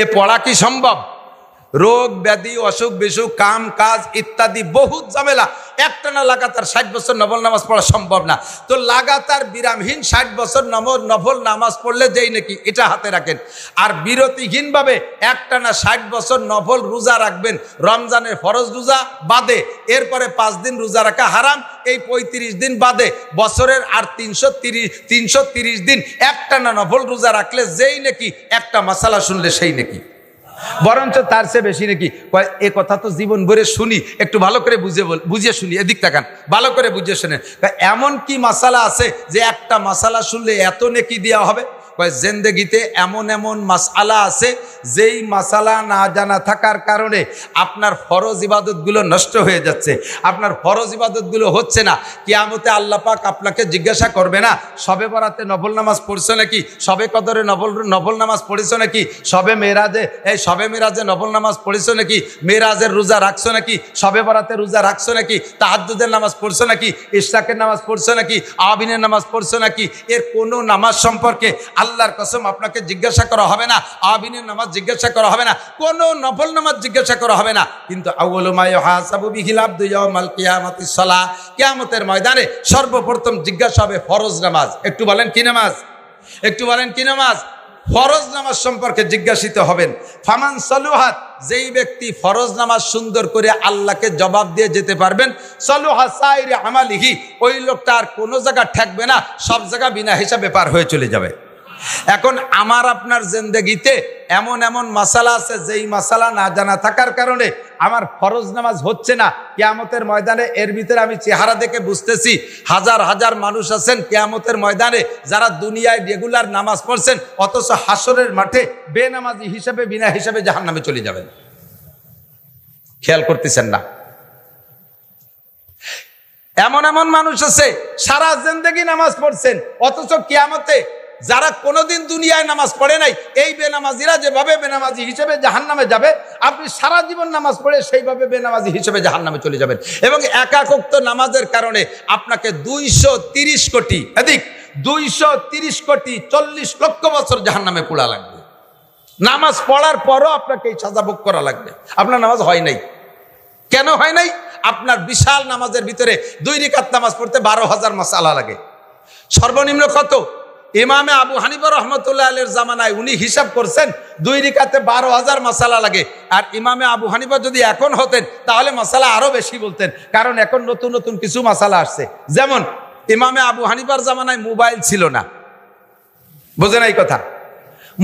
এ পড়া কি সম্ভব? রোগ ব্যাধি, অসুখ বিসুখ, কাম কাজ ইত্যাদি বহুত ঝামেলা, একটানা লাগাতার 60 বছর নফল নামাজ পড়া সম্ভব না। তো লাগাতার বিরামহীন 60 বছর নফল নামাজ পড়লে যেই নাকি, এটা হাতে রাখেন। আর বিরতিহীনভাবে একটানা 60 বছর নফল রোজা রাখবেন, রমজানের ফরজ রোজা বাদে, এরপরে 5 দিন রোজা রাখা হারাম, এই 35 দিন বাদে বছরের আর 330 দিন একটানা নফল রোজা রাখলে যেই নাকি, একটা মাসালা শুনলে সেই নাকি, বরঞ্চ তার চেয়ে বেশি নাকি। এ কথা তো জীবন ভরে শুনি, একটু ভালো করে বুঝিয়ে শুনি, এদিক তাকান, ভালো করে বুঝিয়ে শুনেন। এমন কি মাসালা আছে যে একটা মাসালা শুনলে এত নেকি দেওয়া হবে? জিন্দেগিতে এমন এমন মাসালা আছে যেই মাসালা না জানা থাকার কারণে আপনার ফরজ ইবাদতগুলো নষ্ট হয়ে যাচ্ছে, আপনার ফরজ ইবাদতগুলো হচ্ছে না। কিয়ামতে আল্লাহ পাক আপনাকে জিজ্ঞাসা করবে না, সবে বরাতে নফল নামাজ পড়ছো নাকি, সবে কদরে নফল নামাজ পড়েছো নাকি, সবে মেরাজে নফল নামাজ পড়েছো নাকি, মেরাজের রোজা রাখছো নাকি, সবে বরাতে রোজা রাখছো নাকি, তাহাজ্জুদের নামাজ পড়ছো নাকি, ইশরাকের নামাজ পড়ছো নাকি, আবিনের নামাজ পড়ছো নাকি। এর কোনো নামাজ সম্পর্কে আল্লাহর কসম আপনাকে জিজ্ঞাসা করা হবে না, আবিনের নামাজ জিজ্ঞাসা করা হবে না, কোনো নফল নামাজ জিজ্ঞাসা করা হবে না। কিন্তু আউয়ালু মা ইউহাসাবু বিহিল আবদু ইয়াউমাল কিয়ামাতিস সালাহ, কিয়ামতের ময়দানে সর্বপ্রথম জিজ্ঞাসা হবে ফরজ নামাজ। একটু বলেন কি নামাজ? একটু বলেন কি নামাজ? ফরজ নামাজ সম্পর্কে জিজ্ঞাসিত হবেন। ফামান সালুহাত, যেই ব্যক্তি ফরজ নামাজ সুন্দর করে আল্লাহকে জবাব দিয়ে যেতে পারবেন, সালুহা সাইরি আমালিহি, ওই লোকটা আর কোনো জায়গা ঠেকবে না, সব জায়গা বিনা হিসাবে পার হয়ে চলে যাবে। এখন আমার আপনার জিন্দেগিতে এমন এমন মাসালা আছে যেই মাসালা না জানা থাকার কারণে আমার ফরজ নামাজ হচ্ছে না। কিয়ামতের ময়দানে এর ভিতরে আমি চেহারা দেখে বুঝতেছি হাজার হাজার মানুষ আছেন কিয়ামতের ময়দানে যারা দুনিয়ায় রেগুলার নামাজ পড়ছেন, অথচ হাসরের মাঠে বেনামাজি হিসেবে বিনা হিসেবে জাহান্নামে চলে যাবেন। খেয়াল করতেছেন না? এমন এমন মানুষ আছে সারা জিন্দেগি নামাজ পড়ছেন, অথচ কিয়ামতে যারা কোনোদিন দুনিয়ায় নামাজ পড়ে নাই, এই বেনামাজিরা যেভাবে বেনামাজি হিসেবে জাহান্নামে যাবে, আপনি সারা জীবন নামাজ পড়ে সেইভাবে বেনামাজি হিসেবে জাহান্নামে চলে যাবেন। এবং একাকোক্ত নামাজের কারণে আপনাকে 230 কোটি, এদিক 230 কোটি 40 লক্ষ বছর জাহান্নামে পোড়া লাগবে। নামাজ পড়ার পরও আপনাকে এই সাজা ভোগ করা লাগবে। আপনার নামাজ হয় নাই। কেন হয় নাই? আপনার বিশাল নামাজের ভিতরে 2 রাকাত নামাজ পড়তে 12,000 মাসালা লাগে। সর্বনিম্ন কত? ইমামে আবু হানিফা রহমতুল্লাহ আলাইহির জামানায় উনি হিসাব করছেন 2 রাকাতে 12,000 মাসালা লাগে। আর ইমামে আবু হানিফা যদি এখন হতেন তাহলে মাসালা আরো বেশি বলতেন, কারণ এখন নতুন নতুন কিছু মাসালা আসছে। যেমন ইমামে আবু হানিফার জামানায় মোবাইল ছিল না, বোঝেন এই কথা?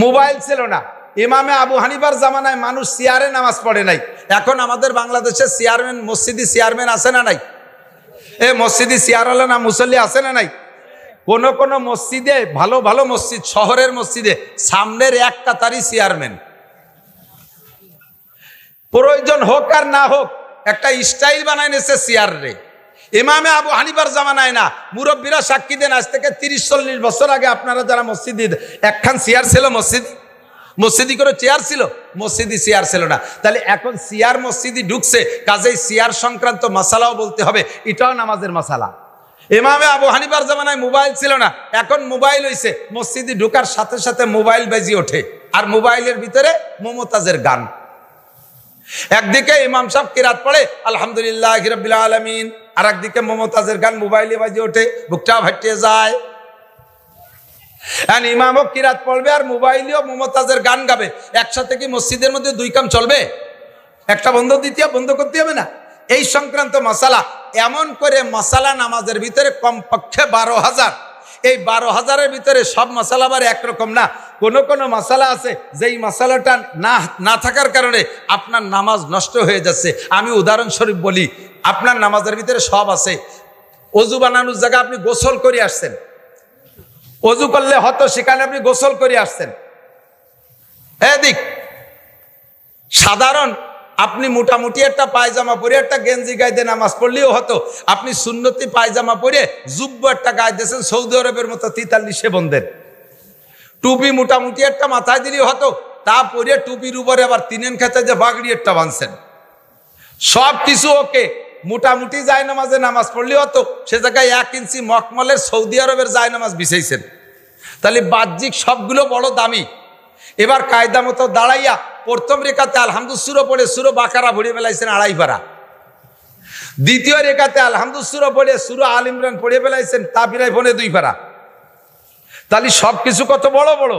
মোবাইল ছিল না। ইমামে আবু হানিফার জামানায় মানুষ চেয়ারে নামাজ পড়ে নাই। এখন আমাদের বাংলাদেশে চেয়ারম্যান, মসজিদি চেয়ারম্যান আছে না নাই? মসজিদি চেয়ারওয়ালা না মুসল্লি আছে না নাই? কোন কোন মসজিদে, ভালো ভালো মসজিদ, শহরের মসজিদে সামনের এক কাতারই চেয়ারম্যান। প্রয়োজন হোক আর না হোক একটা স্টাইল বানায় নিয়েছে চেয়ার রে। ইমামে আবু হানিফার জামানায় না, মুরব্বীরা সাক্ষী দেন, আজ থেকে 30-40 বছর আগে আপনারা যারা মসজিদে, একখান চেয়ার ছিল মসজিদি করে চেয়ার ছিল, মসজিদি চেয়ার ছিল না। তাহলে এখন চেয়ার মসজিদি ঢুকছে, কাজেই চেয়ার সংক্রান্ত মাসালাও বলতে হবে, এটাও নামাজের মাসালা। ইমামে আবু হানিফার জামানায় মোবাইল ছিল না, এখন মোবাইল হইছে, মসজিদে ঢুকার সাথে সাথে মোবাইল বাজি ওঠে, আর মোবাইলের ভিতরে মমতাজের গান। একদিকে ইমাম সাহেব কিরাত পড়ে আলহামদুলিল্লাহি রাব্বিল আলামিন, আর একদিকে মমতাজের গান মোবাইলে বাজি ওঠে, বুকটা ফাটিয়ে যায়। ইমামও কিরাত পড়বে আর মোবাইলেও মমতাজের গান গাবে, একসাথে কি মসজিদের মধ্যে দুই কাম চলবে? একটা বন্ধ করতে হবে না? এই সংক্রান্ত মশালা, এমন করে মশালা নামাজের ভিতরে কমপক্ষে 12,000। এই 12,000-এর ভিতরে সব মশালা আবার একরকম না। কোন কোন মশালা আছে যেই মশালাটা না থাকার কারণে আপনার নামাজ নষ্ট হয়ে যাচ্ছে। আমি উদাহরণস্বরূপ বলি, আপনার নামাজের ভিতরে সব আছে। অজু বানানোর জায়গায় আপনি গোসল করে আসছেন, অজু করলে হতো, সেখানে আপনি গোসল করে আসছেন। এদিক সাধারণ আপনি মোটামুটি একটা পায়জামা পরে একটা গেঞ্জি গায়ে দিয়ে নামাজ পড়লেও হতো, আপনি সুন্নতি পায়জামা পরে জুব্ব একটা গায়ে দিয়েছেন সৌদি আরবের মতো 43 বন্ধের। টুপি মোটামুটি একটা মাথায় দিলেও হতো, তা পরে টুপির উপরে আবার 3 খেতে যে বাগড়ি একটা বাঁধছেন। সব কিছু ওকে, মোটামুটি জায়নামাজে নামাজ পড়লে হতো, সে জায়গায় 1 ইঞ্চি মখমলের সৌদি আরবের জায়নামাজ বিছাইছেন। তাহলে বাহ্যিক সবগুলো বড় দামি। এবার কায়দা মতো দাঁড়াইয়া প্রথম রেখাতে আলহামদুল সূরা পড়ে সূরা বাকারা ভরে ফেলাইছেন 2.5 পারা। দ্বিতীয় রেখাতে আলহামদুল সূরা পড়ে সূরা আল ইমরান পড়ে ফেলাইছেন তা প্রায় 2.5 পারা। তাহলে সবকিছু কত বড় বড়।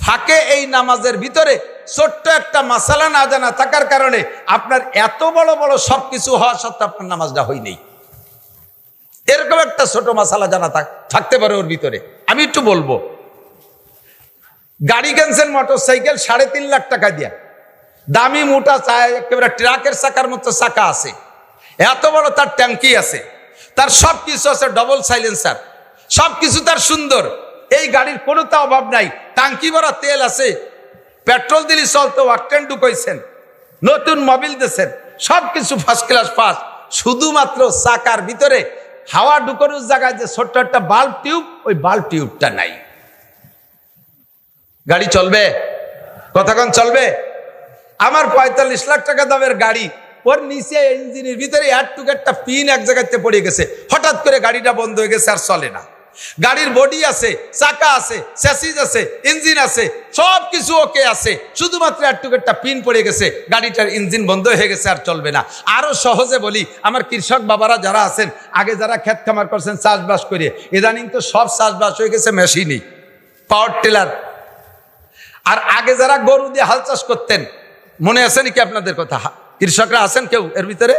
ফাঁকে এই নামাজের ভিতরে ছোট্ট একটা মাসালা না জানা থাকার কারণে আপনার এত বড় বড় সবকিছু হওয়া সত্ত্বেও আপনার নামাজটা হয় নাই। এরকম একটা ছোট মাসালা জানা থাকতে পারে ওর ভিতরে। আমি একটু বলবো, গাড়ি কিনছেন মোটরসাইকেল 3.5 লাখ টাকা দিয়া, দামি মোটা একেবারে ট্রাকের চাকার মতো চাকা আছে, এত বড় তার ট্যাঙ্কি আছে, তার সবকিছু আছে, ডবল সাইলেন্সার, সবকিছু তার সুন্দর। এই গাড়ির কোনো তা অভাব নাই, টাঙ্কি ভরা তেল আছে, পেট্রোল দিলি চলতো, ওয়াকটেন ঢুকাইছেন, নতুন মোবিল দিয়েছেন, সবকিছু ফার্স্ট ক্লাস ফার্স্ট। শুধুমাত্র চাকার ভিতরে হাওয়া ঢুকানোর জায়গায় যে ছোট্ট একটা বাল্ব টিউব, ওই বাল্ব টিউবটা নাই। গাড়ি চলবে? কতক্ষণ চলবে? আমার 45 লাখ টাকা দামের গাড়ি, ওর নিচে ইঞ্জিনের ভিতরে এয়ারটুক একটা পিন এক জায়গাতে পড়ে গেছে, হঠাৎ করে গাড়িটা বন্ধ হয়ে গেছে, আর চলে না। গাড়ির বডি আছে, চাকা আছে, চ্যাসিস আছে, ইঞ্জিন আছে, সব কিছু ওকে আছে, শুধুমাত্র এয়ারটুক একটা পিন পড়ে গেছে, গাড়িটার ইঞ্জিন বন্ধ হয়ে গেছে, আর চলবে না। আরো সহজে বলি, আমার কৃষক বাবারা যারা আছেন, আগে যারা ক্ষেত খামার করছেন চাষবাস করে, ইদানিং তো সব চাষবাস হয়ে গেছে মেশিনই, পাওয়ার টিলার। আর আগে যারা গরু দিয়ে হাল চাষ করতেন, মনে আছে নাকি আপনাদের কথা? কৃষকরা আছেন কেউ এর ভিতরে?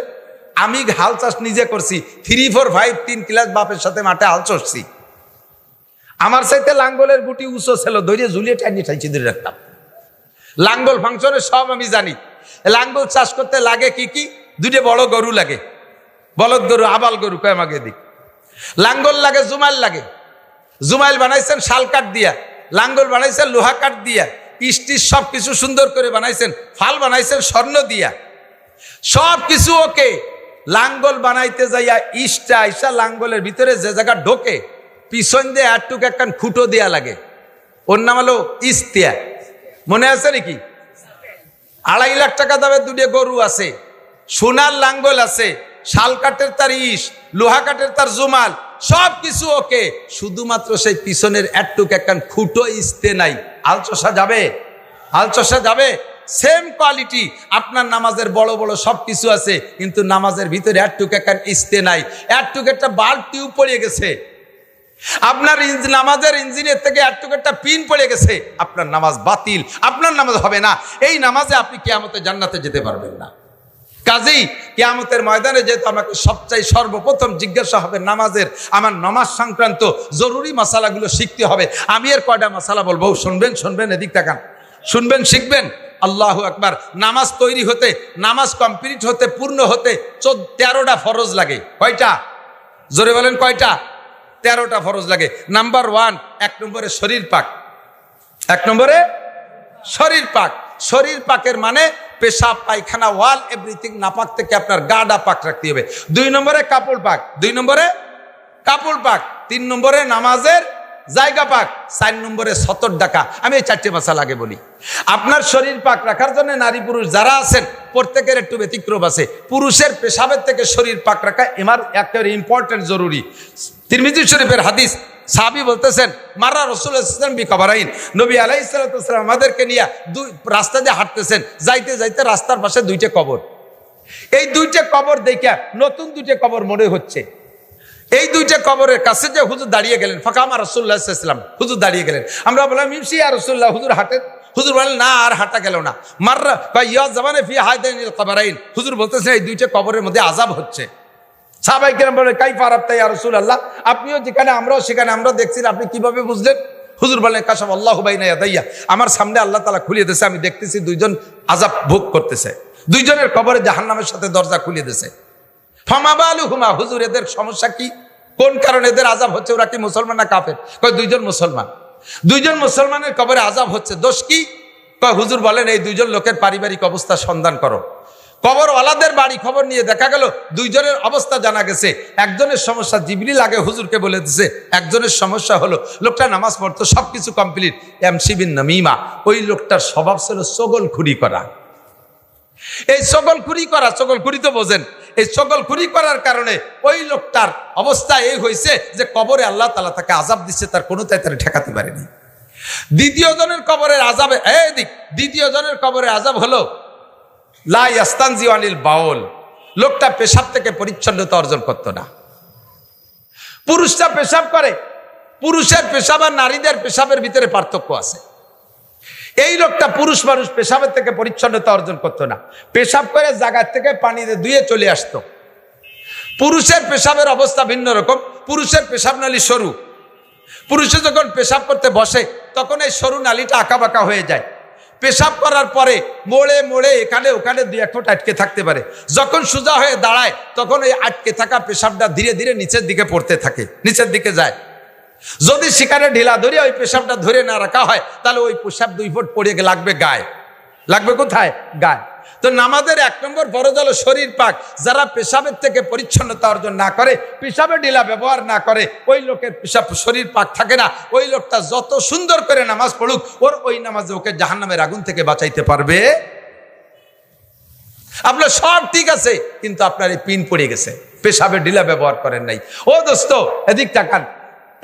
আমি হাল চাষ নিজে করছি, 3, 4, 5, 3 ক্লাস বাপের সাথে মাঠে হাল চড়ছি। আমার চাইতে লাঙ্গলের গুটি উঁচু ছিল, ধরিয়ে ঝুলিয়ে টানিয়ে ঠাইছি ধরে রাখতাম। লাঙ্গল ফাংশনে সব আমি জানি। লাঙ্গল চাষ করতে লাগে কি কি? 2টা বড় গরু লাগে, বলদ গরু, আবাল গরু, কয় মাগে দিক। লাঙ্গল লাগে, জুমাইল লাগে। জুমাইল বানাইছেন শাল কাঠ দিয়া, লাঙ্গল বানাইছেন লোহা কাঠ দিয়া, স্টিচ সব কিছু সুন্দর করে বানাইছেন, ফাল বানাইছেন স্বর্ণ দিয়া, সব কিছু ওকে। লাঙ্গল বানাইতে যাইয়া ইস্টা লাঙ্গলের ভিতরে যে জায়গা ঢোকে, পিছন দিয়ে আটটুক একখান খুঁটো দেয়া লাগে, ওর নাম হলো ইস্তিয়া। মনে আছে নাকি? 2.5 লাখ টাকা দামের 2টা গরু আছে, সোনার লাঙ্গল আছে, শাল কাঠের তার লোহা কাঠের তার জুমাল, সব কিছু ওকে। শুধুমাত্র সেই পিছনের একটুক একখান খুঁটো ইস্তে নাই। হাল চষা যাবে? হাল চষা যাবে? সেম কোয়ালিটি আপনার নামাজের বড় বড় সব কিছু আছে, কিন্তু নামাজের ভিতরে একটুক একখান ইস্তে নাই, একটুক একটা বাল্ব টিউব পড়ে গেছে, আপনার নামাজের ইঞ্জিনের থেকে একটুক একটা পিন পড়ে গেছে, আপনার নামাজ বাতিল, আপনার নামাজ হবে না। এই নামাজে আপনি কিয়ামতে জান্নাতে যেতে পারবেন না। কাজেই কিয়ামতের ময়দানে যেহেতু আমাকে সবচাই সর্বপ্রথম জিজ্ঞাসা হবে নামাজের, আমার নামাজ সংক্রান্ত জরুরি মাসালাগুলো শিখতে হবে। আমি এর কয়টা মাসালা বলবো, শুনবেন? এদিক তাকান। শুনবেন, শিখবেন। আল্লাহু আকবার। নামাজ তৈরি হতে, নামাজ কমপ্লিট হতে, পূর্ণ হতে 13টা ফরজ লাগে। কয়টা? জোরে বলেন কয়টা? 13টা ফরজ লাগে। নাম্বার 1, 1 নম্বরে শরীর পাক। 1 নম্বরে শরীর পাক। শরীর পাকের মানে পেশাব, পায়খানা, ওয়াল এভরিথিং নাপাক থেকে আপনার গাডা পাক রাখতে হবে। 2 নম্বরে কাপড় পাক। 2 নম্বরে কাপড় পাক। 3 নম্বরে নামাজের জায়গা পাক। 4 নম্বরে সতর ডাকা। আমি এই 4টে মাসালা আগে বলি। আপনার শরীর পাক রাখার জন্য নারী পুরুষ যারা আছেন প্রত্যেকের একটু ব্যতিক্রম আছে। পুরুষের পেশাবের থেকে শরীর পাক রাখা এমার একেবারে ইম্পর্টেন্ট, জরুরি। তিরমিজি শরীফের হাদিস, সাহাবী বলতেছেন, মারা রাসূলুল্লাহ সাল্লাল্লাহু আলাইহি ওয়াসাল্লাম বিকবরাইন, নবী আলাইহিস সালাতু ওয়াসসালাম আমাদেরকে নিয়ে রাস্তা দিয়ে হাঁটতেছেন, যাইতে যাইতে রাস্তার পাশে 2টে কবর। এই 2টে কবর দেখে নতুন 2টে কবর মনে হচ্ছে। এই 2টে কবরের কাছে যে হুজুর দাঁড়িয়ে গেলেন, ফাকামা রাসূলুল্লাহ সাল্লাল্লাহু আলাইহি ওয়াসাল্লাম, হুজুর দাঁড়িয়ে গেলেন। আমরা বললাম ইমশি ইয়া রাসূলুল্লাহ, হুজুর হাঁটেন। হুজুর বলেন না, আর হাঁটা গেল না। মাররা বা ইয়া জামানে ফি হাদাইনিল কবরাইন, হুজুর বলতেছেন এই 2টে কবরের মধ্যে আযাব হচ্ছে। সাহাবায়ে কেরাম বলেন কাইফা আরাফতা ইয়া রাসূলুল্লাহ, আপনিও যেখানে আমরাও সেখানে, আমরা দেখছি আপনি কিভাবে বুঝলেন? হুজুর বলেন কাশাফ আল্লাহু বাইনা ইয়াদাইয়া, আমার সামনে আল্লাহ তাআলা খুলে দিয়েছে, আমি দেখতেছি 2জন আযাব ভোগ করতেছে। 2জনের কবরে জাহান্নামের সাথে দরজা খুলে দিয়েছে। ফামা বালুহুমা, হুজুর এদের সমস্যা কি? কোন কারণে এদের আযাব হচ্ছে? ওরা কি মুসলমান না কাফের? কয় 2জন মুসলমান। 2জন মুসলমানের কবরে আযাব হচ্ছে, দোষ কি? কয় হুজুর বলেন এই 2জন লোকের পারিবারিক অবস্থা সন্ধান করো। কবরওয়ালাদের বাড়ি খবর নিয়ে দেখা গেল 2জনের অবস্থা জানা গেছে। একজনের সমস্যা জিবরিল আগে হুজুরকে বলে দিছে, একজনের সমস্যা হলো লোকটা নামাজ পড়তো, সবকিছু কমপ্লিট, এমসিবিন নামিমা, ওই লোকটার স্বভাব ছিল চগলখুরি করা। এই চগলখুরি করা, চগলখুরি তো বোঝেন, এই চগলখুরি করার কারণে ওই লোকটার অবস্থা এই হয়েছে যে কবরে আল্লাহ তাআলা তাকে আযাব দিচ্ছে, তার কোনো তাই তারা ঠেকাতে পারেনি। দ্বিতীয় জনের কবরের আযাবে, দ্বিতীয় জনের কবরের আযাব হলো লা ইয়াস্তানজি আনিল বাউল, লোকটা পেশাব থেকে পরিচ্ছন্নতা অর্জন করতো না। পুরুষরা পেশাব করে, পুরুষের পেশাব আর নারীদের পেশাবের ভিতরে পার্থক্য আছে। এই লোকটা পুরুষ মানুষ পেশাবের থেকে পরিচ্ছন্নতা অর্জন করতো না, পেশাব করে জায়গা থেকে পানিতে ধুয়ে চলে আসতো। পুরুষের পেশাবের অবস্থা ভিন্ন রকম। পুরুষের পেশাব নালী সরু, পুরুষে যখন পেশাব করতে বসে তখন এই সরু নালীটা আঁকা বাঁকা হয়ে যায়। পেশাব করার পরে মোড়ে মোড়ে এখানে ওখানে 2-1 ফুট আটকে থাকতে পারে। যখন সোজা হয়ে দাঁড়ায় তখন ওই আটকে থাকা পেশাবটা ধীরে ধীরে নিচের দিকে পড়তে থাকে, নিচের দিকে যায়। যদি সেখানে ঢিলা ধরে ওই পেশাবটা ধরে না রাখা হয় তাহলে ওই পেশাব 2 ফুট পড়ে লাগবে গায়ে। লাগবে কোথায়? গায়ে। তো নামাজের 1 নম্বর ফরজ হলো শরীর পাক। যারা পেশাবের থেকে পরিচ্ছন্নতা অর্জন না করে, পেশাবে ঢিলা ব্যবহার না করে, ওই লোকের পেশাব শরীর পাক থাকে না। ওই লোকটা যত সুন্দর করে নামাজ পড়ুক, ওই নামাজে ওকে জাহান্নামের আগুন থেকে বাঁচাইতে পারবে। আপনার সব ঠিক আছে, কিন্তু আপনার এই পিন পড়ে গেছে, পেশাবে ঢিলা ব্যবহার করেন নাই। ও দোস্ত, এদিক তাকান।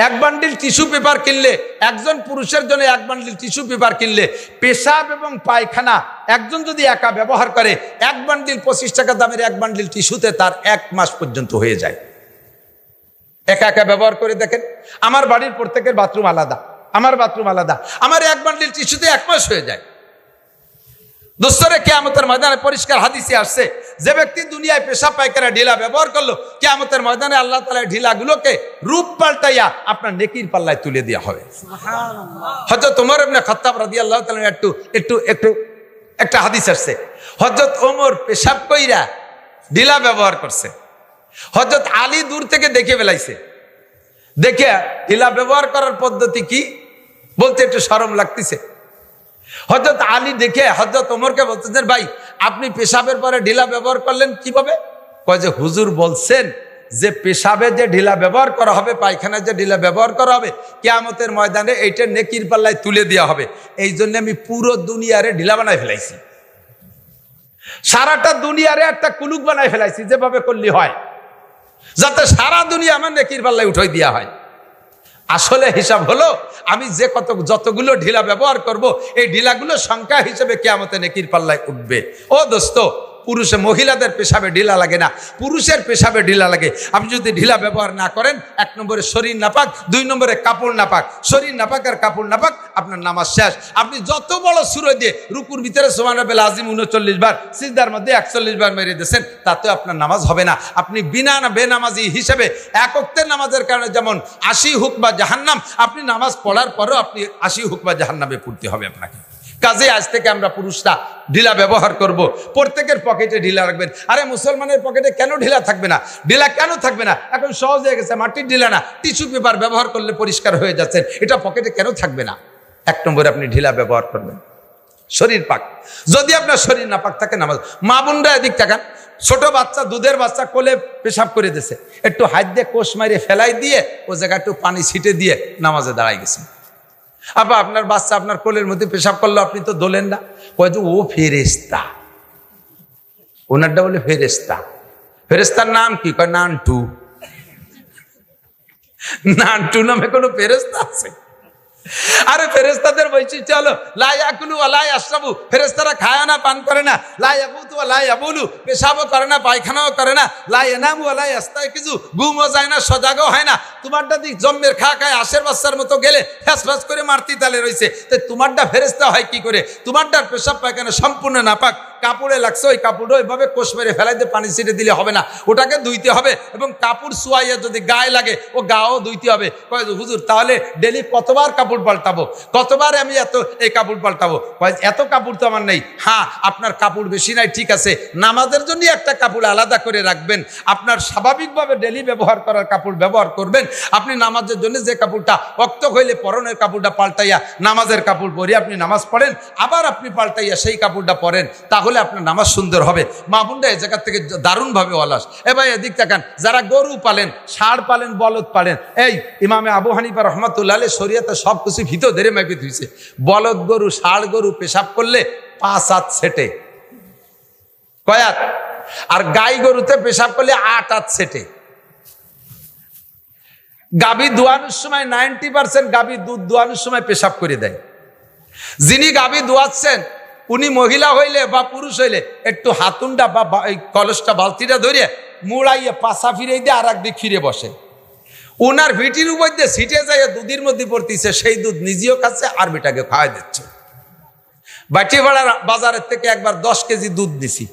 1 বান্ডিল টিস্যু পেপার কিনলে, একজন পুরুষের জন্য 1 বান্ডিল টিস্যু পেপার কিনলে, পেশাব এবং পায়খানা একজন যদি একা ব্যবহার করে, 1 বান্ডিল 25 টাকা দামের 1 বান্ডিল টিস্যুতে তার 1 মাস পর্যন্ত হয়ে যায়। একা একা ব্যবহার করে দেখেন। আমার বাড়ির প্রত্যেকের বাথরুম আলাদা, আমার বাথরুম আলাদা, আমার 1 বান্ডিল টিস্যুতে 1 মাস হয়ে যায়। দোস্তরে কিয়ামতের ময়দানে পরিষ্কার হাদিসে আসছে, যে ব্যক্তি দুনিয়ায় পেশাব পায়খানা ঢিলা ব্যবহার করলো, কিয়ামতের ময়দানে আল্লাহ তাআলা ঢিলাগুলোকে রূপ পাল্টাইয়া আপনার নেকির পাল্লায় তুলে দেওয়া হবে। সুবহানাল্লাহ। হযরত ওমর ইবনে খাত্তাব রাদিয়াল্লাহু তাআলা একটা হাদিস আসছে, হযরত ওমর পেশাব কইরা ঢিলা ব্যবহার করছে। হযরত আলী দূর থেকে দেখে ফেলাইছে, দেখে ঢিলা ব্যবহার করার পদ্ধতি কি বলতে একটু শরম লাগতেছে। হযরত আলী দেখে হযরত ওমরকে বলতেছেন, ভাই আপনি পেশাবের পরে ঢিলা ব্যবহার করলেন কিভাবে? কয় যে হুজুর বলছেন যে পেশাবে যে ঢিলা ব্যবহার করা হবে, পায়খানায় যে ঢিলা ব্যবহার করা হবে, কিয়ামতের ময়দানে এইটা নেকির পাল্লায় তুলে দেওয়া হবে। এই জন্য আমি পুরো দুনিয়ারে ঢিলা বানাই ফেলাইছি, সারাটা দুনিয়ারে একটা কুলুক বানাই ফেলাইছি, যেভাবে করলে হয়, যাতে সারা দুনিয়া আমার নেকির পাল্লায় উঠাই দেওয়া হয়। আসলে হিসাব হলো আমি যে যতগুলো ঢিলা ব্যবহার করব, এই ঢিলাগুলো সংখ্যা হিসেবে কিয়ামতে নেকির পাল্লায় উঠবে। ও দোস্ত, পুরুষে মহিলাদের পেশাবে ঢিলা লাগে না, পুরুষের পেশাবে ঢিলা লাগে। আপনি যদি ঢিলা ব্যবহার না করেন, 1 নম্বরে শরীর নাপাক, 2 নম্বরে কাপড় নাপাক। শরীর নাপাক আর কাপড় নাপাক, আপনার নামাজ শেষ। আপনি যত বড় সূরা দিয়ে রুকুর ভিতরে সুবহানাল্লাহিল আযীম 39 বার, সিজদার মধ্যে 41 বার মেরে দিয়েছেন, তাতেও আপনার নামাজ হবে না। আপনি বেনামাজি হিসেবে 1 ওয়াক্তের নামাজের কারণে যেমন 80 হুকবা জাহান্নাম, আপনি নামাজ পড়ার পরেও আপনি 80 হুকবা জাহান্নামে পড়তে হবে আপনাকে। কাজে আজ থেকে আমরা পুরুষরা ঢিলা ব্যবহার করব, প্রত্যেকের পকেটে ঢিলা রাখবেন। আরে মুসলমানের পকেটে কেন ঢিলা থাকবে না? ঢিলা কেন থাকবে না? এখন সহজ হয়ে গেছে, মাটির ঢিলা না, টিস্যু পেপার ব্যবহার করলে পরিষ্কার হয়ে যাচ্ছেন, এটা পকেটে কেন থাকবে না? 1 নম্বরে আপনি ঢিলা ব্যবহার করবেন। শরীর পাক, যদি আপনার শরীর না পাক থাকে নামাজ, মা বোনরা এদিক তাকান, ছোট বাচ্চা, দুধের বাচ্চা কোলে পেশাব করে দিয়েছে, একটু হাত দিয়ে কোষ মারিয়ে ফেলাই দিয়ে ও জায়গায় একটু পানি ছিটে দিয়ে নামাজে দাঁড়াই গেছে। আবার আপনার বাচ্চা আপনার কোলের মধ্যে পেশাব করলো, আপনি তো দোলেন না, কয় যে ও ফেরেস্তা, ওনারটা বলে ফেরেস্তা। ফেরেস্তার নাম কি? কয় নানটু। নানটু নামে কোনো ফেরেস্তা আছে? আরে ফেরেস্তাদের বৈশিষ্ট্য হলো লা ইয়াকুলু ওয়া লা ইয়াশরাবু, ফেরেস্তারা খায় না, পান করে না। লা ইয়াকুতু ওয়া লা ইয়াবুলু, পেশাবও করে না, পায়খানাও করে না। লা ইয়ানামু ওয়া লা ইয়াস্তাইকিজু, ঘুমও যায় না, সজাগও হয় না। তোমারটা দিক জম্মের খায় আশের বাচ্চার মতো গেলে ফ্যাস ফ্যাস করে মারতি তালে রয়েছে, তো তোমারটা ফেরেস্তা হয় কি করে? তোমারটার পেশাব পায়খানা সম্পূর্ণ নাপাক, কাপড়ে লাগছে, ওই কাপড়ও ওইভাবে কোষ মেরে ফেলাই দিয়ে পানি ছিটে দিলে হবে না, ওটাকে ধুইতে হবে, এবং কাপড় সুয়াইয়া যদি গায়ে লাগে ও গাও ধুইতে হবে। কয় হুজুর তাহলে ডেলি কতবার কাপড় পাল্টাবো, কতবার আমি এই কাপড় পাল্টাবো? এত কাপড় তো আমার নেই। হ্যাঁ, আপনার কাপড় বেশি নাই, ঠিক আছে, নামাজের জন্য একটা কাপড় আলাদা করে রাখবেন, আপনার স্বাভাবিকভাবে ডেলি ব্যবহার করার কাপড় ব্যবহার করবেন। আপনি নামাজের জন্য যে কাপড়টা রক্ত হইলে পরনের কাপড়টা পাল্টাইয়া নামাজের কাপড় পরে আপনি নামাজ পড়েন, আবার আপনি পাল্টাইয়া সেই কাপড়টা পরেন, তাহলে আপনার নামাজ সুন্দর হবে। মা বোনরা এই জায়গা থেকে দারুণভাবে অলস। ভাই এদিক তাকান, যারা গরু পালেন, ষাঁড় পালেন, বলদ পালেন, এই ইমামে আবু হানিফা রহমাতুল্লাহ আলাইহি শরীয়তে সব কিছু ভিতর ধরে মাইপে ধুইছে। বলদ গরু, ষাঁড় গরু পেশাব করলে 5 হাত সেটে, কয়াত, আর গাই গরুতে পেশাব করলে 8 হাত সেটে। গাভী দোয়ানোর সময় 90% গাভী দুধ দোয়ানোর সময় পেশাব করে দেয়। যিনি গাভী দোয়াচ্ছেন উনি মহিলা হইলে বা পুরুষ হইলে একটু হাতুনটা বা কলসটা বালতিটা ধরিয়ে মুড়াইয়ে পাশা ফিরে দিয়ে আর একদিক ফিরে বসে। ওনার ভিটির উপর দিয়ে ছিটে যায় দুধের মধ্যে পড়তেছে, সেই দুধ নিজেও খাচ্ছে আর বেটাকে খাওয়াই দিচ্ছে। বাটিপাড়ার বাজারের থেকে একবার 10 কেজি দুধ দিছি,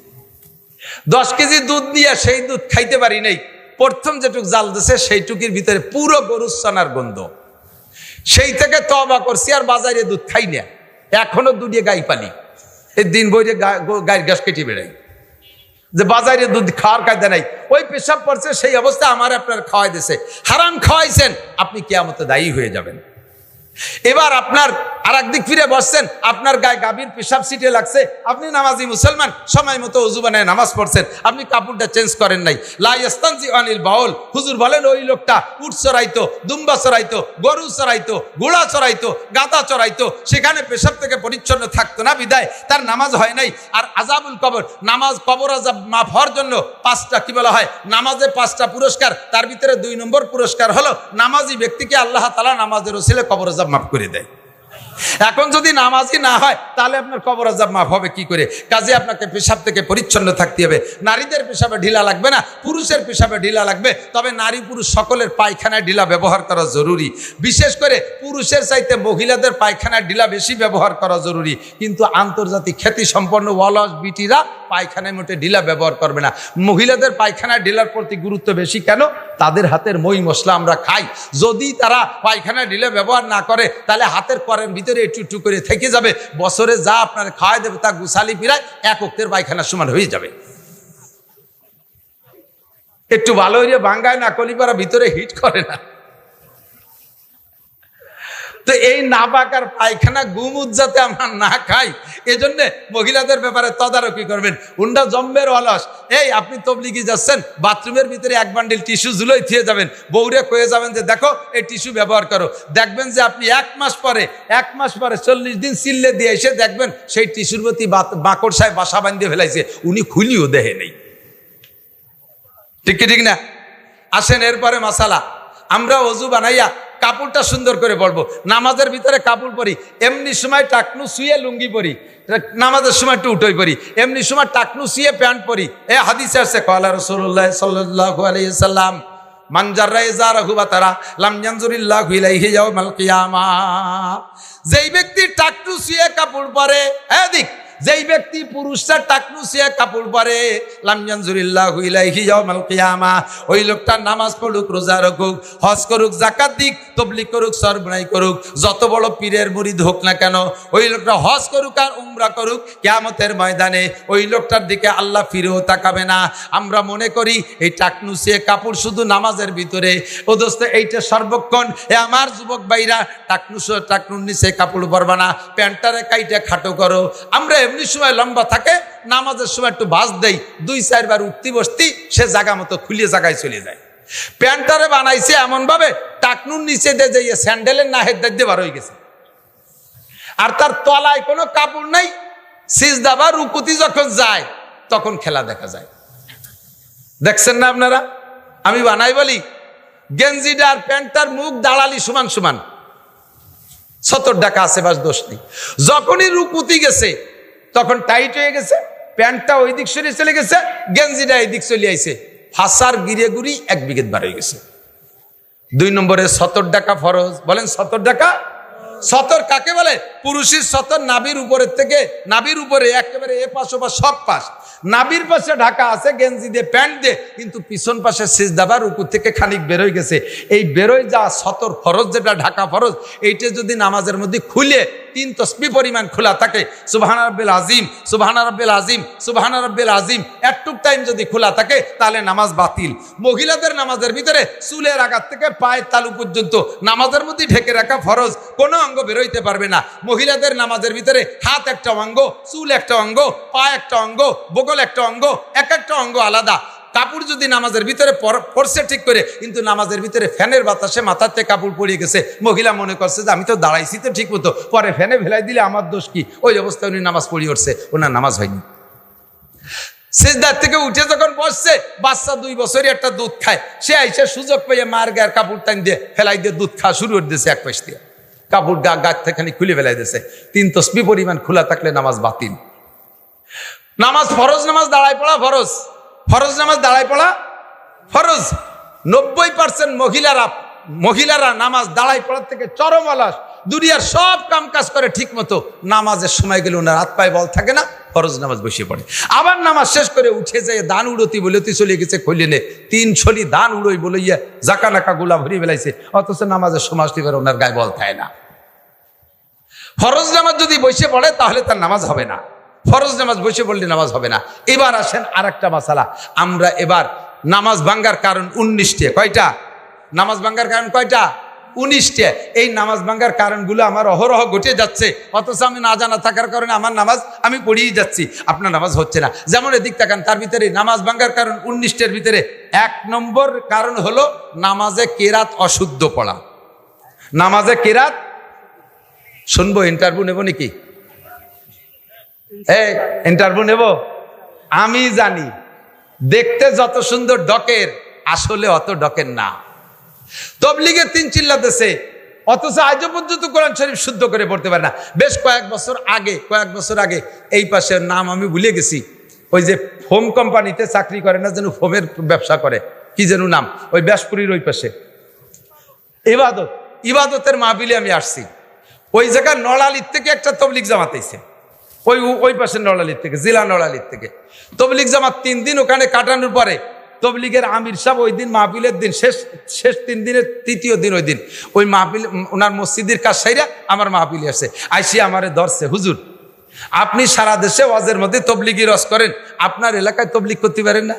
10 কেজি দুধ নিয়ে সেই দুধ খাইতে পারি নাই। প্রথম যেটুক জাল দিছে সেইটুকির ভিতরে পুরো গরুর ছানার গন্ধ। সেই থেকে তওবা করছি, আর বাজারে দুধ খাই না, এখনো দুধে গাই পালি। এই দিন বইরে গায়ের গ্যাস কেটে বেড়াই, যে বাজারে দুধ খাওয়ার কায়দা নাই। ওই পেশাব পড়ছে, সেই অবস্থা আমার আপনার খাওয়াই দিছে, হারাম খাওয়াইছেন, আপনি কিয়ামতে দায়ী হয়ে যাবেন। এবার আপনার আর একদিক ফিরে বসছেন, আপনার গায়ে গাভীর পেশাব সিটে লাগছে, আপনি নামাজি মুসলমান, সময় মতো ওযু বানায় নামাজ পড়ছেন, আপনি কাপড়টা চেঞ্জ করেন নাই। লা ইস্তানজি আনিল বাউল, হুজুর বলেন ওই লোকটা উট চড়াইতো, দুম্বা চড়াইতো, গরু চড়াইতো, ঘোড়া চড়াইতো, গাধা চড়াইতো, সেখানে পেশাব থেকে পরিচ্ছন্ন থাকতো না, বিদায় তার নামাজ হয় নাই। আর আযাবুল কবর, নামাজ কবর আযাব মাফ হওয়ার জন্য 5টা কি বলা হয়, নামাজে 5টা পুরস্কার, তার ভিতরে 2 নম্বর পুরস্কার হলো নামাজি ব্যক্তিকে আল্লাহ তাআলা নামাজের ওসিলায় কবর আযাব মাফ করে দেয়। এখন যদি নামাজি না হয় তাহলে আপনার কবর আযাব মাফ হবে কি করে? কাজে আপনাকে পেশাব থেকে পরিচ্ছন্ন থাকতে হবে। নারীদের পেশাবে ঢিলা লাগবে না, পুরুষের পেশাবে ঢিলা লাগবে, তবে নারী পুরুষ সকলের পায়খানায় ঢিলা ব্যবহার করা জরুরি। বিশেষ করে পুরুষের চাইতে মহিলাদের পায়খানায় ঢিলা বেশি ব্যবহার করা জরুরি। কিন্তু আন্তর্জাতিক খ্যাতি সম্পন্ন অলস বিটিরা পায়খানায় মোটে ঢিলা ব্যবহার করবে না। মহিলাদের পায়খানায় ঢিলার প্রতি গুরুত্ব বেশি কেন? তাদের হাতের মই মশলা আমরা খাই। যদি তারা পায়খানায় ঢিলা ব্যবহার না করে তাহলে হাতের করের ভিতরে একটু একটু করে থেকে যাবে, বছরে যা আপনার খাওয়াই দেবে তা গুছালি পিরায় 1 ওয়াক্তের পায়খানার সমান হয়ে যাবে। একটু ভালো হইলে বাঙ্গায় না কলিপাড়া ভিতরে হিট করে না। তো এই নাপাকার পায়খানা গুমুদ যাতে আমরা না খাই, এজন্য মহিলাদের ব্যাপারে তদারকি করবেন। উন্ডা জম্বের অলস, এই আপনি তবলিগি যাচ্ছেন, বাথরুমের ভিতরে 1 বান্ডিল টিস্যু ঝুলোই থিয়ে যাবেন, বউরে কয়ে যাবেন যে দেখো এই টিস্যু ব্যবহার করো। দেখবেন যে আপনি 1 মাস পরে 40 দিন চিল্লে দিয়ে এসে দেখবেন সেই টিস্যুর প্রতি বাকড় সাহেব বাসা বাঁধিয়ে ফেলাইছে, উনি খুলিও দেখে নেই। ঠিক কি ঠিক না? আসেন এরপরে মাসালা, আমরা ওযু বানাইয়া কাপড়টা সুন্দর করে পরবো। নামাজের ভিতরে কাপড় পরি, এমনি সময় টাকনু শুয়ে লুঙ্গি পরি, নামাজের সময় একটু উঠোই পরি, এমনি সময় টাকনু শুয়ে প্যান্ট পরি। এ হাদিসে আসছে ক্বালা রাসূলুল্লাহ সাল্লাল্লাহু আলাইহি ওয়াসাল্লাম মান জাররা ইজারাহু বাতারা লাম ইয়ানজুরিল্লাহু ইলাইহি ইয়াউমাল কিয়ামাহ। যেই ব্যক্তি টাকনু শুয়ে কাপড় পরে, এদিক যেই ব্যক্তি পুরুষরা টাকনুসিয়া কাপড় পরে লাম ইয়ানজুরিল্লাহু ইলাইহি ইয়াউমাল কিয়ামা, ওই লোকটা নামাজ পড়ুক, রোজা রাখুক, হজ করুক, যাকাত দিক, তাবলীগ করুক, সরবরাই করুক, যত বড় পীরের মুরিদ হোক না কেন, ওই লোকটা হজ করুক আর উমরা করুক, কিয়ামতের ময়দানে ওই লোকটার দিকে আল্লাহ ফিরেও তাকাবে না। আমরা মনে করি এই টাকনুসিয়া কাপড় শুধু নামাজের ভিতরে। ও দোস্ত, এইটা সর্বক্ষণ এ আমার যুবক ভাইরা টাকনুর নিচে কাপড় পরবা না, প্যান্টারে কাইটা খাটো করো। আমরা এমনি সময় লম্বা থাকে, নামাজের সময় একটু ভাঁজ দেই, 2-4 বার উঠতি বসতি সে জায়গা মতো খুলিয়ে জায়গায় চলে যায়। প্যান্টারে বানাইছে এমন ভাবে টাকনুর নিচে দিয়ে যাইয়ে স্যান্ডেলের না হেড দিয়ে বার হয়ে গেছে, আর তার তলায় কোনো কাপড় নাই। সিজদা বা রুকুতি যখন যায় তখন খেলা দেখা যায়। দেখছেন না আপনারা? আমি বানাই বলি গেঞ্জিটার প্যান্টার মুখ দাঁড়ালি সমান সমান, 70 টাকা আছে, বাস দোষ নেই। যখনই রুকুতি গেছে তখন টাইট হয়ে গেছে, প্যান্টটা ওই দিক সরিয়ে চলে গেছে, গেঞ্জিটা এই দিক চলে আইছে, ফাঁসার গিরে গুড়ি 1 বিঘত বার হয়ে গেছে। 2 নম্বরে 70 টাকা ফরজ। বলেন 70 টাকা? 70 কাকে বলে? পুরুষের 70 নাভির উপরের থেকে, নাভির উপরে একেবারে এ পাশ ও পাশ সব পাশ, নাভির পাশে ঢাকা আছে গেঞ্জি দিয়ে, প্যান্ট দিয়ে, কিন্তু পিছন পাশে সিজদা রুকু থেকে খানিক বেরোয় গেছে। এই বেরোয় যা 70 ফরজ, যেটা ঢাকা ফরজ, এইটা যদি নামাজের মধ্যে খুলে 3 তসবিহ পরিমাণ খোলা থাকে, সুবহানা রাব্বিল আযীম, সুবহানা রাব্বিল আযীম, সুবহানা রাব্বিল আযীম, একটু টাইম যদি খোলা থাকে তাহলে নামাজ বাতিল। মহিলাদের নামাজের ভিতরে চুলের আঘাত থেকে পায়ের তালু পর্যন্ত নামাজের মধ্যে ঢেকে রাখা ফরজ, কোনো অঙ্গ বেরোইতে পারবে না। মহিলাদের নামাজের ভিতরে হাত একটা অঙ্গ, চুল একটা অঙ্গ, পা একটা অঙ্গ, বগল একটা অঙ্গ, এক একটা অঙ্গ আলাদা। কাপড় যদি নামাজের ভিতরে পড়ছে ঠিক করে, কিন্তু নামাজের ভিতরে ফ্যানের বাতাসে মাথাতে কাপড় পড়িয়ে গেছে, মহিলা মনে করছে যে আমি তো দাঁড়াইছি তো ঠিক মতো, পরে ফ্যানে ভেলাই দিলে আমার দোষ কি? ওই অবস্থায় উনি নামাজ পড়িয়ে উঠছে, ওনার নামাজ হয়নি। সিজদার থেকে উঠে যখন বসছে, বাচ্চা 2 বছরই একটা দুধ খায়, সে আইসে সুযোগ পেয়ে মার গায়ের কাপড় টান দিয়ে ফেলাই দিয়ে দুধ খাওয়া শুরু করে দিয়েছে, এক পাশ দিয়ে কাপড় গাছ থেকে খুলে ফেলাই দিয়েছে। 3 তসবিহ পরিমাণ খোলা থাকলে নামাজ বাতিল। নামাজ ফরজ, নামাজ দাঁড়ায় পড়া ফরজ, ফরজ নামাজ দাঁড়ায় পড়া ফরজ। 90% মহিলারা নামাজ দাঁড়ায় পড়ার থেকে চরম অলস, দুনিয়ার সব কাম কাজ করে ঠিক মতো, নামাজের সময় গেলে ওনার হাত পায়ে বল থাকে না, ফরজ নামাজ বসিয়ে পড়ে। আবার নামাজ শেষ করে উঠে যায়, দান উড়তি বলতি চলে গেছে, খলিনে 3 ছলি দান উড়োই বলইয়া জাকা নাকা গুলা ভরিয়ে ফেলাইছে, অথচ নামাজের সময় আসতে পারে ওনার গায়ে বল থাকে না। ফরজ নামাজ যদি বসে পড়ে তাহলে তার নামাজ হবে না, ফরজ নামাজ বসে পড়লে নামাজ হবে না। এবার আসেন আর একটা মাসালা। আমরা এবার নামাজ ভাঙ্গার কারণ 19টা। কয়টা নামাজ ভাঙ্গার কারণ? কয়টা? 19টা। এই নামাজ ভাঙ্গার কারণগুলো আমার অহরহ ঘটে যাচ্ছে, অথচ আমি না জানা থাকার কারণে আমার নামাজ আমি পড়িয়ে যাচ্ছি, আপনার নামাজ হচ্ছে না। যেমন এদিক তাকান, তার ভিতরে নামাজ ভাঙ্গার কারণ 19টার ভিতরে 1 নম্বর কারণ হলো নামাজে কেরাত অশুদ্ধ পড়া। নামাজে কেরাত শুনবো? ইন্টারভিউ নেব নাকি? ইন্টারভিউ নেব? আমি জানি দেখতে যত সুন্দর ডকের, আসলে অত ডকের না। তবলিগে 3 চিল্লাতেছে, অথচ আজও পর্যন্ত কোরআন শরীফ শুদ্ধ করে পড়তে পারে না। বেশ কয়েক বছর আগে এই পাশের নাম আমি ভুলে গেছি, ওই যে ফোম কোম্পানিতে চাকরি করে না, যেন ফোমের ব্যবসা করে, কি যেন নাম, ওই ব্যাসপুরীর ওই পাশে ইবাদতের মাহফিলে আমি আসছি। ওই জায়গায় নড়ালির থেকে একটা তবলিগ জামাত আইছে, ওই পাশে নড়ালির থেকে, জেলা নড়ালির থেকে তবলিগ জামাত। 3 দিন ওখানে কাটানোর পরে তবলিগের আমির সাহেব ওই দিন মাহফিলের দিন, শেষ 3 দিনের 3য় দিন, ওই দিন ওই মাহফিল ওনার মসজিদের কাজ সাইরা আমার মাহফিলে আসে, আইসি আমারে ধরছে, হুজুর আপনি সারা দেশে ওয়াজের মধ্যে তবলিগি রস করেন, আপনার এলাকায় তবলিগ করতে পারেন না?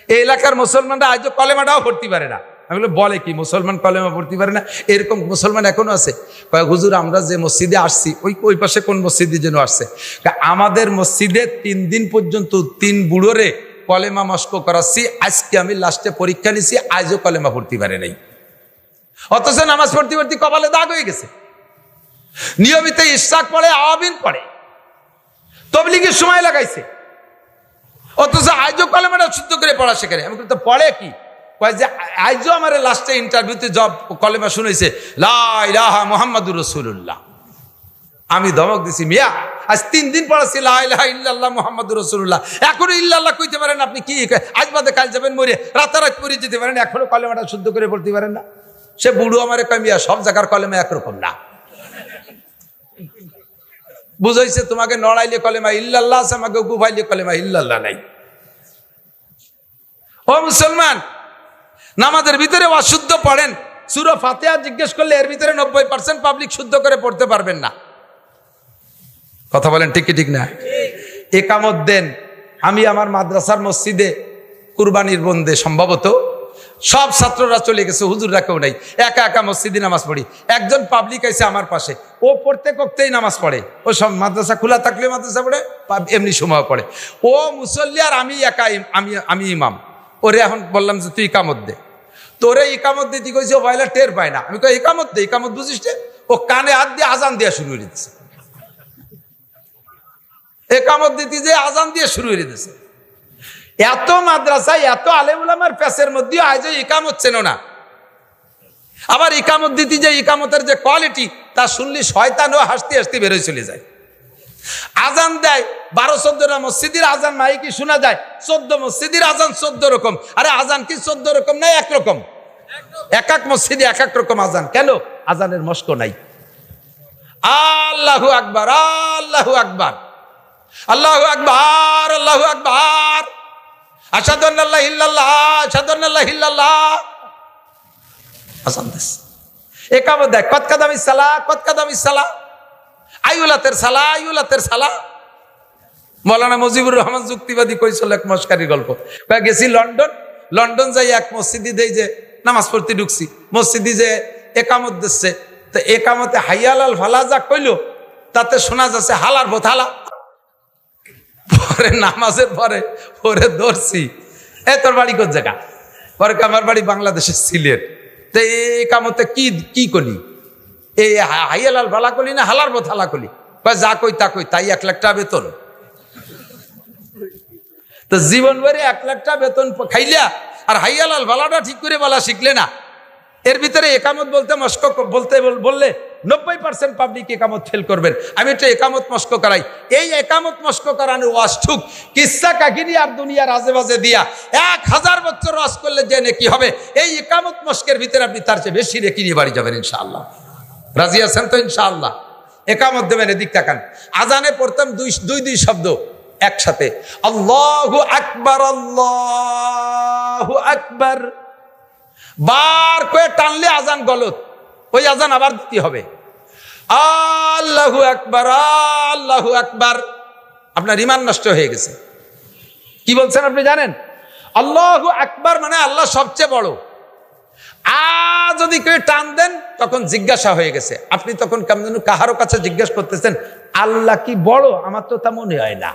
এই এলাকার মুসলমানরা আজও কলেমাটাও পড়তে পারে না। আমি বলে কি মুসলমান কলেমা পড়তে পারে না? এরকম মুসলমান এখনো আছে। কয় হুজুর আমরা যে মসজিদে আসছি, ওই পাশে কোন মসজিদে যেন আসছে, আমাদের মসজিদে 3 দিন পর্যন্ত 3 বুড়োরে কলেমা মস্ক করাচ্ছি, আজকে আমি লাস্টে পরীক্ষা নিছি, আজও কলেমা পড়তে পারে নাই, অথচ নামাজ পড়তে পড়তে কপালে দাগ হয়ে গেছে। নিয়মিত ইশরাক পড়ে, আওয়াবিন পড়ে, তবলিগের সময় লাগাইছে, অথচ আজও কলেমাটা শুদ্ধ করে পড়া শেখে। আমি তো পড়ে কি কয় যে আজও আমার লাস্টে ইন্টারভিউতে জব কলেমা শুনেছে, লা ইলাহা মুহাম্মাদুর রাসূলুল্লাহ। আমি ধমক দিছি, মিয়া আজ 3 দিন পড়াচ্ছি লা ইলাহা ইল্লাল্লাহ মুহাম্মাদুর রাসূলুল্লাহ, এখনো ইল্লাল্লাহ কইতে পারেন আপনি? কি আজ বাদে কাল যাবেন মরে, রাতারাত পড়ে যেতে পারেন, এখনো কলেমাটা শুদ্ধ করে পড়তে পারেন না? সে বুড়ো আমারে কয়, মিয়া সব জায়গার কলেমা একরকম না, বুঝাইছে তোমাকে নড়াইলে কলেমা ইল্লাল্লাহ আছে, আমাকে গুভাইলে কলেমা ইল্লাল্লাহ নাই। ও মুসলমান, নামাজের ভিতরে অশুদ্ধ পড়েন, সূরা ফাতিহা জিজ্ঞেস করলে এর ভিতরে 90% পাবলিক শুদ্ধ করে পড়তে পারবেন না। কথা বলেন ঠিক কি ঠিক না? একামত দেন। আমি আমার মাদ্রাসার মসজিদে কুরবানির বন্দে সম্ভবত সব ছাত্ররা চলে গেছে, হুজুররা কেউ নাই, একা একা মসজিদে নামাজ পড়ি। একজন পাবলিক আছে আমার পাশে, ও পড়তে করতেই নামাজ পড়ে, ও সব মাদ্রাসা খোলা থাকলে মাদ্রাসা পড়ে, এমনি সময় পড়ে। ও মুসল্লি আর আমি একা, আমি ইমাম। ওরে এখন বললাম যে তুই ইকামত দে। তোরে ইকামত দিতে কইছে, ও বাইলা টের পায় না। আমি কই ইকামত দে, ইকামত বুঝিস? ও কানে হাত দিয়ে আজান দেওয়া শুরু করে দিচ্ছে। একামত দিতে যে আজান দিয়ে শুরু করে দিয়েছে। এত মাদ্রাসায় এত আলেম উলামার পেছের মধ্যে আজ ইকামত চেন না। আবার ইকামত দিতে যে ইকামতের যে কোয়ালিটি তা শুনলি শয়তানও হাসতে হাসতে বেরোয় চলে যায়। আজান দেয় 12-14টা মসজিদের আজান মাইকি শোনা যায়, 14 মসজিদের আজান 14 রকম। আরে আজান কি 14 রকম নাই? এক রকম। এক এক মসজিদে এক এক রকম আজান। কেন? আজানের মস্ক নাই। আল্লাহু আকবার, আল্লাহু আকবার, আল্লাহু আকবার, আল্লাহু আকবার, আশহাদু আন্না লা ইলাহা ইল্লাল্লাহ, আশহাদু আন্না লা ইলাহা ইল্লাল্লাহ। আজান দেশ একামত দেয়, কত কাদামি সালা, কত কাদামি সালা, আইউলাতের সালা, আইউলাতের সালা। মৌলানা মুজিবুর রহমান যুক্তিবাদী কইছিল এক মস্কারির গল্প। গেছি লন্ডন যাই এক মসজিদে দেই যে নামাজ পড়তে ঢুকছি, মসজিদে যে একামত দিচ্ছে, তো একামতে হাইয়ালাল ফালা যা কইলো তাতে শোনা যাচ্ছে হালার ভোত হালা। পরে নামাজের পরে ওরে ধরছি, এ তোর বাড়ি কোন জায়গা? পরে আমার বাড়ি বাংলাদেশের সিলেট। তো এই কামতে কি কলি? এই হাইয়ালাল ভালা কলি না হালার ভোত হালা কলি? যা কই তা কই, তাই 1 লাখ টাকা বেতন। তো জীবন ভরে 1 লাখ টাকা বেতন খাইলা আর হাইয়ালাল ভালাটা ঠিক করে বলা শিখলে না। এর ভিতরে একামত বলতে মস্ক বলতে বললে 90% পাবলিক একামত ফেল করবেন। আমি একটা একামত মস্ক করাই। এই একামত মস্ক করানো ওয়াজঠুক কিসসা কাহিনী আর দুনিয়ার আজেবাজে দিয়া 1000 বছর ওয়াজ করলে যে নেকি হবে, এই একামত মস্কের ভিতরে আপনি তার চেয়ে বেশি নেকি নিয়ে বাড়ি যাবেন ইনশাআল্লাহ। রাজি আছেন তো ইনশাআল্লাহ? একামত দেবেন, এদিক তাকান। আজানে পড়তাম দুই শব্দ একসাথে, আল্লাহু আকবার, আল্লাহু আকবার। বার করে টানলে আজান গলত, ওই আজান আবার দিতে হবে। আল্লাহু আকবার, আল্লাহু আকবার। আপনার ঈমান নষ্ট হয়ে গেছে। কি বলছেন আপনি জানেন? আল্লাহু আকবার মানে আল্লাহ সবচেয়ে বড়। যদি কেউ টান দেন তখন জিজ্ঞাসা হয়ে গেছে। আপনি তখন কেমন কাহারো কাছে জিজ্ঞাসা করতেছেন আল্লাহ কি বড়? আমার তো তা মনে হয় না।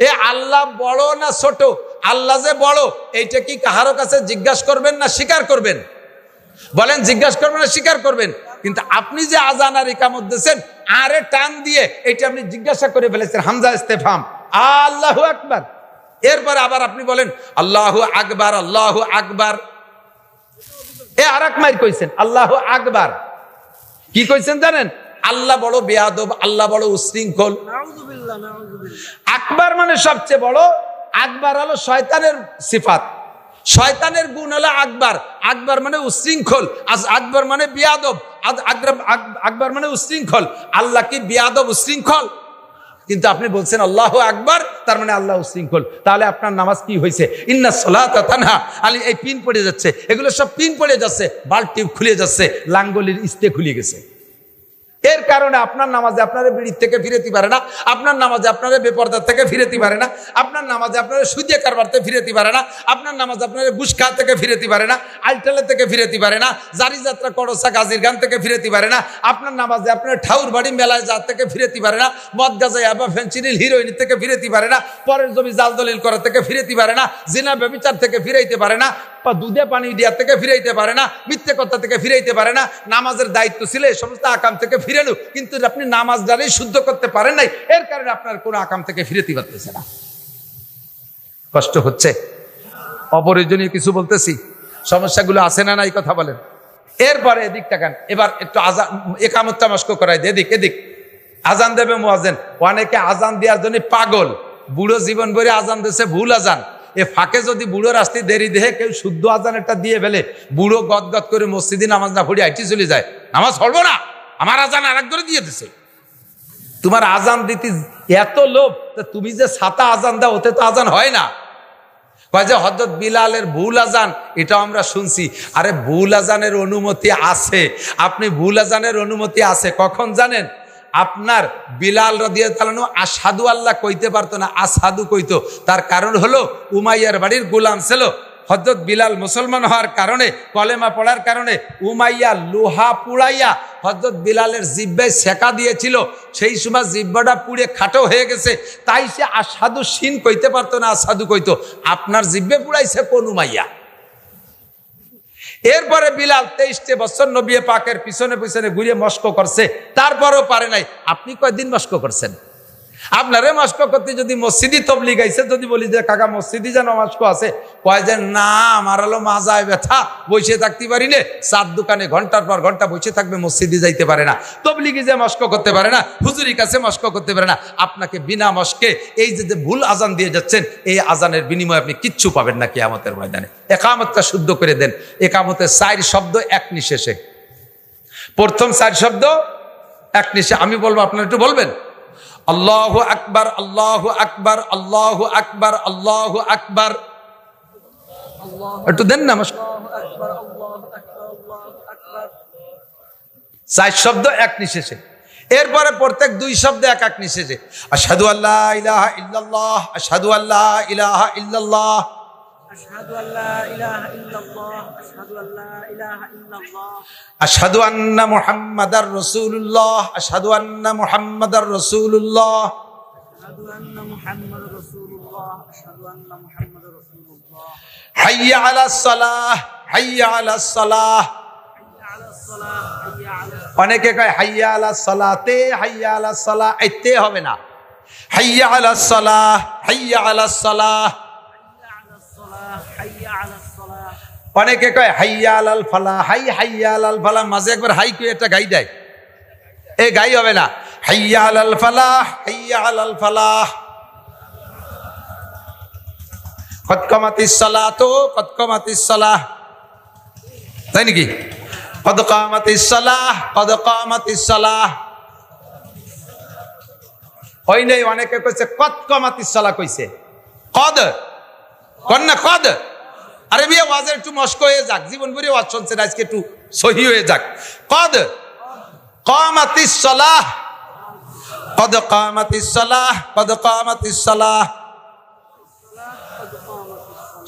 এ আল্লাহ বড় না ছোট? আল্লাহ যে বড় এইটা কি কাহারো কাছে জিজ্ঞাসা করবেন না স্বীকার করবেন? বলেন জিজ্ঞাসা করবেন না স্বীকার করবেন? কিন্তু আপনি যে আজান আর ইকামত দিয়েছেন আরে টান দিয়ে এটা আপনি জিজ্ঞাসা করে ফেলেছেন, হামজা ইস্তেফহাম, আল্লাহু আকবার। এরপরে আবার আপনি বলেন আল্লাহু আকবার, আল্লাহু আকবার। এ আরেক মাইর কইছেন আল্লাহু আকবার। কি কইছেন জানেন? আল্লাহ বড় বেয়াদব, আল্লাহ বড় উশৃঙ্খল। নাউযুবিল্লাহ, নাউযুবিল্লাহ। আকবার মানে সবচেয়ে বড়। আকবার হলো শয়তানের সিফাত, শয়তানের গুণ হলো আকবার। আকবার মানে উশৃঙ্খল, আকবার মানে বেয়াদব, আকবার মানে উশৃঙ্খল। আল্লাহ কি বেয়াদব উশৃঙ্খল? কিন্তু আপনি বলছেন আল্লাহু আকবার, তার মানে আল্লাহ উশৃঙ্খল। তাহলে আপনার নামাজ কি হয়েছে? ইন্নাস সালাতা তানহা আলী, এই পিন পড়ে যাচ্ছে, এগুলো সব পিন পড়ে যাচ্ছে, বাল্ব টিউব খুলে যাচ্ছে, লাঙ্গলির ইস্তে খুলে গেছে। এর কারণে আপনার নামাজে আপনারা বিড়ির থেকে ফিরেতে পারে না, আপনার নামাজে আপনারা বেপরদার থেকে ফিরেতে পারে না, আপনার নামাজে আপনারা সুদে কারবার থেকে ফিরেতে পারে না, আপনার নামাজে আপনারা ঘুষ খাওয়া থেকে ফিরেতে পারে না, আলটালে থেকে ফিরেতে পারে না, জারি যাত্রা করসা গাজীর গান থেকে ফিরেতে পারে না, আপনার নামাজে আপনার ঠাউর বাড়ি মেলায় যা থেকে ফিরেতে পারে না, মদ গাজা আবা ফেন্সিডিল হিরোইন থেকে ফিরেতে পারে না, পরের জমি জাল দলিল করা থেকে ফিরেতে পারে না, জিনা ব্যভিচার থেকে ফিরাইতে পারে না, দুধে পানি দিয়া থেকে ফিরাইতে পারে না, মিথ্যে কথা থেকে ফিরাইতে পারে না। নামাজের দায়িত্ব ছিল এই সমস্ত আকাম থেকে ফিরেনু, কিন্তু আপনি নামাজ দ্বারাই শুদ্ধ করতে পারেন নাই, এর কারণে আপনার কোনো আকাম থেকে ফিরেতে পারতেছে না। কষ্ট হচ্ছে? অপ্রয়োজনীয় কিছু বলতেছি? সমস্যাগুলো আছে না নাই কথা বলেন। এরপরে এদিক তাকান, এবার একটু আজান একামতটা মস্ক করাই দে। এদিক আজান দেবে মুয়াজ্জিন। অনেকে আজান দেওয়ার জন্য পাগল, বুড়ো জীবন ভরে আজান দিয়েছে ভুল আজান। এ ফাঁকে যদি বুড়ো রাস্তায় দেরি দেহে কেউ শুদ্ধ আজান একটা দিয়ে ফেলে, বুড়ো গদগদ করে মসজিদে নামাজ না পড়ে আইটি চলে যায়, নামাজ পড়বো না, আমার আজান আর এক ধরে দিয়ে দিছে। তোমার আজান দিতে এত লোভ, তুমি যে ছাতা আজান দাও ওতে তো আজান হয় না। কয় যে হযরত বিলালের ভুল আজান, এটা আমরা শুনছি। আরে ভুল আজানের অনুমতি আছে, আপনি ভুল আজানের অনুমতি আছে কখন জানেন? আপনার বিলাল রাদিয়াল্লাহু তাআলা আশহাদু আল্লাহ কইতে পারতো না, আশহাদু কইতো। তার কারণ হলো উমাইয়ার বাড়ির গোলাম ছিল। হযরত বিলাল মুসলমান হওয়ার কারণে, কলেমা পড়ার কারণে উমাইয়া লোহা পুড়াইয়া হযরত বিলালের জিহ্বায় সেকা দিয়েছিল। সেই সময় জিহ্বাটা পুড়ে খাটো হয়ে গেছে, তাই সে আশহাদু শিন কইতে পারতো না, আশহাদু কইতো। আপনার জিহ্বে পুড়াইছে কোন উমাইয়া? এরপরে বিলাল 23 বছর নবী পাকের পিছনে পিছনে ঘুরে মস্ক করছে, তারপরেও পারে নাই। আপনি কয়দিন মস্ক করছেন? আপনারে মস্ক করতে যদি মসজিদি তবলিগ আইছে, যদি বলি যে কাকা মসজিদি যেন মস্ক আছে, কয় যে না আমার হলো মাজায় ব্যথা, বসে থাকতে পারি না, চার দোকানে ঘন্টার পর ঘন্টা বসে থাকবে, মসজিদি যাইতে পারে না। তবলিগি যে মস্ক করতে পারে না, হুজুরি কাছে মস্ক করতে পারে না। আপনাকে বিনা মস্কে এই যে ভুল আজান দিয়ে যাচ্ছেন, এই আজানের বিনিময়ে আপনি কিচ্ছু পাবেন না কিয়ামতের ময়দানে। একামতটা শুদ্ধ করে দেন। একামতের 4 শব্দ এক নিঃশেষে। প্রথম 4 শব্দ এক নিঃশেষে। আমি বলবো, আপনারা একটু বলবেন। আল্লাহু আকবার, আল্লাহু আকবার, আল্লাহু আকবার, আল্লাহু আকবার। একটু দেন না। 4 শব্দ এক নিঃশেষে। এরপরে প্রত্যেক 2 শব্দ এক এক নিঃশেষে। আশহাদু আল্লা ইলাহা ইল্লাল্লাহ, আশহাদু আল্লা ইলাহা ইল্লাল্লাহ, আশহাদু আল্লা ইলাহা ইল্লাল্লাহ, আশহাদু আল্লা ইলাহা ইল্লাল্লাহ, আশহাদু আন্না মুহাম্মাদার রাসূলুল্লাহ, আশহাদু আন্না মুহাম্মাদার রাসূলুল্লাহ, আশহাদু আন্না মুহাম্মাদুর রাসূলুল্লাহ, আশহাদু আন্না মুহাম্মাদুর রাসূলুল্লাহ। হাইয়া আলাস সালাহ, হাইয়া আলাস সালাহ। অনেকে কয় হাইয়া আলাস সালাতে, হাইয়া আলাস সালাহ, এতে হবে না। হাইয়া আলাস সালাহ, হাইয়া আলাস সালাহ। অনেকে কয় হাইয়া আলাল ফালাহ, হাইয়া আলাল ফালাহ, মাঝে একবার হাই কই একটা গাই দেয়, এই গাই হবে না। হাইয়া আলাল ফালাহ, হাইয়া আলাল ফালাহ। কদ কামাতিস সালাতু, কদ কামাতিস সালাহ, তাই নাকি? কদ কামাতিস সালাহ, কদ কামাতিস সালাহ। ওই নেই, অনেকে কইছে কদ কামাতিস সালাহ, কইছে কদ, কোন না কদ। আরে বিয়ে ওয়াজের একটু মস্ক হয়ে যাক, জীবন ভরে ওয়াজ শুনছেন, আজকে একটু সহি হয়ে যাক। কদ কামাতিস সালাহ, কদ কামাতিস সালাহ, কদ কামাতিস সালাহ।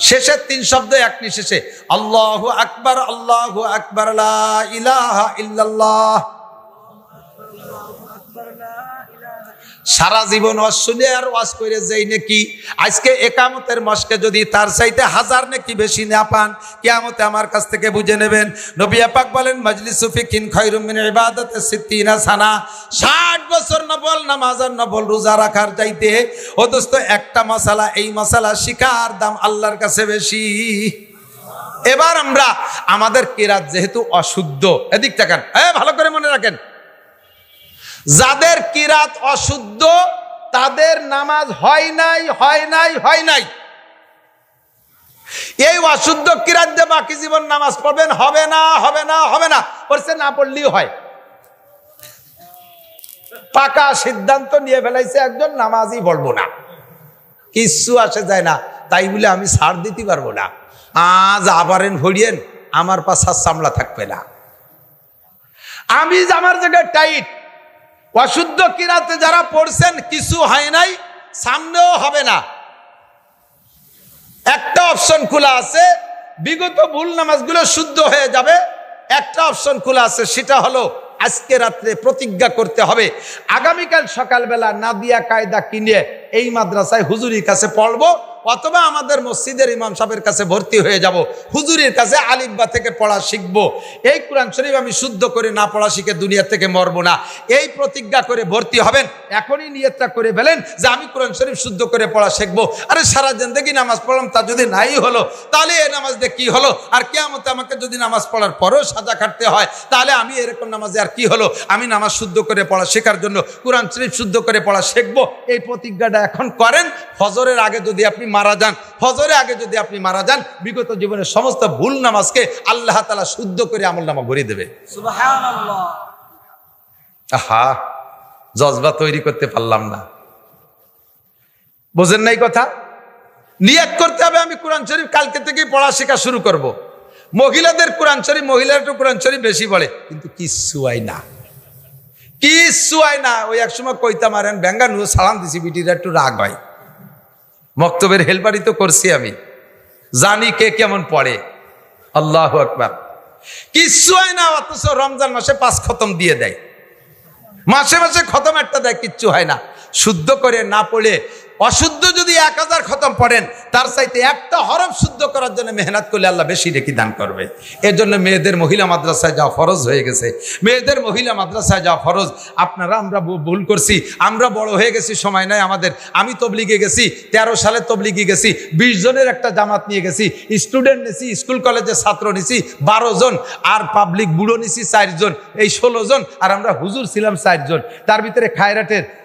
শেষের 3 শব্দ এক নিঃশেষে। আল্লাহু আকবার, আল্লাহু আকবার, লা ইলাহা ইল্লাল্লাহ। সারা জীবন ওয়াজ শুনে আর ওয়াজ করে যাই নাকি, আজকে একামতের মস্কে যদি তার চাইতে 1000 নাকি বেশি না পান, কিয়ামতে আমার কাছ থেকে বুঝে নেবেন। নবী পাক বলেন, মাজলিসু ফিকিন খায়রুম মিন ইবাদাতি 60 সানা। 60 বছর নফল নামাজ আর নফল রোজা রাখার চাইতে ও দোস্ত একটা মাসালা, এই মাসালা শিখার দাম আল্লাহর কাছে বেশি। এবার আমরা আমাদের কিরাত যেহেতু অশুদ্ধ, এদিক তাকান, ভালো করে মনে রাখেন, যাদের কিরাত অশুদ্ধ তাদের নামাজ হয় নাই, হয় নাই, হয় নাই। এই অশুদ্ধ কিরাত দিয়ে বাকি জীবন নামাজ পড়বেন, হবে না, হবে না, হবে না। পড়ছে না পড়লেই হয়। পাকা সিদ্ধান্ত নিয়ে ফেলাইছে একজন, নামাজই পড়বো না, কিচ্ছু আসে যায় না, তাই বলে আমি ছাড় দিতে পারবো না। আজ আবারেন ভরিয়েন, আমার পাশা সামলা থাকবে না। আমি আমার জায়গায় টাইট। অশুদ্ধ কিরাতে যারা পড়ছেন কিছু হয় নাই, সামনেও হবে না। একটা অপশন খোলা আছে, বিগত ভুল নামাজগুলো শুদ্ধ হয়ে যাবে। একটা অপশন খোলা আছে, সেটা হলো আজকে রাত্রে প্রতিজ্ঞা করতে হবে, আগামীকাল সকালবেলা নাদিয়া কায়দা কিনে এই মাদ্রাসায় হুজুরির কাছে পড়বো, অথবা আমাদের মসজিদের ইমাম সাহেবের কাছে ভর্তি হয়ে যাব, হুজুরের কাছে আলিফবা থেকে পড়া শিখবো। এই কোরআন শরীফ আমি শুদ্ধ করে না পড়া শিখে দুনিয়া থেকে মরবো না। এই প্রতিজ্ঞা করে ভর্তি হবেন। এখনই নিয়তটা করে ফেলেন যে আমি কোরআন শরীফ শুদ্ধ করে পড়া শিখবো। আরে সারা জিন্দেগি নামাজ পড়লাম, তা যদি নাই হলো, তাহলে এই নামাজ দিয়ে কি হলো? আর কিয়ামতে আমাকে যদি নামাজ পড়ার পরেও সাজা কাটতে হয়, তাহলে আমি এরকম নামাজে আর কি হলো? আমি নামাজ শুদ্ধ করে পড়া শেখার জন্য কোরআন শরীফ শুদ্ধ করে পড়া শিখবো। এই প্রতিজ্ঞাটা এখন করেন। ফজরের আগে যদি আপনি মারা যান, ফজরের আগে যদি আপনি মারা যান, বিগত জীবনের সমস্ত ভুল নামাজকে আল্লাহ তাআলা শুদ্ধ করে আমল নামা ভরে দেবে। সুবহানাল্লাহ। আহা, জজবা তৈরি করতে পারলাম না। বোঝেন নাই কথা? নিয়ত করতে হবে আমি কোরআন শরীফ কালকে থেকেই পড়া শেখা শুরু করব। মহিলাদের কোরআন শরীফ, মহিলারা একটু কোরআন শরীফ বেশি পড়ে, কিন্তু কিচ্ছু হয় না, কিচ্ছু হয় না। ওই একসময় কইতা মারেন ব্যাঙ্গানু সালাম দিছি, বিটিরা একটু রাগ হয়। মক্তবের হেলপারি তো করছি আমি, জানি কে কেমন পড়ে। আল্লাহু আকবার। কিচ্ছু হয় না, অথচ রমজান মাসে 5 খতম দিয়ে দেয়, মাসে মাসে খতম একটা দেয়, কিচ্ছু হয় না। শুদ্ধ করে না পড়ে, অশুদ্ধ যদি 1000 খতম পড়েন, তার চাইতে একটা হরফ শুদ্ধ করার জন্য মেহনত করলে আল্লাহ বেশি নেকি দান করবে। এর জন্য মেয়েদের মহিলা মাদ্রাসায় যাওয়া ফরজ হয়ে গেছে, মেয়েদের মহিলা মাদ্রাসায় যাওয়া ফরজ। আমরা ভুল করছি, আমরা বড় হয়ে গেছি, সময় নাই আমাদের। আমি তবলিগে গেছি, 13 সালে তবলিগে গেছি, 20 জনের একটা জামাত নিয়ে গেছি, স্টুডেন্ট নিছি, স্কুল কলেজের ছাত্র নিছি 12 জন, আর পাবলিক বুড়ো নিছি 4 জন, এই 16 জন, আর আমরা হুজুর ছিলাম 4 জন। তার ভিতরে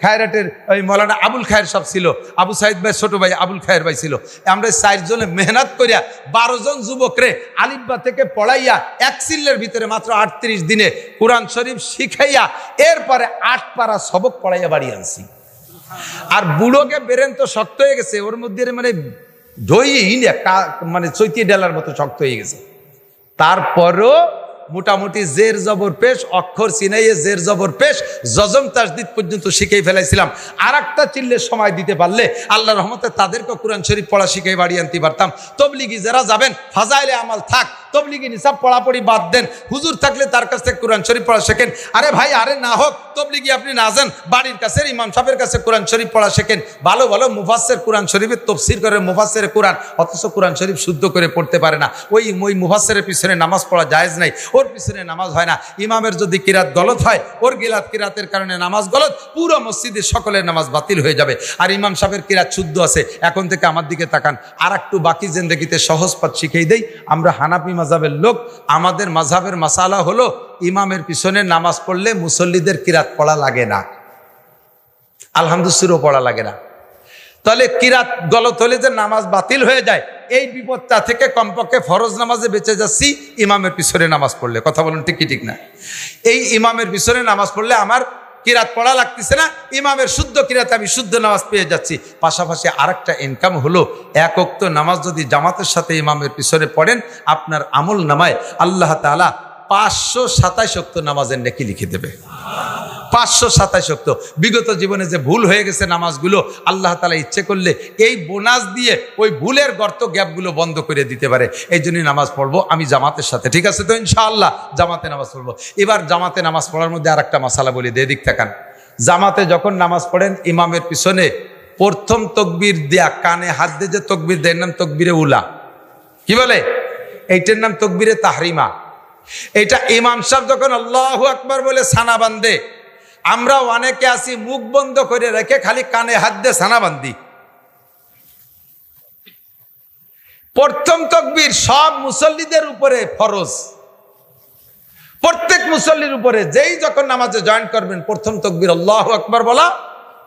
খায়রাটের ওই মৌলানা আবুল খায়ের সব ছিল, আবু সাইদ ভাই ছোট ভাই আবুল খায়ের ভাই ছিল। আমরা 4 জনে মেহনত করিয়া 12 জন যুবকরে আলিফবা থেকে পড়াইয়া এক সিল্লের ভিতরে মাত্র 38 দিনে কোরআন শরীফ শিখাইয়া এরপরে 8 পারা সবক পড়াইয়া বাড়ি আনছি। আর বুড়োকে বেরেন তো শক্ত হয়ে গেছে, ওর মধ্যে মানে মানে চৈতি ডেলার মতো শক্ত হয়ে গেছে। তারপরও মোটামুটি জের জবর পেশ, অক্ষর চিনাইয়ে জের জবর পেশ, জজম তাসদিদ পর্যন্ত শিখেই ফেলাইছিলাম। আর একটা চিল্লে সময় দিতে পারলে আল্লাহ রহমতে তাদেরকে কোরআন শরীফ পড়া শিখে বাড়ি আনতে পারতাম। তবলিগি যারা যাবেন, ফাজাইলে আমাল থাক, তবলিগি নিসাব পড়াপড়ি বাদ দেন, হুজুর থাকলে তার কাছ থেকে কোরআন শরীফ পড়া শেখেন। আরে ভাই, আরে না হোক তবলিগি আপনি না যান, বাড়ির কাছে ইমাম সাহেবের কাছে কোরআন শরীফ পড়া শেখেন। ভালো ভালো মুফাসসির কোরআন শরীফের তাফসীর করে, মুফাসসির কোরআন, অথচ কোরআন শরীফ শুদ্ধ করে পড়তে পারে না। ওই মুফাসসিরের পিছনে নামাজ পড়া জায়েজ নাই, ওর পিছনে নামাজ হয় না। ইমামের যদি কিরাত গলত হয়, ওর কিরাতের কারণে নামাজ গলত, পুরো মসজিদের সকলের নামাজ বাতিল হয়ে যাবে। আর ইমাম সাহেবের কিরাত শুদ্ধ আছে। এখন থেকে আমার দিকে তাকান, আর একটু বাকি জিন্দেগিতে সহজ পথ শিখিয়ে দেই। আমরা হানাফি মাযহাবের লোক, আমাদের মাযহাবের মাসালা হলো ইমামের পিছনে নামাজ পড়লে মুসল্লিদের কিরাত পড়া লাগে না, আলহামদুলিল্লাহ পড়া লাগে না। তাহলে কিরাত গলত হলে যে নামাজ বাতিল হয়ে যায়, এই বিপদটা থেকে কমপক্ষে ফরজ নামাজে বেঁচে যাচ্ছি ইমামের পিছনে নামাজ পড়লে। কথা বলুন ঠিক কি ঠিক না? এই ইমামের পিছনে নামাজ পড়লে আমার কিরাত পড়া লাগতেছে না, ইমামের শুদ্ধ কিরাতে আমি শুদ্ধ নামাজ পেয়ে যাচ্ছি। পাশাপাশি আরেকটা ইনকাম হলো, 1 ওয়াক্ত নামাজ যদি জামাতের সাথে ইমামের পিছনে পড়েন, আপনার আমল নামায় আল্লাহ তাআলা 527 ওয়াক্ত নামাজের নেকি লিখে দেবে। 527 ওয়াক্ত। বিগত জীবনে যে ভুল হয়ে গেছে নামাজগুলো, আল্লাহ তাআলা ইচ্ছে করলে এই বোনাস দিয়ে ওই ভুলের গর্ত গ্যাপগুলো বন্ধ করে দিতে পারে। এই জন্যই নামাজ পড়বো আমি জামাতের সাথে, ঠিক আছে তো? ইনশাআল্লাহ জামাতে নামাজ পড়বো। এবার জামাতে নামাজ পড়ার মধ্যে আর একটা মাসালা বলি, দিক তাকান। জামাতে যখন নামাজ পড়েন, ইমামের পিছনে প্রথম তকবীর দেয়া, কানে হাত দিয়ে যে তকবীর দেয়, নাম তকবীরে উলা। কি বলে? এইটার নাম তকবীরে তাহরিমা। এটা ইমাম সাহেব যখন আল্লাহু আকবার বলে সানা বান্ধে, আমরা অনেকে আছি মুখ বন্ধ করে রেখে খালি কানে হাত দিয়ে সানা বান্ধি। প্রথম তাকবীর সব মুসল্লিদের উপরে ফরজ, প্রত্যেক মুসল্লির উপরে। যেই যখন নামাজে জয়েন করবেন, প্রথম তাকবীর আল্লাহু আকবার বলা,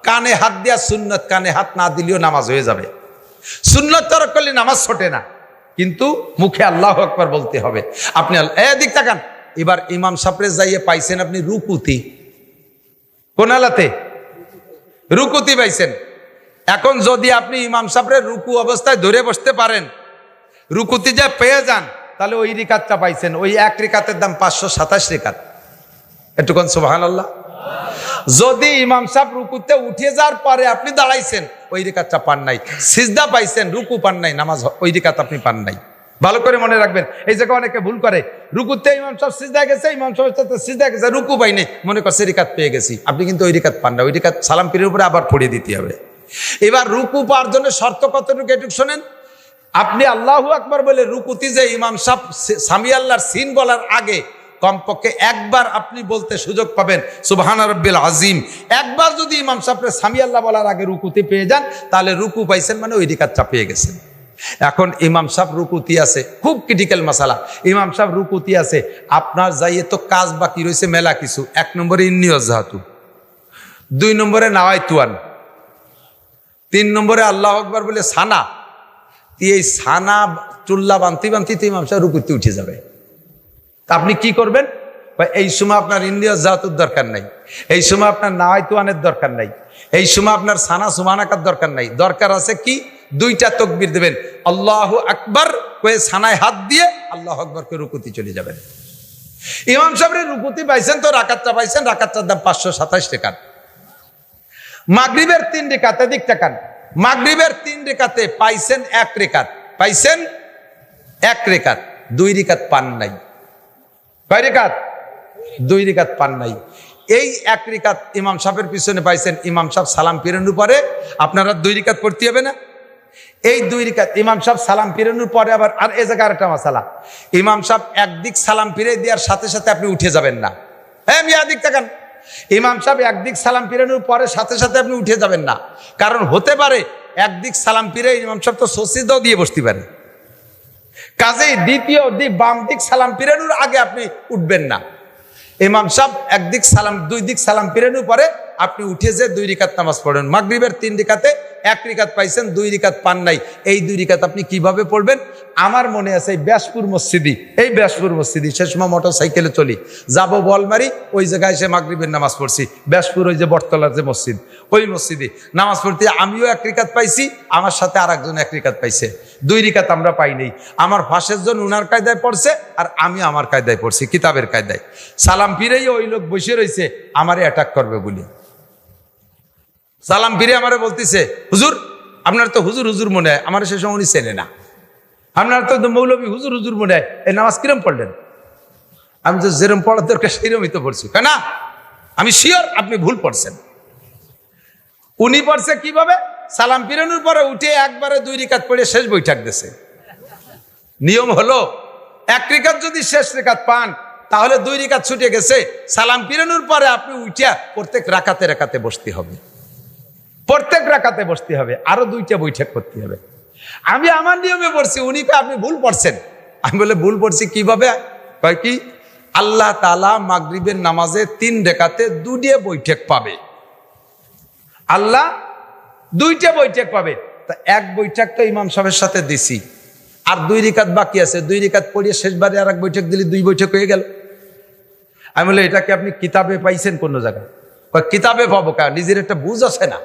কানে হাত দেয়া সুন্নত, কানে হাত না দিলেও নামাজ হয়ে যাবে। সুন্নত তরক করলে নামাজ ছোটে না, কিন্তু মুখে আল্লাহু আকবার বলতে হবে। আপনি এদিক তাকান। এবার ইমাম সাহেবরে যাইয়ে পাইছেন আপনি রুকুতি, কোন আলাতে? রুকুতি পাইছেন। এখন যদি আপনি ইমাম সাহেবরে রুকু অবস্থায় ধরে বসতে পারেন, রুকুতি যা পেয়ে যান, তাহলে ওই রিকাতটা পাইছেন। ওই 1 রিকাতের দাম 527 রিকাত। একটুক্ষণ সুবহানাল্লাহ। যদি ইমাম সাহেব রুকুতে উঠে যাওয়ার পরে আপনি দাঁড়াইছেন, ওই রিকাতটা পান নাই। সিজদা পাইছেন, রুকু পান নাই, নামাজ ওই রিকাত আপনি পান নাই। ভালো করে মনে রাখবেন। এই জায়গায় অনেকে ভুল করে, রুকুতে ইমাম সাহেব সিজদা গেছে, ইমাম সাহেবের সাথে সিজদা গেছে, রুকু পাই নাই, মনে করছে রিকাত পেয়ে গেছি। আপনি কিন্তু ওই রিকাত পান না, ওই রিকাত সালাম পীরের উপরে আবার পড়িয়ে দিতে হবে। এবার রুকু পাওয়ার জন্য শর্ত কতটুকু, এটুকু শোনেন। আপনি আল্লাহু আকবার বলে রুকুতি যে ইমাম সাহেব সামি আল্লাহর সিন বলার আগে কমপক্ষে একবার আপনি বলতে সুযোগ পাবেন সুবহানা রাব্বিল আযীম। একবার যদি ইমাম সাহেব সামি আল্লাহ বলার আগে রুকুতি পেয়ে যান, তাহলে রুকু পাইছেন মানে ওই রিকাতটা পেয়ে গেছেন। এখন ইমাম সাহেব রুকুতি আছে, খুব ক্রিটিক্যাল মাসালা। ইমাম সাহেব রুকুতি আছে, আপনার যাইয়ে তো কাজ বাকি রয়েছে মেলা কিছু। 1 নম্বরে ইন্নী ওয়াজহাতু, 2 নম্বরে নাওয়াইতুয়ান, 3 নম্বরে আল্লাহু আকবার বলে সানা। এই সানা চুল্লা বানতে বানতে ইমাম সাহেব রুকুতে উঠে যাবে। তা আপনি কি করবেন? এই সময় আপনার ইন্ডিয়া জাতুর দরকার নাই, এই সময় আপনার নাওয়াইতুয়ানের দরকার নাই, এই সময় আপনার সানা সুমানাকার দরকার নাই। দরকার আছে কি? 2টা তাকবীর দেবেন, আল্লাহু আকবার কয়ে সানায় হাত দিয়ে আল্লাহু আকবার করে রুকুতে চলে যাবেন। ইমাম সাহেবের রুকুতি পাইছেন তো রাকাতটা পাইছেন, রাকাতটার দাম 527 টাকা। মাগরিবের 3 রাকাত, এদিক তাকান, মাগরিবের 3 রাকাতে পাইছেন 1 রাকাত, পাইছেন 1 রাকাত, 2 রাকাত পান নাই। কয় রাকাত? 2 রাকাত পান নাই। এই 1 রাকাত ইমাম সাহেবের পিছনে পাইছেন, ইমাম সাহেব সালাম ফিরানোর পরে আপনারা 2 রাকাত পড়তে হবে না? এই 2 রাকাত ইমাম সাহেব সালাম ফিরানোর পরে আবার আর এই জায়গায় আরেকটা মাসালা, ইমাম সাহেব একদিক সালাম ফিরে দেওয়ার সাথে সাথে আপনি উঠে যাবেন না। হ্যাঁ মিয়া দিক তাকান, ইমাম সাহেব একদিক সালাম ফিরানোর পরে সাথে সাথে আপনি উঠে যাবেন না, কারণ হতে পারে একদিক সালাম ফিরে ইমাম সাহেব তো সসিদাও দিয়ে বসতে পারে, কাজেই দ্বিতীয় দিক বাম দিক সালাম ফিরানোর আগে আপনি উঠবেন না। ইমাম সাহেব একদিক সালাম 2 দিক সালাম ফিরানোর পরে আপনি উঠে যে 2 রাকাত নামাজ পড়েন। মাগরিবের 3 রাকাতে 1 রাকাত পাইছেন, 2 রাকাত পান নাই। এই 2 রাকাত আপনি কিভাবে পড়বেন? আমার মনে আছে এই ব্যাসপুর মসজিদি, এই ব্যাসপুর মসজিদি সে সময় মোটর সাইকেলে চলি, যাবো বলমারি, ওই জায়গায় এসে মাগরিবের নামাজ পড়ছি। ব্যাসপুর ওই যে বটতলার যে মসজিদ, ওই মসজিদে নামাজ পড়তে আমিও 1 রাকাত পাইছি, আমার সাথে আরেকজন 1 রাকাত পাইছে, 2 রাকাত আমরা পাই নাই। আমার পাশের জন উনার কায়দায় পড়ছে আর আমি আমার কায়দায় পড়ছি, কিতাবের কায়দায়। সালাম ফিরেই ওই লোক বসে রয়েছে আমারে অ্যাটাক করবে বলে। সালাম ফিরে আমারে বলতেছে, হুজুর আপনার তো হুজুর হুজুর মনে হয়, আমার সে সময় উনি চেনে না, আপনার তো মৌলবী হুজুর হুজুর মনে হয়, এই নামাজ কিরম পড়লেন? আমি তো যেরম পড়ার দরকার সেরমই তো পড়ছি। কেন? আমি শিওর আপনি ভুল পড়ছেন। উনি পড়ছে কিভাবে? সালাম ফিরানোর পরে উঠে একবারে 2 রাকাত পড়ে শেষ বৈঠক দিয়েছে। নিয়ম হলো 1 রাকাত যদি শেষ রাকাত পান তাহলে 2 রাকাত ছুটে গেছে, সালাম ফিরানোর পরে আপনি উঠে প্রত্যেক রাকাতে রাকাতে বসতে হবে, প্রত্যেক রাকাতে বসতে হবে, আরো 2টা বৈঠক করতে হবে। আমি আমার নিয়মে পড়ছি, উনি আপনি ভুল পড়ছেন। আমি বলে ভুল পড়ছি কিভাবে? কয় কি? আল্লাহ তাআলা মাগরিবের নামাজে 3 রাকাতে 2টা বৈঠক পাবে, আল্লাহ 2টা বৈঠক পাবে। তা 1 বৈঠক তো ইমাম সাহেবের সাথে দিছি, আর 2 রাকাত বাকি আছে, 2 রাকাত পড়িয়ে শেষবারে আর 1 বৈঠক দিলে 2 বৈঠক হয়ে গেল। আমি বলে এটাকে আপনি কিতাবে পাইছেন কোন জায়গায়? কিতাবে পাবো কা, নিজের একটা বুঝ আছে না।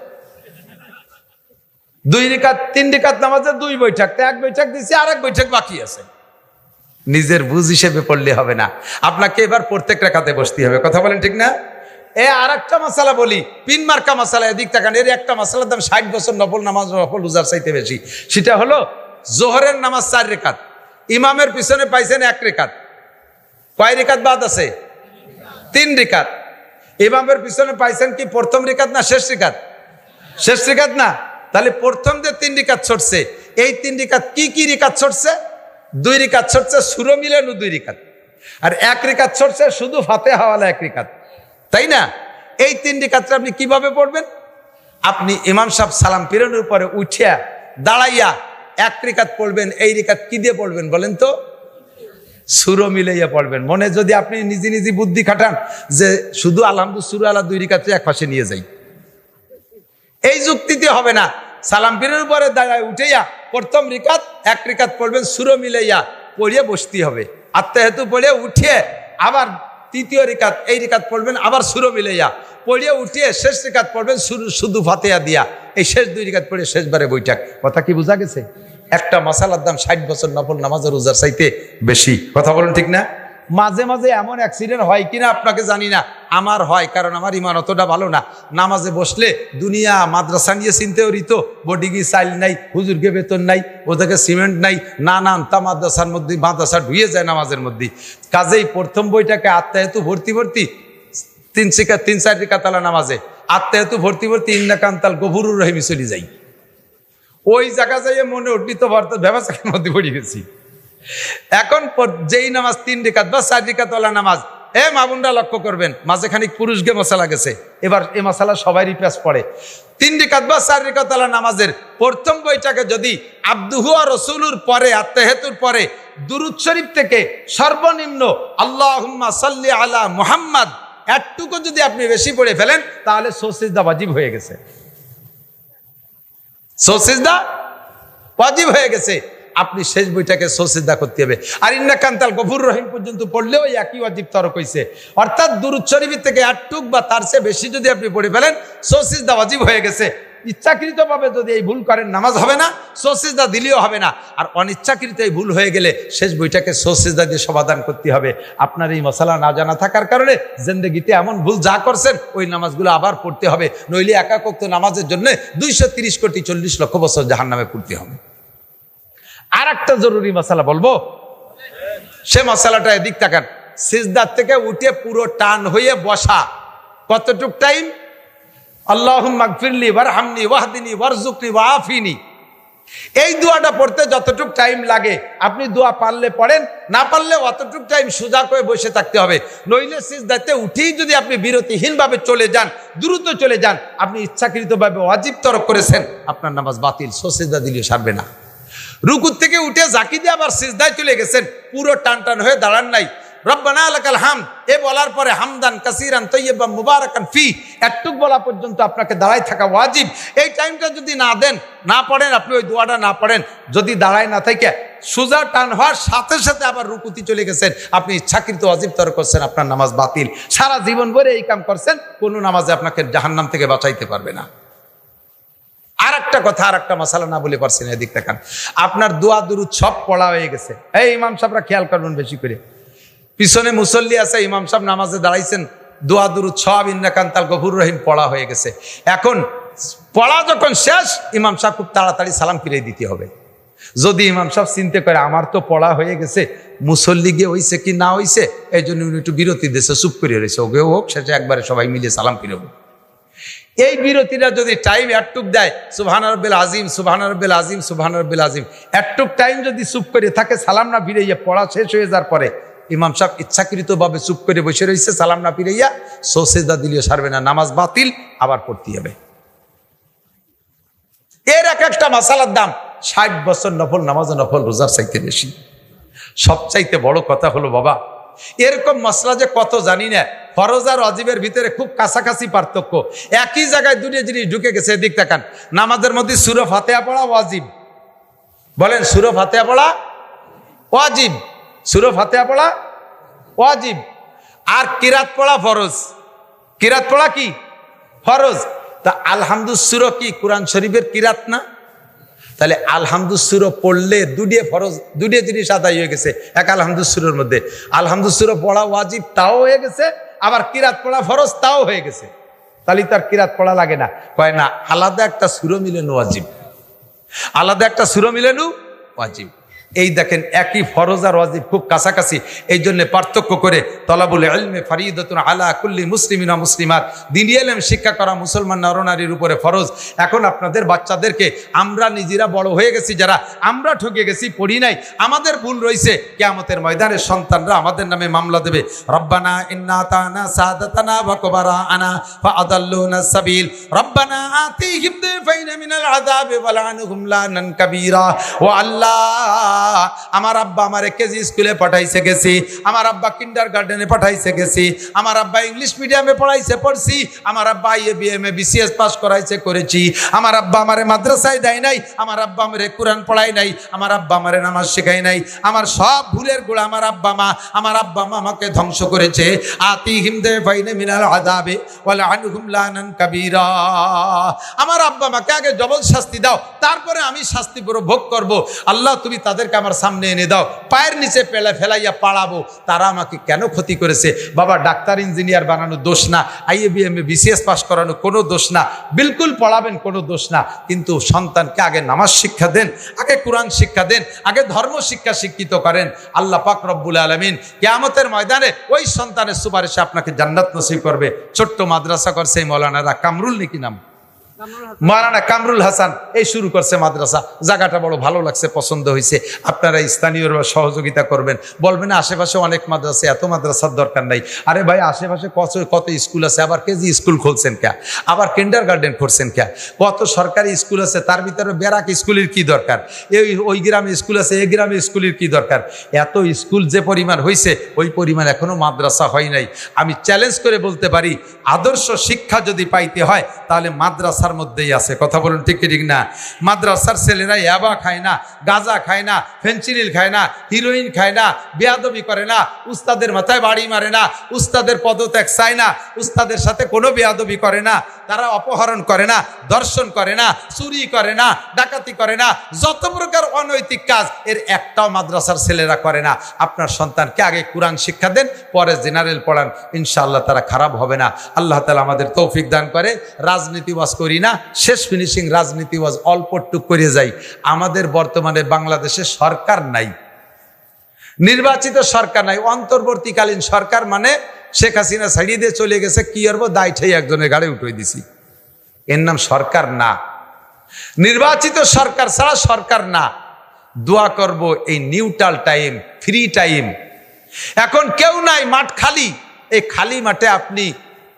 2 রাকাত 3 রাকাত নামাজে 2 বৈঠক, 1 বৈঠক দিছি আর 1 বৈঠক বাকি আছে। নিজের বুঝ হিসেবে পড়লে হবে না, আপনাকে এবার প্রত্যেক রাকাতে বসতে হবে। কথা বলেন ঠিক না? আর একটা মাসালা বলি, পিন মার্কা মাসালা, এদিক তাকান। এর একটা মাসালার দাম 60 বছর নফল নামাজ, নফল রোজার চাইতে বেশি। সেটা হলো জোহরের নামাজ 4 রাকাত, ইমামের পিছনে পাইছেন 1 রাকাত। কয় রাকাত বাদ আছে? 3 রাকাত। ইমামের পিছনে পাইছেন কি প্রথম রাকাত না শেষ রাকাত? শেষ রাকাত না? তাহলে প্রথম যে 3 রাকাত ছড়ছে, এই 3 রাকাত কি কি রাকাত ছড়ছে? 2 রাকাত ছড়ছে সূরা মিলানো 2 রাকাত, আর 1 রাকাত ছড়ছে শুধু ফাতিহা ওয়ালা 1 রাকাত, তাই না? এই 3 রাকাতটা আপনি কিভাবে পড়বেন? আপনি ইমাম সাহেব সালাম ফিরানোর পরে উঠিয়া দাঁড়াইয়া 1 রাকাত পড়বেন। এই রাকাত কি দিয়ে পড়বেন বলেন তো? সূরা মিলাইয়া পড়বেন। মনে যদি আপনি নিজে নিজে বুদ্ধি খাটান যে শুধু আলহামদুলিল্লাহ সূরা আলা 2 রাকাতে এক পাশে নিয়ে যাই, এই যুক্তিতে হবে না। সালাম ফিরানোর পরে দাঁড়ায় উঠাইয়া প্রথম রাকাত 1 রাকাত পড়বেন, সূরা মিলাইয়া পড়িয়ে বসতে হবে। আত্তাহিয়াতু পড়ে উঠিয়ে আবার তৃতীয় রাকাত, এই রাকাত পড়বেন, আবার সূরা মিলাইয়া পড়িয়ে উঠিয়ে শেষ রাকাত পড়বেন শুধু ফাতিহা দিয়া। এই শেষ 2 রাকাত পড়ে শেষবারে বৈঠক। কথা কি বোঝা গেছে? একটা মাসালার দাম 60 বছর নফল নামাজের রোজার চাইতে বেশি। কথা বলেন ঠিক না? মাঝে মাঝে এমন অ্যাক্সিডেন্ট হয় কিনা আপনাকে জানি না, আমার হয়, কারণ আমার ইমান অতটা ভালো না। নামাজে বসলে দুনিয়া মাদ্রাসা নিয়ে চিন্তাও রিত, বডিগি চাইল নাই, হুজুরকে বেতন নাই, ওদেরকে সিমেন্ট নাই, নানান তা মাদ্রাসার মধ্যে, মাদ্রাসা ঢুয়ে যায় নামাজের মধ্যে। কাজেই প্রথম বইটাকে আত্মাহেতু ভর্তি 3-4 রাকাত নামাজে আত্মাহেতু ভর্তি ইন্নাকান্তাল গফুরুর রহিম চলে যাই। ওই জায়গা যাইয়ে মনে উঠলি তো ব্যবসার মধ্যে পড়ে গেছি। এখন যেই নামাজ 3 রাকাত বা 4 রাকাত নামাজ, মা বোনরা লক্ষ্য করবেন, মাঝে খানিক পুরুষকে মশলা গেছে, এবার এই মশলা সবারই পেশ পড়ে। 3 রাকাত বা 4 রাকাত নামাজের প্রথম বইটাকে যদি আব্দুহু ওয়া রাসূলুর পরে, আত্তাহিয়াতুর পরে দুরূদ শরীফ থেকে সর্বনিম্ন আল্লাহুম্মা সাল্লি আলা মুহাম্মদ এতটুকু যদি আপনি বেশি পড়ে ফেলেন তাহলে সুজদা ওয়াজিব হয়ে গেছে, সুজদা ওয়াজিব হয়ে গেছে। আপনি শেষ বইটাকে সজদা করতে হবে। আর ইন্নাকা আনতাল গফুর রহিম পর্যন্ত পড়লেও একই ওয়াজিব তরক হইছে, অর্থাৎ দুরূদ শরীফ থেকে একটুক বা তার চেয়ে বেশি যদি আপনি পড়ে ফেলেন সজদা ওয়াজিব হয়ে গেছে। ইচ্ছাকৃতভাবে যদি এই ভুল করেন নামাজ হবে না, সজদা দিলেও হবে না। আর অনিচ্ছাকৃত এই ভুল হয়ে গেলে শেষ বইটাকে সজদা দিয়ে সমাধান করতে হবে। আপনার এই মশলা না জানা থাকার কারণে জিন্দেগিতে এমন ভুল যা করছেন ওই নামাজগুলো আবার পড়তে হবে, নইলে একাক ওয়াক্ত নামাজের জন্য 230 কোটি 40 লক্ষ বছর জাহান্নামে পড়তে হবে। আর একটা জরুরি মশলা বলবো, সে মশলাটা এদিক তাকান। সিজদার থেকে উঠে পুরো টান হয়ে বসা কতটুক টাইম? আল্লাহুম্মা গফিরলি ওয়ারহামনি ওয়াহদিনি ওয়ারযুকনি ওয়াআফিনি, এই দোয়াটা পড়তে যতটুক টাইম লাগে আপনি দোয়া পারলে পড়েন, না পারলে অতটুক টাইম সোজা করে বসে থাকতে হবে। নইলে সিজদাতে উঠেই যদি আপনি বিরতিহীনভাবে চলে যান, দ্রুত চলে যান, আপনি ইচ্ছাকৃতভাবে ওয়াজিব তরক করেছেন, আপনার নামাজ বাতিল, সিজদা দিলেও সারবে না। রুকু থেকে উঠে জাকি দিয়ে আবার সিজদায় চলে গেছেন, পুরো টান টান হয়ে দাঁড়ান নাই, রব্বানা লাকাল হামদ এ বলার পরে হামদান কাসীরান তাইয়্যিবান মুবারাকান ফি একটুক বলা পর্যন্ত আপনাকে দাঁড়ায় থাকা ওয়াজিব। এই টাইমটা যদি না দেন, না পড়েন, আপনি ওই দোয়াটা না পড়েন, যদি দাঁড়ায় না থাকে সোজা টান হওয়ার সাথে সাথে আবার রুকুতে চলে গেছেন, আপনি ইচ্ছাকৃত ওয়াজিব তরক করছেন, আপনার নামাজ বাতিল। সারা জীবন ভরে এই কাম করছেন, কোনো নামাজে আপনাকে জাহান্নাম থেকে বাঁচাইতে পারবে না। আর একটা কথা, আর একটা মশালা না বলে পারছি না, এদিক দেখান। আপনার দোয়া দুরূদ সব পড়া হয়ে গেছে, এই ইমাম সাহেবরা খেয়াল করবেন বেশি করে, পিছনে মুসল্লি আছে, ইমাম সাহেব নামাজে দাঁড়াইছেন, দোয়া দুরূদ সব ইন্নাকা আনতাল গফুর রহিম পড়া হয়ে গেছে। এখন পড়া যখন শেষ, ইমাম সাহেব খুব তাড়াতাড়ি সালাম ফিরিয়ে দিতে হবে। যদি ইমাম সাহেব চিন্তা করে আমার তো পড়া হয়ে গেছে, মুসল্লি গিয়ে হইছে কি না হইছে, এই জন্য উনি একটু বিরতি দিয়েছে, চুপ করে রয়েছে, ওকে হোক শেষে একবারে সবাই মিলে সালাম ফিরবো। এই বিরতিটা যদি টাইম একটুক দেয়, সুবহান রাব্বিল আযীম সুবহান রাব্বিল আযীম সুবহান রাব্বিল আযীম, একটুক টাইম যদি চুপ করে থাকে, সালাম না ফিরাইয়া পড়া শেষ হয়ে যাওয়ার পরে ইমাম সাহেব ইচ্ছাকৃতভাবে চুপ করে বসে রয়েছে, সালাম না ফিরাইয়া, সিজদা দিলেও সারবে না, নামাজ বাতিল, আবার পড়তে হবে। এর এক একটা মাসালার দাম 60 বছর নফল নামাজ, নফল রোজার চাইতে বেশি। সবচাইতে বড় কথা হলো বাবা, এরকম মসলা যে কত জানি না, ফরজ আর ওয়াজিবের ভিতরে খুব কাছাকাছি পার্থক্য, একই জায়গায় দুটো জিনিস ঢুকে গেছে। এদিক তাকান, নামাজের মধ্যে সূরা ফাতিহা পড়া ওয়াজিব, বলেন সূরা ফাতিহা পড়া ওয়াজিব, সূরা ফাতিহা পড়া ওয়াজিব, আর কিরাত পড়া ফরজ। কিরাত পড়া কি ফরজ? তা আলহামদুস সূরা কি কোরআন শরীফের কিরাত না? তাহলে আলহামদুস সূরা পড়লে দুটো ফরজ, দুটো জিনিস আদায় হয়ে গেছে এক আলহামদুস সূরার মধ্যে। আলহামদুস সূরা পড়া ওয়াজিব তাও হয়ে গেছে, আবার কিরাত পড়া ফরজ তাও হয়ে গেছে। তাহলে তার কিরাত পড়া লাগে না? কয় না, আলাদা একটা সূরা মিলানো ওয়াজিব, আলাদা একটা সূরা মিলানো ওয়াজিব। এই দেখেন, একই ফরজ আর ওয়াজিব খুব কাছাকাছি, এই জন্য পার্থক্য করে তলাবুল ইলমে ফরিদাতুন আলা কুল্লি মুসলিমিন ওয়া মুসলিমাত, দ্বীনি ইলম শিক্ষা করা মুসলমান নরনারীর উপরে ফরজ। এখন আপনাদের বাচ্চাদেরকে, আমরা নিজেরা বড় হয়ে গেছি যারা, আমরা ঠকে গেছি, পড়ি নাই, আমাদের ভুল রয়েছে, কিয়ামতের ময়দানে সন্তানরা আমাদের নামে মামলা দেবে, রব্বানা ইন্না আতানা সাদাতানা ওয়া কুবারানা ফাআদাল্লুনা সাবিল রব্বানা আতিহিম দিফাইনা মিনাল আযাব ওয়া লানহুম লানান কাবীরা। ও আল্লাহ, আমার আব্বা আমারে কেজি স্কুলে পাঠাইছে গেছি, আমার আব্বা কিন্ডারগার্টেনে পাঠাইছে গেছি, আমার আব্বা ইংলিশ মিডিয়ামে পড়াইছে পড়ছি, আমার আব্বা বিএমএ বিসিএস পাস করাইছে করেছি, আমার আব্বা আমারে মাদ্রাসায় দেয় নাই, আমার আব্বা আমারে কোরআন পড়াই নাই, আমার আব্বা আমারে নামাজ শেখাই নাই, আমার সব ভুলের গোড়া আমার আব্বা মা, আমার আব্বা মা আমাকে ধ্বংস করেছে। আতিহিম দিফাইনা মিনাল আযাবে ওয়া লানহুম লানান কাবীরা। আমার আব্বা মাকে আগে জবর শাস্তি দাও, তারপরে আমি শাস্তি পুরো ভোগ করব। আল্লাহ, তুমি তাদেরকে আমার সামনে এনে দাও, পায়ের নিচে ফেলাইয়া পাড়াবো। তারা আমাকে কেন ক্ষতি করেছে? বাবা, ডাক্তার ইঞ্জিনিয়ার বানানো দোষ না, আইএবিএমএ বিসিএস পাস করানো কোনো দোষ না, বিলকুল পড়াবেন কোনো দোষ না, কিন্তু সন্তানকে আগে নামাজ শিক্ষা দেন, আগে কোরআন শিক্ষা দেন, আগে ধর্ম শিক্ষা শিক্ষিত করেন। আল্লাহ পাক রব্বুল আলামিন কিয়ামতের ময়দানে ওই সন্তানের সুপারিশে আপনাকে জান্নাত নসিব করবে। ছোট্ট মাদ্রাসা করছে মৌলানারা, কামরুল নাকি নাম, মাওলানা কামরুল হাসান, এই শুরু করছে মাদ্রাসা। জায়গাটা বড় ভালো লাগছে, পছন্দ হয়েছে। আপনারা স্থানীয়রা সহযোগিতা করবেন, বলবেন আশেপাশে অনেক মাদ্রাসা, এত মাদ্রাসার দরকার নাই। আরে ভাই, আশেপাশে কত স্কুল আছে, আবার কেজি স্কুল খুলছেন কে, আবার কিন্ডারগার্টেন করছেন কে, কত সরকারি স্কুল আছে, তার ভিতরে ব্যারাক স্কুলের কি দরকার, ওই গ্রামে স্কুল আছে, এই গ্রামে স্কুলের কি দরকার? এত স্কুল যে পরিমাণ হয়েছে, ওই পরিমাণ এখনো মাদ্রাসা হয় নাই। আমি চ্যালেঞ্জ করে বলতে পারি, আদর্শ শিক্ষা যদি পাইতে হয় তাহলে মাদ্রাসা মাদ্রাসার মধ্যেই আছে। কথা বলুন ঠিক কি ঠিক না? মাদ্রাসার ছেলেরা ইয়াবা খায় না, গাঁজা খায় না, ফেনসিডিল খায় না, হিরোইন খায় না, বেয়াদবি করে না, উস্তাদের মাথায় বাড়ি মারে না, উস্তাদের পদত্যাগ চায় না, উস্তাদের সাথে কোনো বেয়াদবি করে না, তারা অপহরণ করে না, দর্শন করে না, চুরি করে না, ডাকাতি করে না, যত প্রকার অনৈতিক কাজ এর একটাও মাদ্রাসার ছেলেরা করে না। আপনার সন্তানকে আগে কোরআন শিক্ষা দেন, পরে জেনারেল পড়ান, ইনশাআল্লাহ তারা খারাপ হবে না। আল্লাহ তাআলা আমাদের তৌফিক দান করে। রাজনীতিবাজ করি না, শেষ ফিনিশিং রাজনীতিবাজ অল্প টুক করে যাই। আমাদের বর্তমানে বাংলাদেশে সরকার নাই, নির্বাচিত সরকার নাই, অন্তর্বর্তীকালীন সরকার মানে শেখ হাসিনা ছাড়িয়ে দিয়ে চলে গেছে, কি করবো, দায় ঠাই একজনের গাড়ি উঠে দিছি, এর নাম সরকার না। নির্বাচিত সরকার ছাড়া সরকার না। দোয়া করব এই নিউট্রাল টাইম, ফ্রি টাইম, এখন কেউ নাই, মাঠ খালি, এই খালি মাঠে আপনি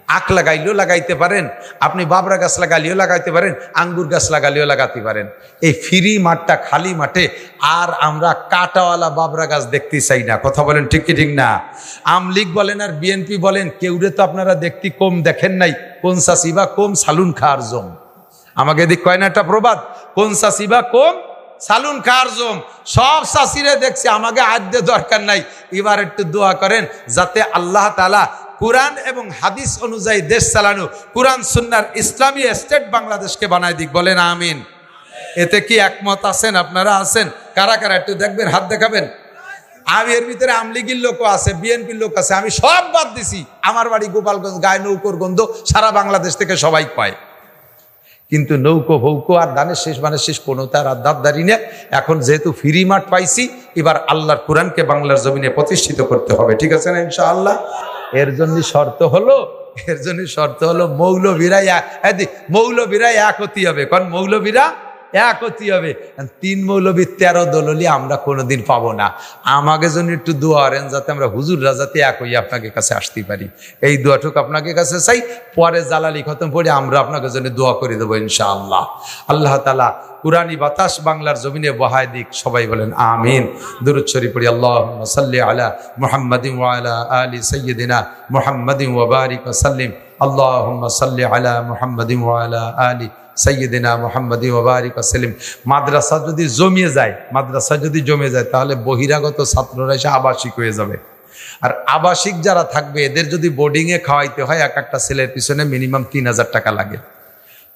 আখ লাগাইলেও লাগাইতে পারেন, আপনি বাবরা গাছ লাগাইলেও লাগাইতে পারেন, আঙ্গুর গাছ লাগাইলেও লাগাতে পারেন। এই ফ্রি মাঠটা, খালি মাঠে আর আমরা কাটাওয়ালা বাবরা গাছ দেখতে চাই না। কথা বলেন ঠিক কি ঠিক না? আমলিগ বলেন আর বিএনপি বলেন, কেউরে তো আপনারা দেখতে কম দেখেন নাই, কোন চাষিবা কম সালুন খাওয়ার জম। আমাকে দিক কয় না একটা প্রবাদ, কোন চাষিবা কম সালুন খাওয়ার জম। সব চাষিরে দেখছি, আমাকে আদ্য দরকার নাই। এবার একটু দোয়া করেন যাতে আল্লাহ তাআলা কুরআন এবং হাদিস অনুযায়ী দেশ চালানো, কুরআন সুন্নাহর ইসলামী স্টেট বাংলাদেশকে বানায় দিক। বলেন আমিন। এতে কি একমত আছেন? আপনারা আছেন? কারা কারা একটু দেখবেন, হাত দেখাবেন। আমি এর ভিতরে আমলিগির লোকও আছে, বিএনপির লোক আছে, আমি সব বাদ দিছি। আমার বাড়ি গোপালগঞ্জ, গায়ে নৌকোর গন্ধ সারা বাংলাদেশ থেকে সবাই পায়, কিন্তু নৌকো ভৌকো আর দানের শেষ মানে শেষ কোনো তার আর দাবদারি না। এখন যেহেতু ফ্রি মাঠ পাইছি, এবার আল্লাহর কোরআনকে বাংলার জমিনে প্রতিষ্ঠিত করতে হবে। ঠিক আছে না ইনশাআল্লাহ? এর জন্য শর্ত হলো মৌলবীরা এক হতে হবে। কারণ মৌলবীরা এক হতে হবে। 3 মৌলবী 13 দললি আমরা কোনোদিন পাবো না। আমাকে জন্য একটু দোয়া করেন যাতে আমরা হুজুররা যাতে এক হই আপনাকে কাছে আসতে পারি। এই দোয়াটুক আপনাকে কাছে চাই। পরে জালালি খতম পড়ে আমরা আপনাকে জন্য দোয়া করে দেবো ইনশাআল্লাহ। আল্লাহ তাআলা কুরআনি বাতাস বাংলার জমিনে বহায় দিক। সবাই বলেন আমিন। দুরূদ শরীফ পড়ি। আল্লাহুম্মা সাল্লি আলা মুহাম্মাদিন ওয়া আলা আলি সাইয়্যিদিনা মুহাম্মাদিন ওয়া বারিক ওয়া সাল্লিম। আল্লাহুম্মা সাল্লি আলা মুহাম্মাদিন ওয়া আলা আলি সাইয়্যিদিনা মুহাম্মাদি ওয়া বারিক ওয়া সাল্লিম। মাদ্রাসা যদি জমে যায় তাহলে বহিরাগত ছাত্ররা এসে আবাসিক হয়ে যাবে। আর আবাসিক যারা থাকবে এদের যদি বোর্ডিংয়ে খাওয়াইতে হয়, এক একটা ছেলের পিছনে মিনিমাম 3000 টাকা লাগে।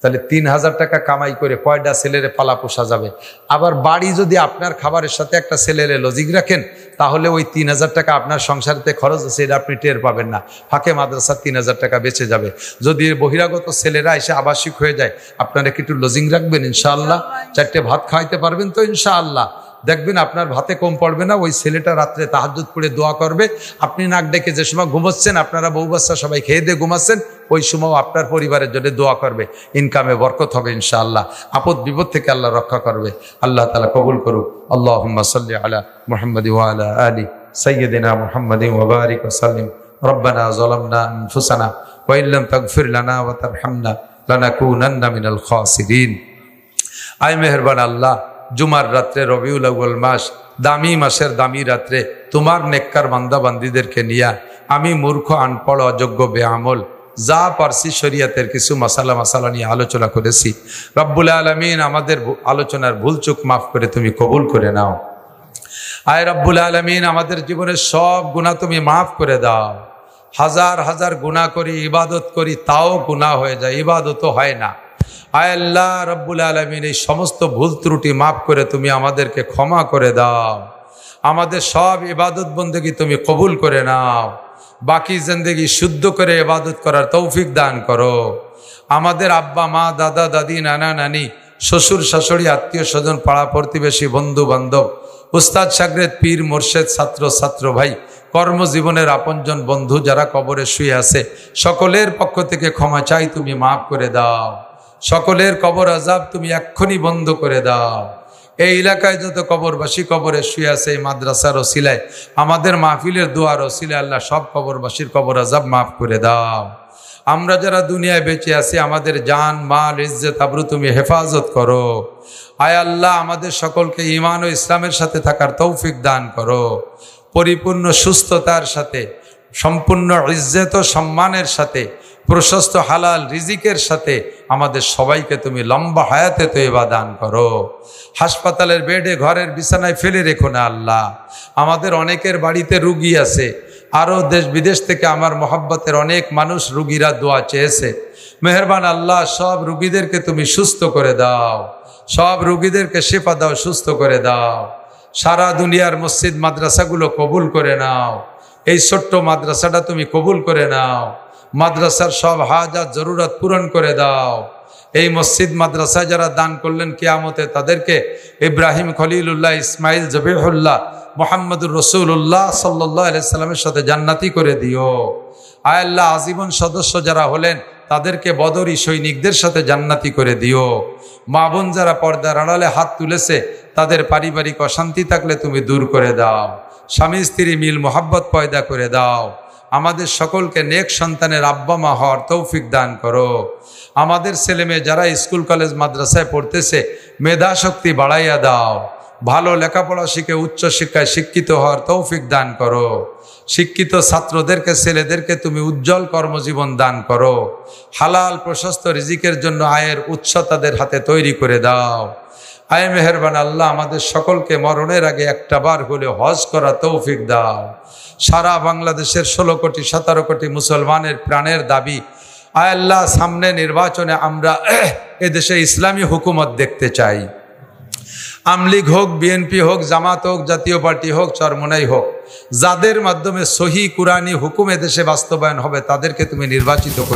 তাহলে 3000 টাকা কামাই করে কয়টা ছেলেরে পালা পোষা যাবে? আবার বাড়ি যদি আপনার খাবারের সাথে একটা ছেলেরে লজিক রাখেন, তাহলে ওই 3000 টাকা আপনার সংসারতে খরচ আছে, এটা আপনি টের পাবেন না। ফাঁকে মাদ্রাসার 3000 টাকা বেঁচে যাবে। যদি বহিরাগত ছেলেরা এসে আবাসিক হয়ে যায়, আপনারা কি একটু লজিং রাখবেন ইনশাআল্লাহ? 4টে ভাত খাওয়াইতে পারবেন তো ইনশাআল্লাহ? দেখবেন আপনার ভাতে কম পড়বে না। ওই ছেলেটা রাত্রে তাহাজ্জুদ পড়ে দোয়া করবে। আপনি নাক ডেকে যে সময় ঘুমোচ্ছেন, আপনারা বউ বাচ্চা সবাই খেয়ে দিয়ে ঘুমাচ্ছেন, ওই সময় আপনার পরিবারের জন্য দোয়া করবে। ইনকামে বরকত হবে ইনশাআল্লাহ। আপদ বিপদ থেকে আল্লাহ রক্ষা করবে। আল্লাহ তাআলা কবুল করুক। আল্লাহুম্মা সাল্লি আলা মুহাম্মাদি ওয়া আলা আলি সাইয়্যিদিনা মুহাম্মাদিন ওয়া বারিক ওয়া সাল্লিম। রব্বানা যালামনা আনফুসানা ওয়া ইল্লাম তাগফির লানা ওয়া তারহামনা লানাকুনান্না মিনাল খাসিরিন। আয় মেহেরবান আল্লাহ, জুমার রাত্রে, রবিউল আউয়াল মাস, দামি মাসের দামি রাত্রে তোমার নেককার বান্দা বান্দীদেরকে নিয়া আমি মূর্খ, আনপড়, অযোগ্য, বেআমল যা পারসি শরিয়াতের কিছু মাসালা নিয়ে আলোচনা করেছি। রব্বুল আলামিন আমাদের আলোচনার ভুল চুক মাফ করে তুমি কবুল করে নাও। আয় রব্বুল আলামিন আমাদের জীবনের সব গুনাহ তুমি মাফ করে দাও। হাজার হাজার গুনাহ করি, ইবাদত করি, তাও গুনাহ হয়ে যায়, ইবাদতও হয় না। আয় আল্লাহ রব্বুল আলামিন এই সমস্ত ভুল ত্রুটি মাফ করে তুমি আমাদেরকে ক্ষমা করে দাও। আমাদের সব ইবাদত বন্দেগী তুমি কবুল করে নাও। বাকি জিন্দেগি শুদ্ধ করে ইবাদত করার তৌফিক দান করো। আমাদের আব্বা মা, দাদা দাদি, নানা নানি, শ্বশুর শাশুড়ি, আত্মীয় স্বজন, পাড়া প্রতিবেশী, বন্ধু বান্ধব, উস্তাদ শাগরেদ, পীর মুর্শেদ, ছাত্র ভাই, কর্মজীবনের আপনজন বন্ধু যারা কবরে শুয়ে আছে, সকলের পক্ষ থেকে ক্ষমা চাই, তুমি মাফ করে দাও। সকলের কবর আযাব তুমি এক্ষুনি বন্ধ করে দাও। এই এলাকায় যত কবরবাসী কবরে শুয়ে আছে, এই মাদ্রাসার ওসিলায়, আমাদের মাহফিলের দোয়ার ওসিলায় আল্লাহ সব কবরবাসীর কবর আযাব মাফ করে দাও। আমরা যারা দুনিয়ায় বেঁচে আছি, আমাদের জান, মাল, ইজ্জত, আবরু তুমি হেফাজত করো। আয় আল্লাহ আমাদের সকলকে ঈমান ও ইসলামের সাথে থাকার তৌফিক দান করো। পরিপূর্ণ সুস্থতার সাথে, সম্পূর্ণ ইজ্জত ও সম্মানের সাথে প্রশস্ত হালাল রিজিকের সাথে আমাদের সবাইকে তুমি লম্বা হায়াতে তৈবা দান করো। হাসপাতালের বেডে ঘরের বিছানায় ফেলে রেখো না আল্লাহ। আমাদের অনেকের বাড়িতে রুগী আছে, আরও দেশ বিদেশ থেকে আমার মহব্বতের অনেক মানুষ রুগীরা দোয়া চেয়েছে। মেহেরবান আল্লাহ, সব রুগীদেরকে তুমি সুস্থ করে দাও, সব রুগীদেরকে শেফা দাও, সুস্থ করে দাও। সারা দুনিয়ার মসজিদ মাদ্রাসাগুলো কবুল করে নাও। এই ছোট্ট মাদ্রাসাটা তুমি কবুল করে নাও। মাদ্রাসার সব হাজাত জরুরত পূরণ করে দাও। এই মসজিদ মাদ্রাসায় যারা দান করলেন কিয়ামতে তাদেরকে ইব্রাহিম খলিলুল্লাহ, ইসমাইল জবিহুল্লাহ, মোহাম্মদুর রসুল্লাহ সাল্লাল্লাহু আলাইহি সাল্লামের সাথে জান্নাতি করে দিও। আয় আল্লাহ, আজীবন সদস্য যারা হলেন তাদেরকে বদরি সৈনিকদের সাথে জান্নাতি করে দিও। মা বোন যারা পর্দার আড়ালে হাত তুলেছে তাদের পারিবারিক অশান্তি থাকলে তুমি দূর করে দাও। স্বামী স্ত্রী মিল মোহাব্বত পয়দা করে দাও। আমাদের সকলকে নেক সন্তানের আব্বা মা হওয়ার তৌফিক দান করো। আমাদের ছেলে মেয়ে যারা স্কুল কলেজ মাদ্রাসায় পড়তেছে মেধা শক্তি বাড়াইয়া দাও। ভালো লেখাপড়া শিখে উচ্চ শিক্ষায় শিক্ষিত হওয়ার তৌফিক দান করো। শিক্ষিত ছাত্রদেরকে, ছেলেদেরকে তুমি উজ্জ্বল কর্মজীবন দান করো। হালাল প্রশস্ত রিজিকের জন্য আয়ের উৎস তাদের হাতে তৈরি করে দাও। আয় মেহেরবান আল্লাহ, আমাদের সকলকে মরণের আগে একটা বার হলে হজ করা তৌফিক দাও। সারা বাংলাদেশের 16 কোটি 17 কোটি মুসলমানের প্রাণের দাবি, আয় আল্লাহ, সামনে নির্বাচনে আমরা এদেশে ইসলামী হুকুমত দেখতে চাই। আমলিগ হোক, বিএনপি হোক, জামাত হোক, জাতীয় পার্টি হোক, চরমোনাই হোক, যাদের মাধ্যমে সহি কুরআনী হুকুম এদেশে বাস্তবায়ন হবে তাদেরকে তুমি নির্বাচিত করো।